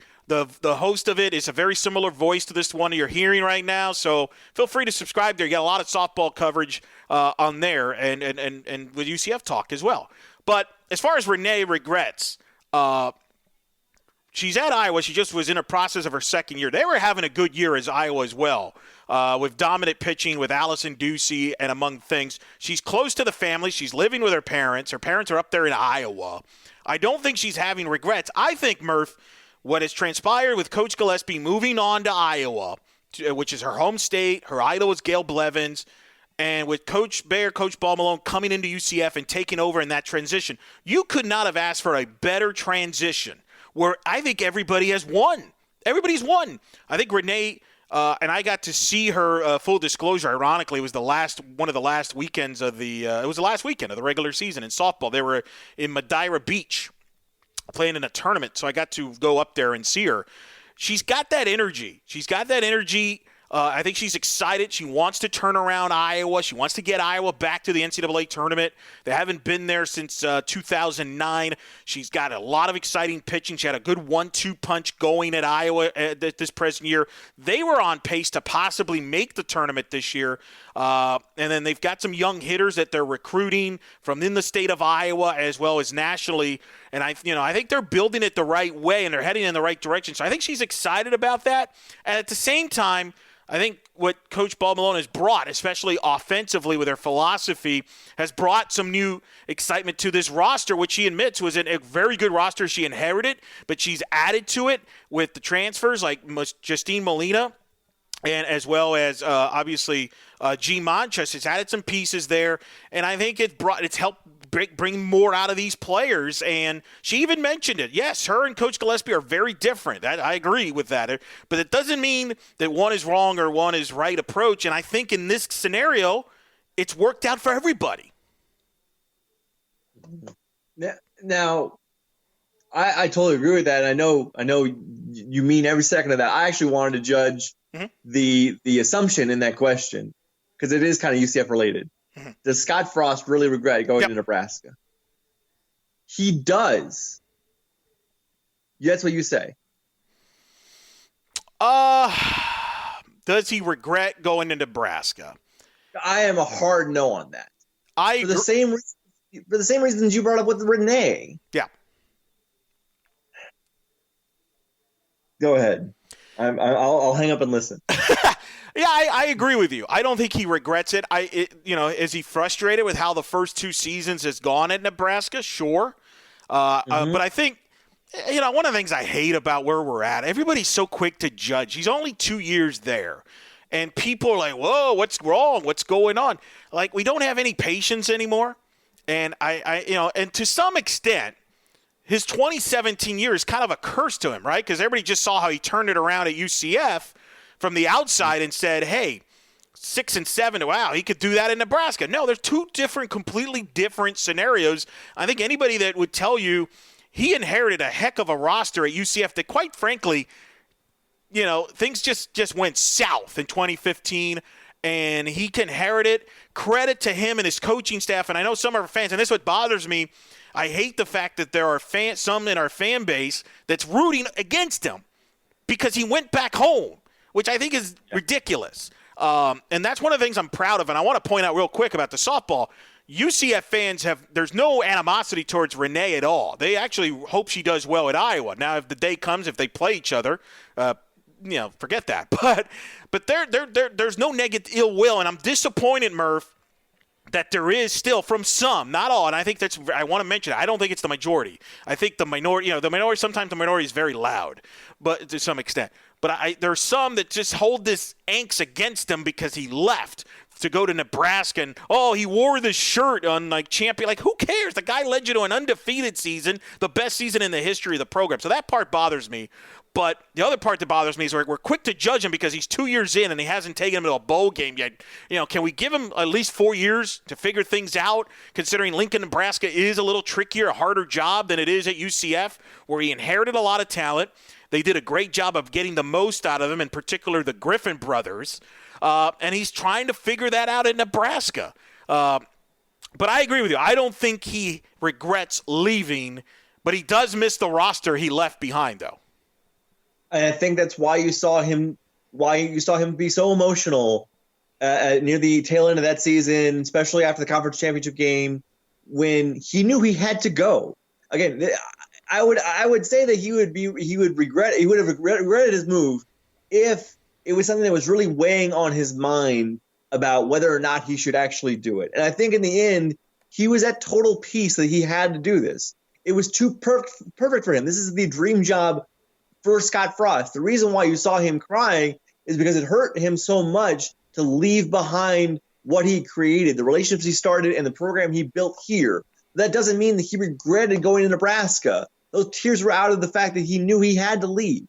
The host of it is a very similar voice to this one you're hearing right now, so feel free to subscribe there. You got a lot of softball coverage on there and with UCF talk as well. But as far as Renee regrets, she's at Iowa. She just was in a process of her second year. They were having a good year as Iowa as well, with dominant pitching, with Allison Ducey, and among things. She's close to the family. She's living with her parents. Her parents are up there in Iowa. I don't think she's having regrets. I think, Murph, what has transpired with Coach Gillespie moving on to Iowa, which is her home state, her idol is Gail Blevins, and with Coach Ball-Malone coming into UCF and taking over in that transition, you could not have asked for a better transition where I think everybody has won. Everybody's won. I think Renee, and I got to see her, full disclosure, ironically, it was one of the last weekends of it was the last weekend of the regular season in softball. They were in Madeira Beach playing in a tournament, so I got to go up there and see her. She's got that energy. I think she's excited. She wants to turn around Iowa. She wants to get Iowa back to the NCAA tournament. They haven't been there since 2009. She's got a lot of exciting pitching. She had a good 1-2 punch going at Iowa this present year. They were on pace to possibly make the tournament this year. And then they've got some young hitters that they're recruiting from in the state of Iowa as well as nationally. And I think they're building it the right way and they're heading in the right direction. So I think she's excited about that. And at the same time, I think what Coach Ball-Malone has brought, especially offensively with her philosophy, has brought some new excitement to this roster, which she admits was a very good roster she inherited, but she's added to it with the transfers like Justine Molina and as well as obviously G. Monchess has added some pieces there, and I think it's helped bring more out of these players, and she even mentioned it. Yes, her and Coach Gillespie are very different. I agree with that, but it doesn't mean that one is wrong or one is right approach, and I think in this scenario, it's worked out for everybody. Now, I totally agree with that. I know you mean every second of that. I actually wanted to judge the assumption in that question because it is kind of UCF related. Does Scott Frost really regret going to Nebraska? He does. That's what you say. Does he regret going to Nebraska? I am a hard no on that. For the same reasons you brought up with Renee. Yeah. Go ahead. I'll hang up and listen. Yeah, I agree with you. I don't think he regrets it. Is he frustrated with how the first two seasons has gone at Nebraska? Sure. But I think, one of the things I hate about where we're at, everybody's so quick to judge. He's only 2 years there. And people are like, whoa, what's wrong? What's going on? Like, we don't have any patience anymore. And and to some extent, his 2017 year is kind of a curse to him, right? Because everybody just saw how he turned it around at UCF from the outside and said, hey, 6-7, wow, he could do that in Nebraska. No, there's two completely different scenarios. I think anybody that would tell you he inherited a heck of a roster at UCF that, quite frankly, things just went south in 2015, and he can inherit it. Credit to him and his coaching staff. And I know some of our fans, and this is what bothers me, I hate the fact that there are some in our fan base that's rooting against him because he went back home, which I think is ridiculous. And that's one of the things I'm proud of. And I want to point out real quick about the softball. UCF fans there's no animosity towards Renee at all. They actually hope she does well at Iowa. Now, if the day comes, if they play each other, forget that. But there's no negative ill will. And I'm disappointed, Murph, that there is still from some, not all, and I think I want to mention it. I don't think it's the majority. I think the minority, sometimes the minority is very loud, but to some extent. But there are some that just hold this angst against him because he left to go to Nebraska and, he wore this shirt on champion. Like, who cares? The guy led you to an undefeated season, the best season in the history of the program. So that part bothers me. But the other part that bothers me is we're quick to judge him because he's 2 years in and he hasn't taken him to a bowl game yet. Can we give him at least 4 years to figure things out, considering Lincoln, Nebraska is a little trickier, a harder job than it is at UCF, where he inherited a lot of talent. They did a great job of getting the most out of him, in particular the Griffin brothers. And he's trying to figure that out in Nebraska. But I agree with you. I don't think he regrets leaving, but he does miss the roster he left behind, though. And I think that's why you saw him be so emotional near the tail end of that season, especially after the conference championship game, when he knew he had to go. Again, I would say that he would have regretted his move if it was something that was really weighing on his mind about whether or not he should actually do it. And I think in the end, he was at total peace that he had to do this. It was too perfect for him. This is the dream job for Scott Frost. The reason why you saw him crying is because it hurt him so much to leave behind what he created, the relationships he started, and the program he built here. That doesn't mean that he regretted going to Nebraska. Those tears were out of the fact that he knew he had to leave.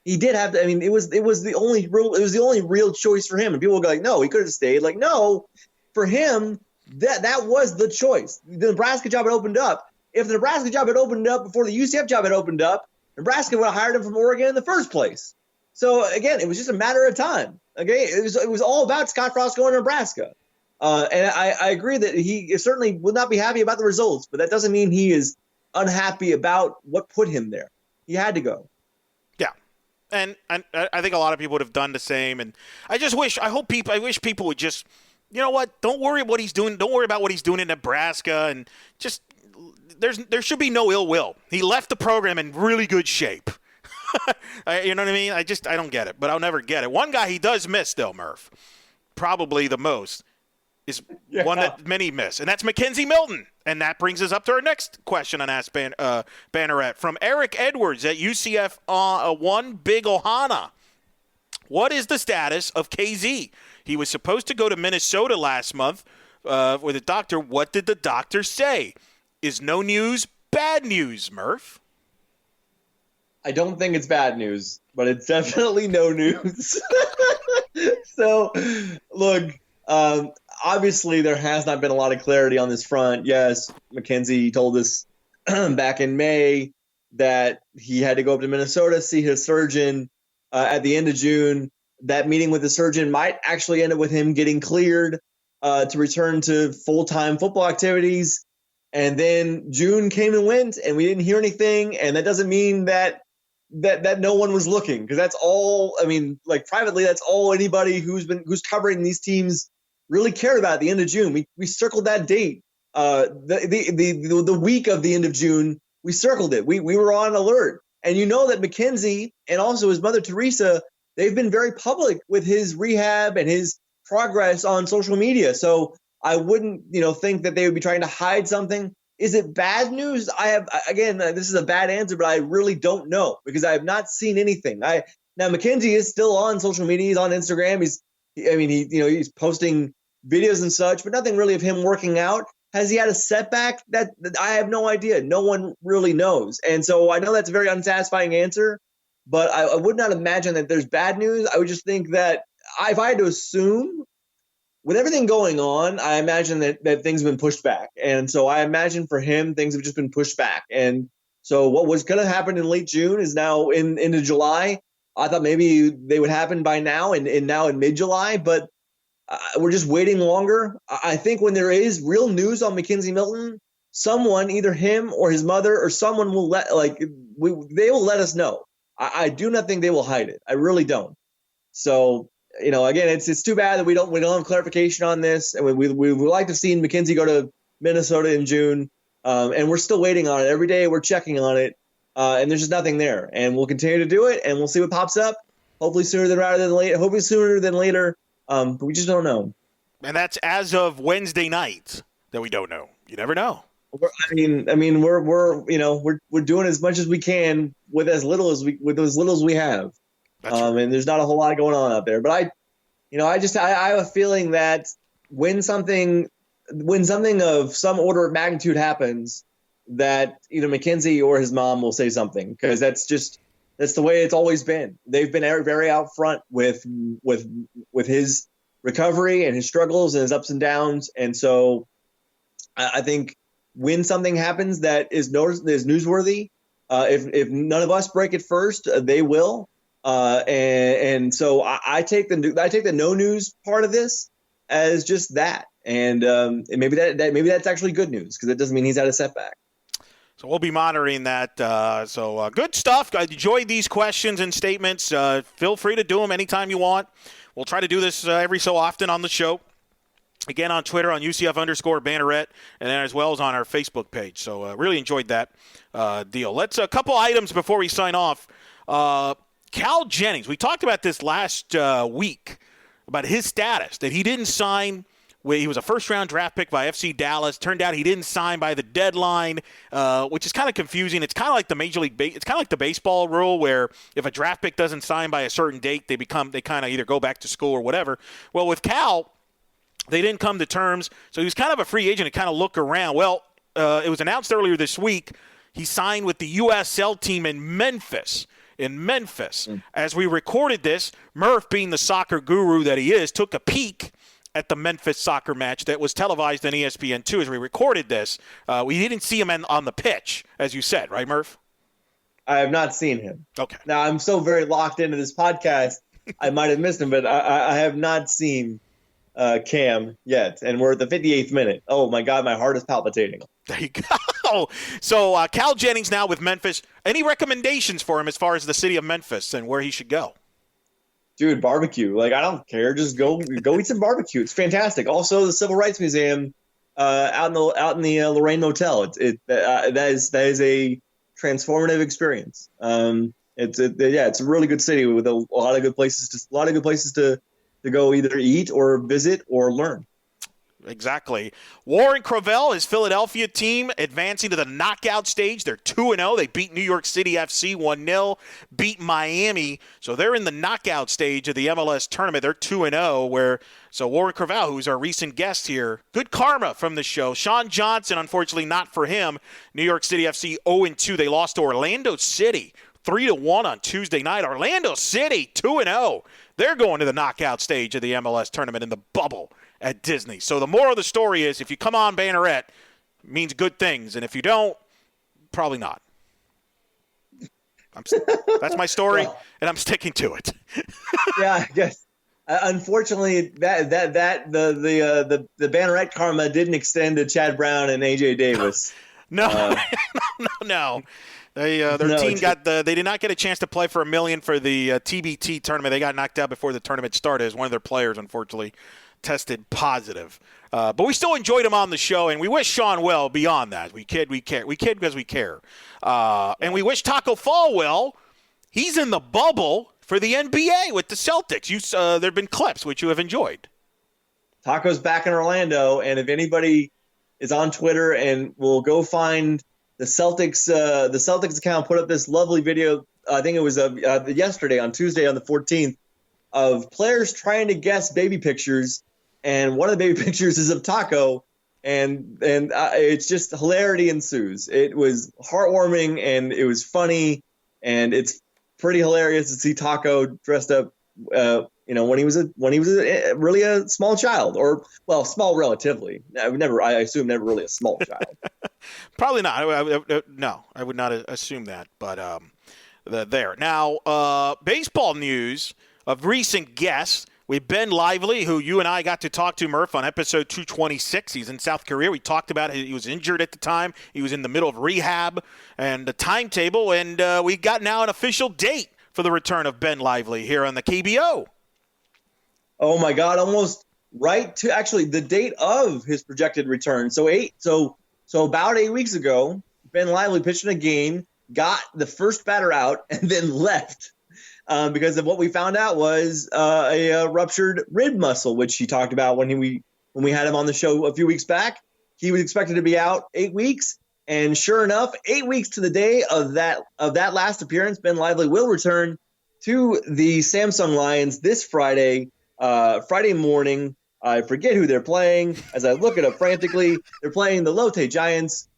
He did have to. I mean, it was the only real choice for him. And people would go like, "No, he could have stayed." Like, no, for him, that was the choice. The Nebraska job had opened up. If the Nebraska job had opened up before the UCF job had opened up, Nebraska would have hired him from Oregon in the first place. So again, it was just a matter of time. Okay, it was all about Scott Frost going to Nebraska. And I agree that he certainly would not be happy about the results, but that doesn't mean he is unhappy about what put him there. He had to go. Yeah. And I think a lot of people would have done the same. And I wish people would just, you know what, don't worry what he's doing. Don't worry about what he's doing in Nebraska. And just, there should be no ill will. He left the program in really good shape. You know what I mean? I don't get it, but I'll never get it. One guy he does miss, though, Murph, probably the most, is one that many miss, and that's Mackenzie Milton. And that brings us up to our next question on Ask Banneret from Eric Edwards at UCF 1 Big Ohana. What is the status of KZ? He was supposed to go to Minnesota last month with a doctor. What did the doctor say? Is no news bad news, Murph? I don't think it's bad news, but it's definitely no news. So, look, obviously there has not been a lot of clarity on this front. Yes, Mackenzie told us back in May that he had to go up to Minnesota, see his surgeon at the end of June. That meeting with the surgeon might actually end up with him getting cleared to return to full-time football activities. And then June came and went, and we didn't hear anything. And that doesn't mean that no one was looking, because that's all. I mean, like privately, that's all anybody who's covering these teams really cared about at the end of June. We circled that date. The week of the end of June, we circled it. We were on alert. And you know that Mackenzie and also his mother Teresa, they've been very public with his rehab and his progress on social media. So I wouldn't, think that they would be trying to hide something. Is it bad news? This is a bad answer, but I really don't know, because I have not seen anything. Now Mackenzie is still on social media. He's on Instagram. He's posting videos and such, but nothing really of him working out. Has he had a setback? That I have no idea. No one really knows. And so I know that's a very unsatisfying answer, but I would not imagine that there's bad news. I would just think that if I had to assume, with everything going on, I imagine that things have been pushed back. And so I imagine for him, things have just been pushed back. And so what was going to happen in late June is now into July. I thought maybe they would happen by now and now in mid-July, but we're just waiting longer. I think when there is real news on Mackenzie Milton, someone, either him or his mother or someone will they will let us know. I do not think they will hide it. I really don't. So, again, it's too bad that we don't have clarification on this, and we would like to see Mackenzie go to Minnesota in June, and we're still waiting on it. Every day we're checking on it, and there's just nothing there. And we'll continue to do it, and we'll see what pops up. Hopefully sooner than later. But we just don't know. And that's as of Wednesday night that we don't know. You never know. We're doing as much as we can with as little as we have. That's right. And there's not a whole lot going on out there. But I have a feeling that when something of some order of magnitude happens, that either Mackenzie or his mom will say something, because that's the way it's always been. They've been very out front with his recovery and his struggles and his ups and downs. And so I think when something happens that is newsworthy, if none of us break it first, they will. And so I take the no news part of this as just that. And maybe that's actually good news, because it doesn't mean he's had a setback. So we'll be monitoring that. Good stuff. I enjoyed these questions and statements. Feel free to do them anytime you want. We'll try to do this every so often on the show. Again, on Twitter, on UCF_Banneret, and then as well as on our Facebook page. So really enjoyed that deal. Let's a couple items before we sign off. Cal Jennings, we talked about this last week, about his status, that he didn't sign. He was a first-round draft pick by FC Dallas. Turned out he didn't sign by the deadline, which is kind of confusing. It's kind of like the Major League it's kind of like the baseball rule where if a draft pick doesn't sign by a certain date, they kind of either go back to school or whatever. Well, with Cal, they didn't come to terms, so he was kind of a free agent and kind of look around. Well, it was announced earlier this week he signed with the USL team in Memphis. As we recorded this, Murph, being the soccer guru that he is, took a peek at the Memphis soccer match that was televised on ESPN2 as we recorded this. We didn't see him on the pitch, as you said, right, Murph? I have not seen him. Okay. Now, I'm so very locked into this podcast, I might have missed him, but I have not seen Cam yet. And we're at the 58th minute. Oh, my God, my heart is palpitating. There you go. So Cal Jennings now with Memphis. Any recommendations for him as far as the city of Memphis and where he should go? Dude, barbecue. Like, I don't care. Just go eat some barbecue. It's fantastic. Also, the Civil Rights Museum out in the Lorraine Motel. That is a transformative experience. It's a really good city with a lot of good places to go either eat or visit or learn. Exactly. Warren Crovell, his Philadelphia team, advancing to the knockout stage. They're 2-0. They beat New York City FC 1-0, beat Miami. So they're in the knockout stage of the MLS tournament. They're 2-0. So Warren Crovell, who's our recent guest here, good karma from the show. Sean Johnson, unfortunately not for him. New York City FC 0-2. They lost to Orlando City 3-1 on Tuesday night. Orlando City 2-0. They're going to the knockout stage of the MLS tournament in the bubble at Disney. So the moral of the story is if you come on Banneret, it means good things. And if you don't, probably not. That's my story, and I'm sticking to it. Yeah, I guess. Unfortunately, the Banneret karma didn't extend to Chad Brown and AJ Davis. No. Their team they did not get a chance to play for $1 million for the TBT tournament. They got knocked out before the tournament started as one of their players, unfortunately, tested positive. But we still enjoyed him on the show, and we wish Sean well beyond that. We kid because we care. And we wish Taco Fall well. He's in the bubble for the NBA with the Celtics. There have been clips which you have enjoyed. Taco's back in Orlando, and if anybody is on Twitter and will go find the Celtics account put up this lovely video, I think it was yesterday on Tuesday on the 14th, of players trying to guess baby pictures, and one of the baby pictures is of Taco, and it's just hilarity ensues. It was heartwarming and it was funny, and it's pretty hilarious to see Taco dressed up, when he was really a small child, or small relatively. I assume never really a small child. Probably not. No, I would not assume that. But there now, baseball news of recent guests. We have Ben Lively, who you and I got to talk to, Murph, on episode 226. He's in South Korea. We talked about it. He was injured at the time. He was in the middle of rehab and the timetable. And we got now an official date for the return of Ben Lively here on the KBO. Oh, my God. Almost right to actually the date of his projected return. So about 8 weeks ago, Ben Lively pitched in a game, got the first batter out, and then left. Because of what we found out was a ruptured rib muscle, which he talked about when we had him on the show a few weeks back. He was expected to be out 8 weeks, and sure enough, 8 weeks to the day of that last appearance, Ben Lively will return to the Samsung Lions this Friday morning. I forget who they're playing as I look it up frantically. They're playing the Lotte Giants.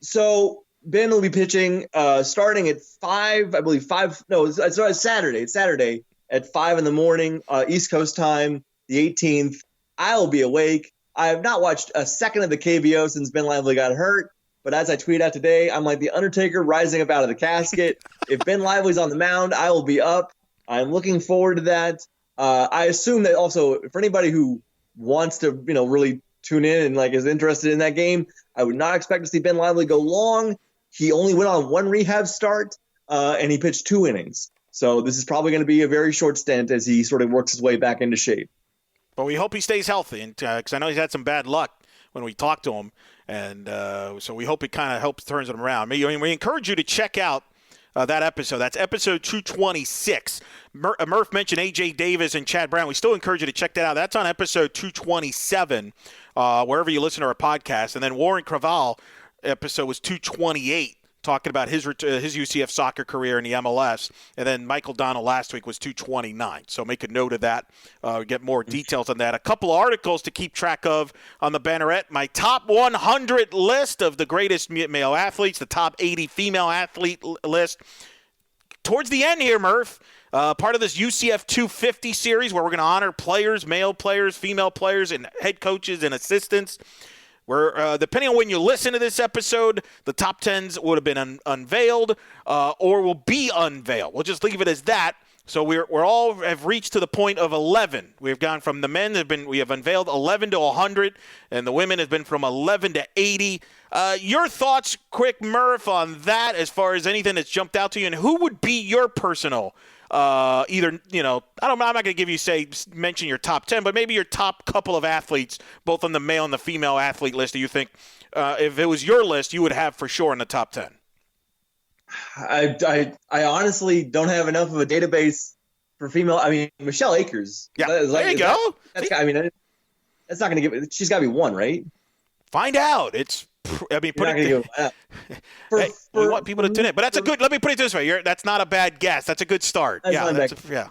So Ben will be pitching starting at 5, I believe 5. No, it's Saturday. It's Saturday at 5 in the morning, East Coast time, the 18th. I'll be awake. I have not watched a second of the KBO since Ben Lively got hurt. But as I tweet out today, I'm like the Undertaker rising up out of the casket. If Ben Lively's on the mound, I will be up. I'm looking forward to that. I assume that also for anybody who wants to, really tune in and is interested in that game. I would not expect to see Ben Lively go long. He only went on one rehab start, and he pitched 2 innings. So this is probably going to be a very short stint as he sort of works his way back into shape. But we hope he stays healthy, and because I know he's had some bad luck when we talked to him, and so we hope he kind of helps turns him around. We encourage you to check out that episode. That's episode 226. Murph mentioned A.J. Davis and Chad Brown. We still encourage you to check that out. That's on episode 227, wherever you listen to our podcast. And then Warren Craval episode was 228, talking about his UCF soccer career in the MLS. And then Michael Donnell last week was 229. So make a note of that. Get more details on that. A couple of articles to keep track of on the Banneret. My top 100 list of the greatest male athletes, the top 80 female athlete list. Towards the end here, Murph, part of this UCF 250 series where we're going to honor players, male players, female players, and head coaches and assistants. Where, depending on when you listen to this episode, the top 10s would have been unveiled or will be unveiled. We'll just leave it as that. So we're all have reached to the point of 11. We've gone from the men we have unveiled 11 to 100, and the women have been from 11 to 80. Your thoughts, quick, Murph, on that as far as anything that's jumped out to you, and who would be your personal I'm not going to give you, mention your top 10, but maybe your top couple of athletes, both on the male and the female athlete list that you think, if it was your list, you would have for sure in the top 10. I honestly don't have enough of a database for female. I mean, Michelle Akers. Yeah, there you go. That's not going to give – she's got to be one, right? Find out. We want people to tune in. But that's a good – let me put it this way. That's not a bad guess. That's a good start. Yeah.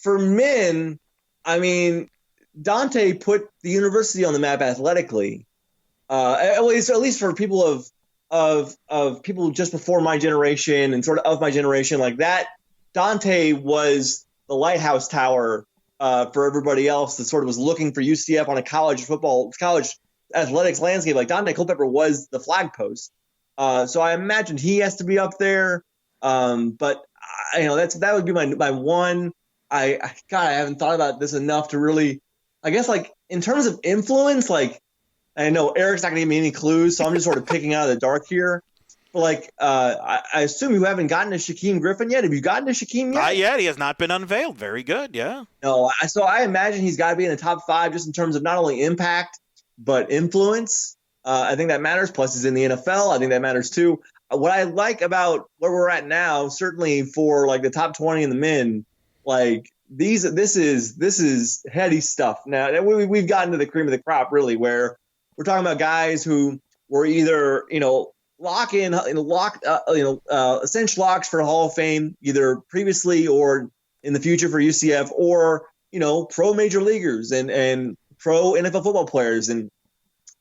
For men, I mean, Dante put the university on the map athletically. At least for people of people just before my generation and sort of my generation like that, Dante was the lighthouse tower for everybody else that sort of was looking for UCF on a college athletics landscape. Like Dante Culpepper was the flagpost. So I imagine he has to be up there. But that would be my one. I haven't thought about this enough to really, I guess, in terms of influence, I know Eric's not going to give me any clues, so I'm just sort of picking out of the dark here. But I assume you haven't gotten to Shaquem Griffin yet. Have you gotten to Shaquem yet? Not yet. He has not been unveiled. Very good. Yeah. No. So I imagine he's got to be in the top 5 just in terms of not only impact but influence. I think that matters. Plus, he's in the NFL. I think that matters too. What I like about where we're at now, certainly for the top 20 in the men, this is heady stuff. Now we've gotten to the cream of the crop, really, where we're talking about guys who were either cinch locks for Hall of Fame, either previously or in the future for UCF, or pro major leaguers and pro NFL football players and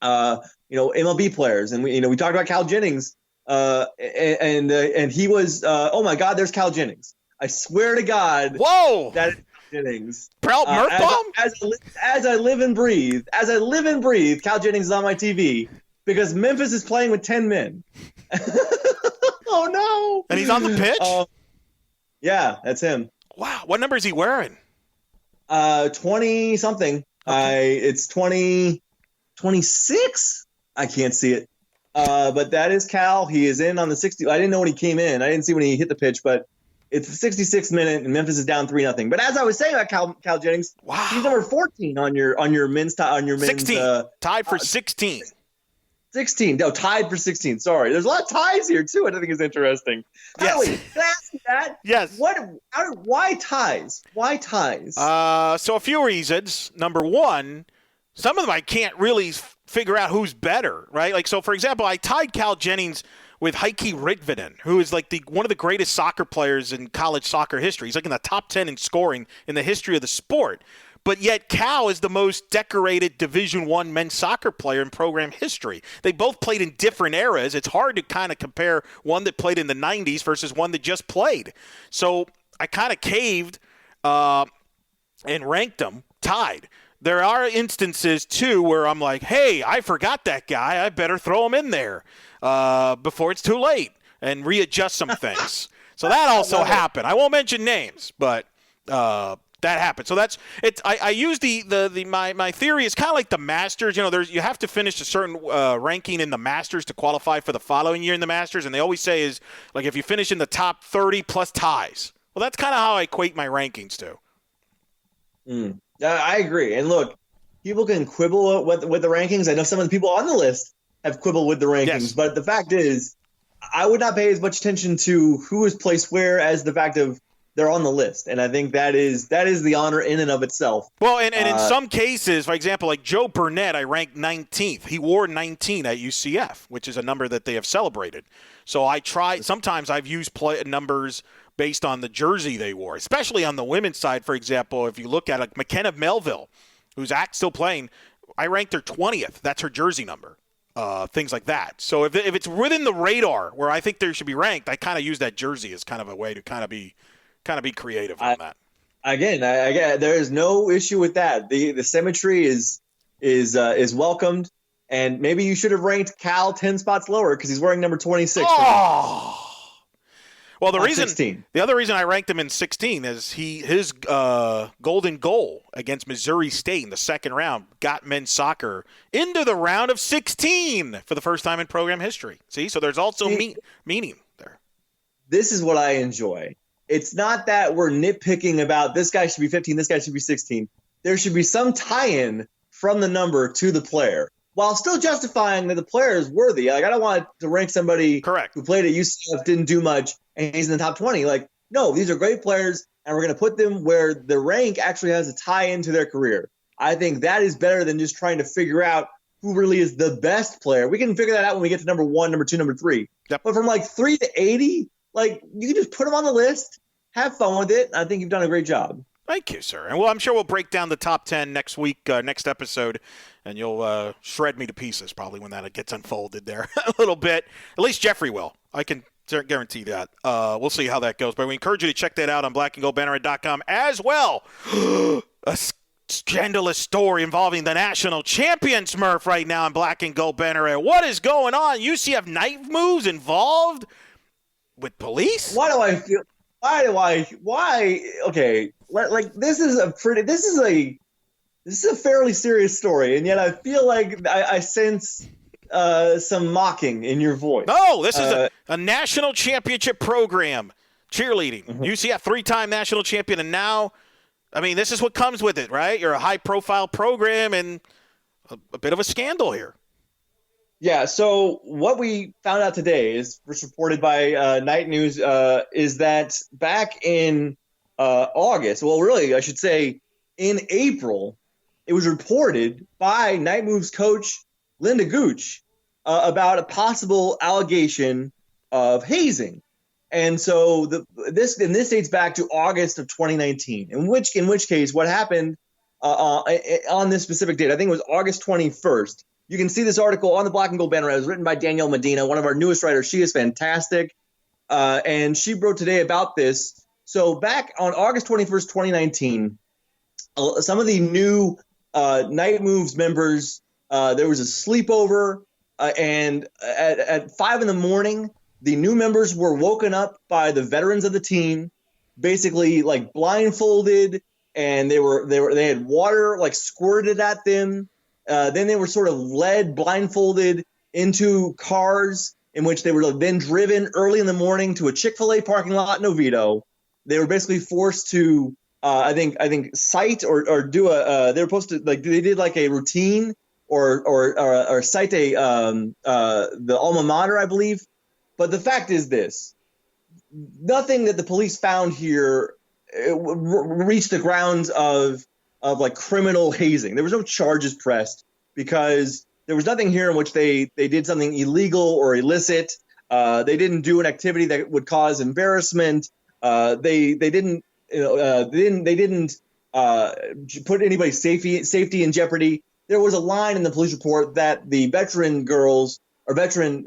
MLB players. And we talked about Cal Jennings, and he was oh my God, there's Cal Jennings. I swear to God, whoa, that is Cal Jennings. Proud Murph as I live and breathe, Cal Jennings is on my TV because Memphis is playing with 10 men. Oh no! And he's on the pitch. Yeah, that's him. Wow, what number is he wearing? 20 something. Okay. It's 26. I can't see it. But that is Cal. He is in on the 60. I didn't know when he came in. I didn't see when he hit the pitch, but it's the 66th minute and Memphis is down 3-0. But as I was saying about Cal Jennings, wow, he's number 14 on your men's 16. Tied for 16. 16. No, tied for 16. Sorry. There's a lot of ties here too. I think is interesting. Yes. Can I ask you that? Yes. Why ties? Why ties? So a few reasons. Number one, some of them I can't really figure out who's better, right? So for example, I tied Cal Jennings with Heike Ridveden, who is one of the greatest soccer players in college soccer history. He's in the top 10 in scoring in the history of the sport. But yet Cal is the most decorated Division I men's soccer player in program history. They both played in different eras. It's hard to kind of compare one that played in the 90s versus one that just played. So I kind of caved and ranked them tied. There are instances, too, where I'm like, hey, I forgot that guy. I better throw him in there before it's too late and readjust some things. So that also happened. I won't mention names, but That happened. So that's it. I use my theory is kind of like the Masters. You know, you have to finish a certain ranking in the Masters to qualify for the following year in the Masters. And they always say is like if you finish in the top 30 plus ties. Well, that's kind of how I equate my rankings to. I agree. And look, people can quibble with the rankings. I know some of the people on the list have quibbled with the rankings, yes. But the fact is, I would not pay as much attention to who is placed where as the fact of they're on the list. And I think that is the honor in and of itself. Well, and in some cases, for example, like Joe Burnett, I ranked 19th. He wore 19 at UCF, which is a number that they have celebrated. So sometimes I've used numbers based on the jersey they wore, especially on the women's side. For example, if you look at like McKenna Melville, who's still playing, I ranked her 20th. That's her jersey number. Things like that. So if it's within the radar where I think they should be ranked, I kind of use that jersey as kind of a way to kind of be creative on that. Again, there is no issue with that. The symmetry is welcomed, and maybe you should have ranked Cal 10 spots lower because he's wearing number 26. Oh. Well, the other reason I ranked him in 16 is his golden goal against Missouri State in the second round got men's soccer into the round of 16 for the first time in program history. See, so there's also meaning there. This is what I enjoy. It's not that we're nitpicking about this guy should be 15, this guy should be 16. There should be some tie-in from the number to the player, while still justifying that the player is worthy. Like, I don't want to rank somebody correct who played at UCF, didn't do much, and he's in the top 20. Like, no, these are great players, and we're going to put them where the rank actually has a tie into their career. I think that is better than just trying to figure out who really is the best player. We can figure that out when we get to number 1, number 2, number 3. Yep. But from like 3 to 80, like, you can just put them on the list, have fun with it. I think you've done a great job. Thank you, sir. And I'm sure we'll break down the top 10 next week, next episode, and you'll shred me to pieces probably when that gets unfolded there a little bit. At least Jeffrey will. I can guarantee that. We'll see how that goes. But we encourage you to check that out on blackandgoldbanneret.com as well. A scandalous story involving the national champion Smurf right now in Black and Gold Banneret. What is going on? UCF Knight moves involved with police? Why? Okay. Like, this is a fairly serious story, and yet I feel like I sense some mocking in your voice. No, this is a national championship program, cheerleading. Mm-hmm. UCF 3-time national champion, and now, I mean, this is what comes with it, right? You're a high-profile program, and a bit of a scandal here. Yeah, so what we found out today is, was reported by Night News, is that back in August, well, really, I should say in April, it was reported by Night Moves coach Linda Gooch about a possible allegation of hazing. And so this dates back to August of 2019, in which case what happened on this specific date, I think it was August 21st. You can see this article on the Black and Gold Banneret. It was written by Danielle Medina, one of our newest writers. She is fantastic. And she wrote today about this. So back on August 21st, 2019, some of the new Night Moves members, there was a sleepover. And at 5 in the morning, the new members were woken up by the veterans of the team, basically like blindfolded, and they had water like squirted at them. Then they were sort of led blindfolded into cars in which they were then driven early in the morning to a Chick-fil-A parking lot in Oviedo. They were basically forced to, I think cite or do they were supposed to, like, they did like a routine or cite the alma mater, I believe. But the fact is this: nothing that the police found here reached the grounds of like criminal hazing. There was no charges pressed because there was nothing here in which they did something illegal or illicit. They didn't do an activity that would cause embarrassment. They didn't put anybody's safety in jeopardy. There was a line in the police report that the veteran girls or women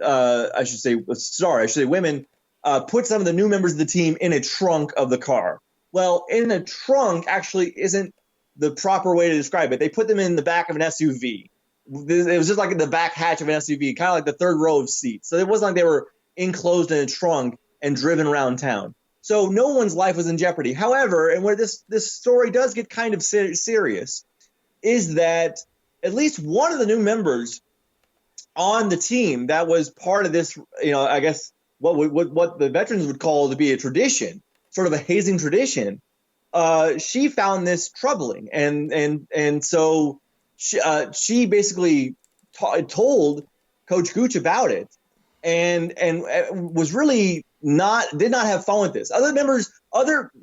put some of the new members of the team in a trunk of the car. Well, in a trunk actually isn't the proper way to describe it. They put them in the back of an SUV. It was just like in the back hatch of an SUV, kind of like the third row of seats. So it wasn't like they were enclosed in a trunk and driven around town. So no one's life was in jeopardy. However, and where this story does get kind of serious, is that at least one of the new members on the team that was part of this, I guess what the veterans would call to be a tradition, sort of a hazing tradition, she found this troubling, and so she basically told Coach Gooch about it, and was really did not have fun with this. Other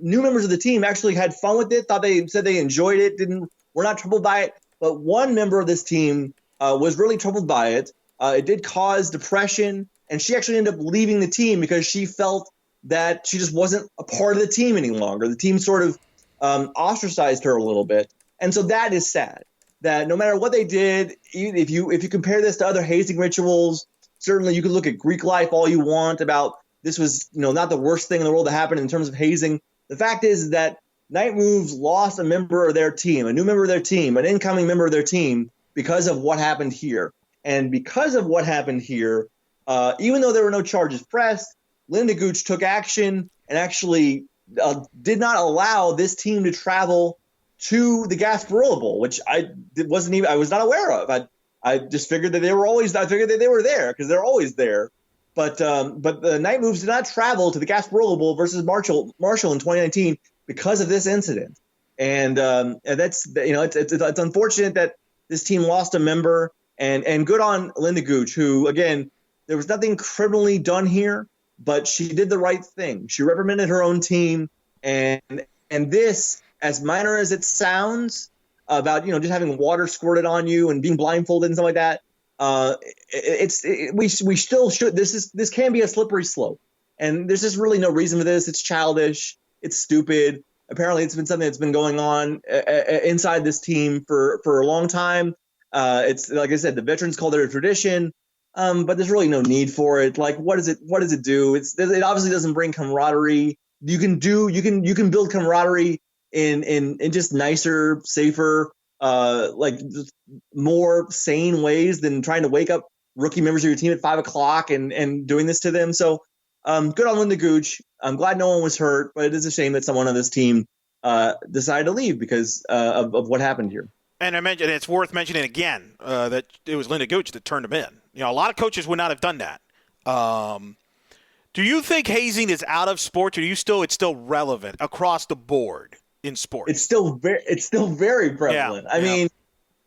new members of the team actually had fun with it. Said they enjoyed it. Were not troubled by it. But one member of this team was really troubled by it. It did cause depression, and she actually ended up leaving the team because she felt that she just wasn't a part of the team any longer. The team sort of ostracized her a little bit, and so that is sad. That no matter what they did, if you compare this to other hazing rituals, certainly you could look at Greek life all you want about this was not the worst thing in the world to happen in terms of hazing. The fact is that Night Moves lost a member of their team, a new member of their team, an incoming member of their team because of what happened here. And because of what happened here, even though there were no charges pressed, Linda Gooch took action and actually did not allow this team to travel to the Gasparilla Bowl, which I was not aware of. I just figured that they were there because they're always there. But the Night Moves did not travel to the Gasparilla Bowl versus Marshall in 2019 because of this incident. And that's it's unfortunate that this team lost a member. And good on Linda Gooch, who, again, there was nothing criminally done here, but she did the right thing. She reprimanded her own team, and this, as minor as it sounds, about just having water squirted on you and being blindfolded and stuff like that, we still should. This can be a slippery slope, and there's just really no reason for this. It's childish. It's stupid. Apparently, it's been something that's been going on inside this team for a long time. It's like I said, the veterans called it a tradition, but there's really no need for it. Like, what does it do? It obviously doesn't bring camaraderie. You can build camaraderie in just nicer, safer, just more sane ways than trying to wake up rookie members of your team at 5:00 and doing this to them. So, good on Linda Gooch. I'm glad no one was hurt, but it is a shame that someone on this team decided to leave because of what happened here. And I mentioned it's worth mentioning again that it was Linda Gooch that turned him in. A lot of coaches would not have done that. Do you think hazing is out of sports, or it's still relevant across the board in sports? It's still very prevalent. I mean,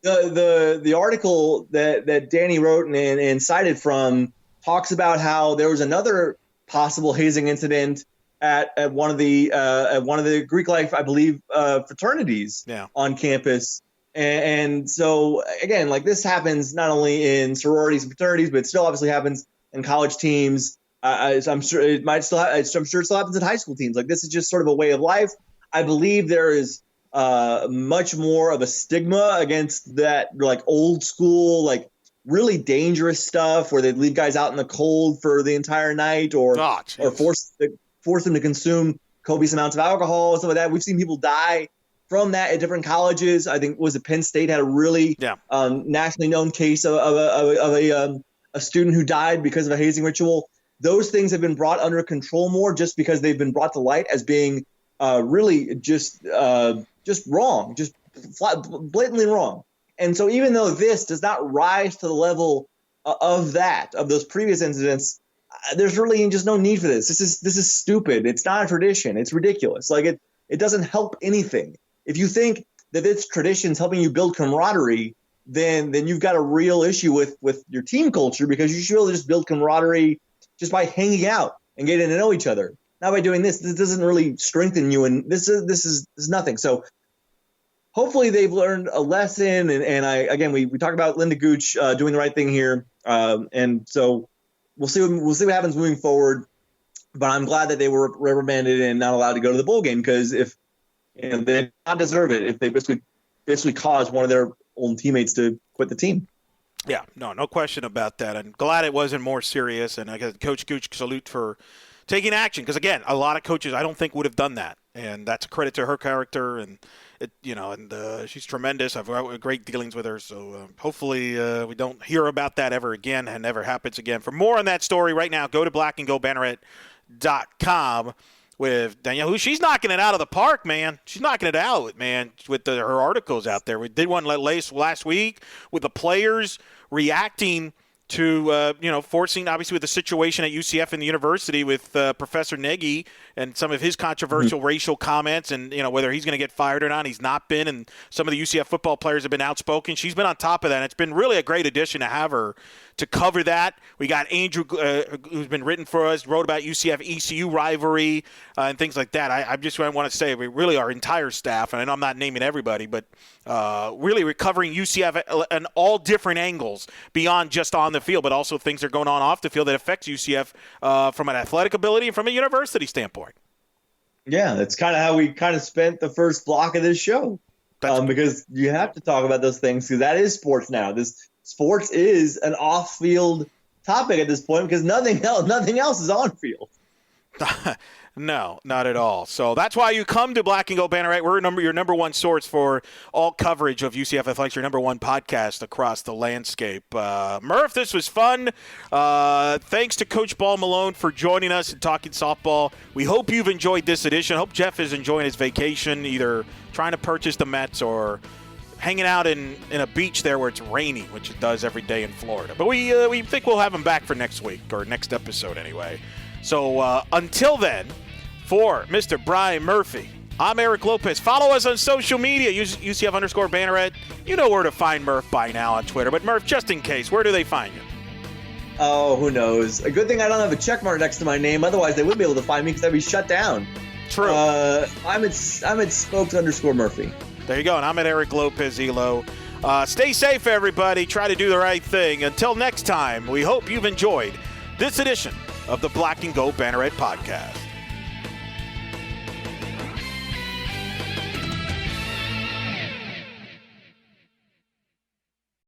the article that Danny wrote and cited from talks about how there was another possible hazing incident at one of the Greek life, I believe, fraternities on campus. And so, again, like, this happens not only in sororities and fraternities, but it still obviously happens in college teams. I'm sure it still happens in high school teams. Like, this is just sort of a way of life. I believe there is much more of a stigma against that, like, old school, like, really dangerous stuff where they'd leave guys out in the cold for the entire night or force them to consume copious amounts of alcohol and stuff like that. We've seen people die from that at different colleges. I think Penn State had a really nationally known case of a student who died because of a hazing ritual. Those things have been brought under control more just because they've been brought to light as being really just wrong, just blatantly wrong. And so even though this does not rise to the level of those previous incidents, there's really just no need for this. This is stupid. It's not a tradition. It's ridiculous. Like, it doesn't help anything. If you think that this tradition is helping you build camaraderie, then you've got a real issue with your team culture, because you should really just build camaraderie just by hanging out and getting to know each other. Not by doing this. This doesn't really strengthen you, and this is nothing. So hopefully they've learned a lesson. And we talk about Linda Gooch doing the right thing here, and so we'll see what happens moving forward. But I'm glad that they were reprimanded and not allowed to go to the bowl game, because if they did not deserve it if they basically caused one of their old teammates to quit the team. Yeah, no question about that. I'm glad it wasn't more serious, and I guess Coach Gooch, salute for taking action, because again, a lot of coaches I don't think would have done that, and that's a credit to her character, and she's tremendous. I've got great dealings with her, so hopefully we don't hear about that ever again and never happens again. For more on that story right now, go to blackandgoldbanneret.com. with Danielle, who she's knocking it out of the park, man. She's knocking it out, man, with her articles out there. We did one last week with the players reacting to, forcing, obviously, with the situation at UCF and the university with Professor Nagy and some of his controversial racial comments and, whether he's going to get fired or not. He's not been, and some of the UCF football players have been outspoken. She's been on top of that, and it's been really a great addition to have her to cover that. We got Andrew, who's been written for us, wrote about UCF-ECU rivalry and things like that. I just want to say our entire staff, and I know I'm not naming everybody, but really recovering UCF in all different angles beyond just on the field, but also things that are going on off the field that affects UCF from an athletic ability and from a university standpoint. Yeah, that's kind of how we kind of spent the first block of this show, because you have to talk about those things because that is sports now. Sports is an off-field topic at this point because nothing else is on field. No, not at all. So that's why you come to Black and Gold Banneret. We're your number one source for all coverage of UCF athletics, your number one podcast across the landscape. Murph, this was fun. Thanks to Coach Ball-Malone for joining us and talking softball. We hope you've enjoyed this edition. Hope Jeff is enjoying his vacation, either trying to purchase the Mets or hanging out in a beach there where it's raining, which it does every day in Florida. But we think we'll have him back for next week, or next episode anyway. So until then, for Mr. Brian Murphy, I'm Eric Lopez. Follow us on social media, UCF_Banneret. You know where to find Murph by now on Twitter. But Murph, just in case, where do they find you? Oh, who knows? A good thing I don't have a check mark next to my name. Otherwise, they wouldn't be able to find me because I'd be shut down. True. I'm at Spokes_Murphy. There you go. And I'm at Eric Lopez Elo. Stay safe, everybody. Try to do the right thing. Until next time, we hope you've enjoyed this edition of the Black and Gold Banneret Podcast.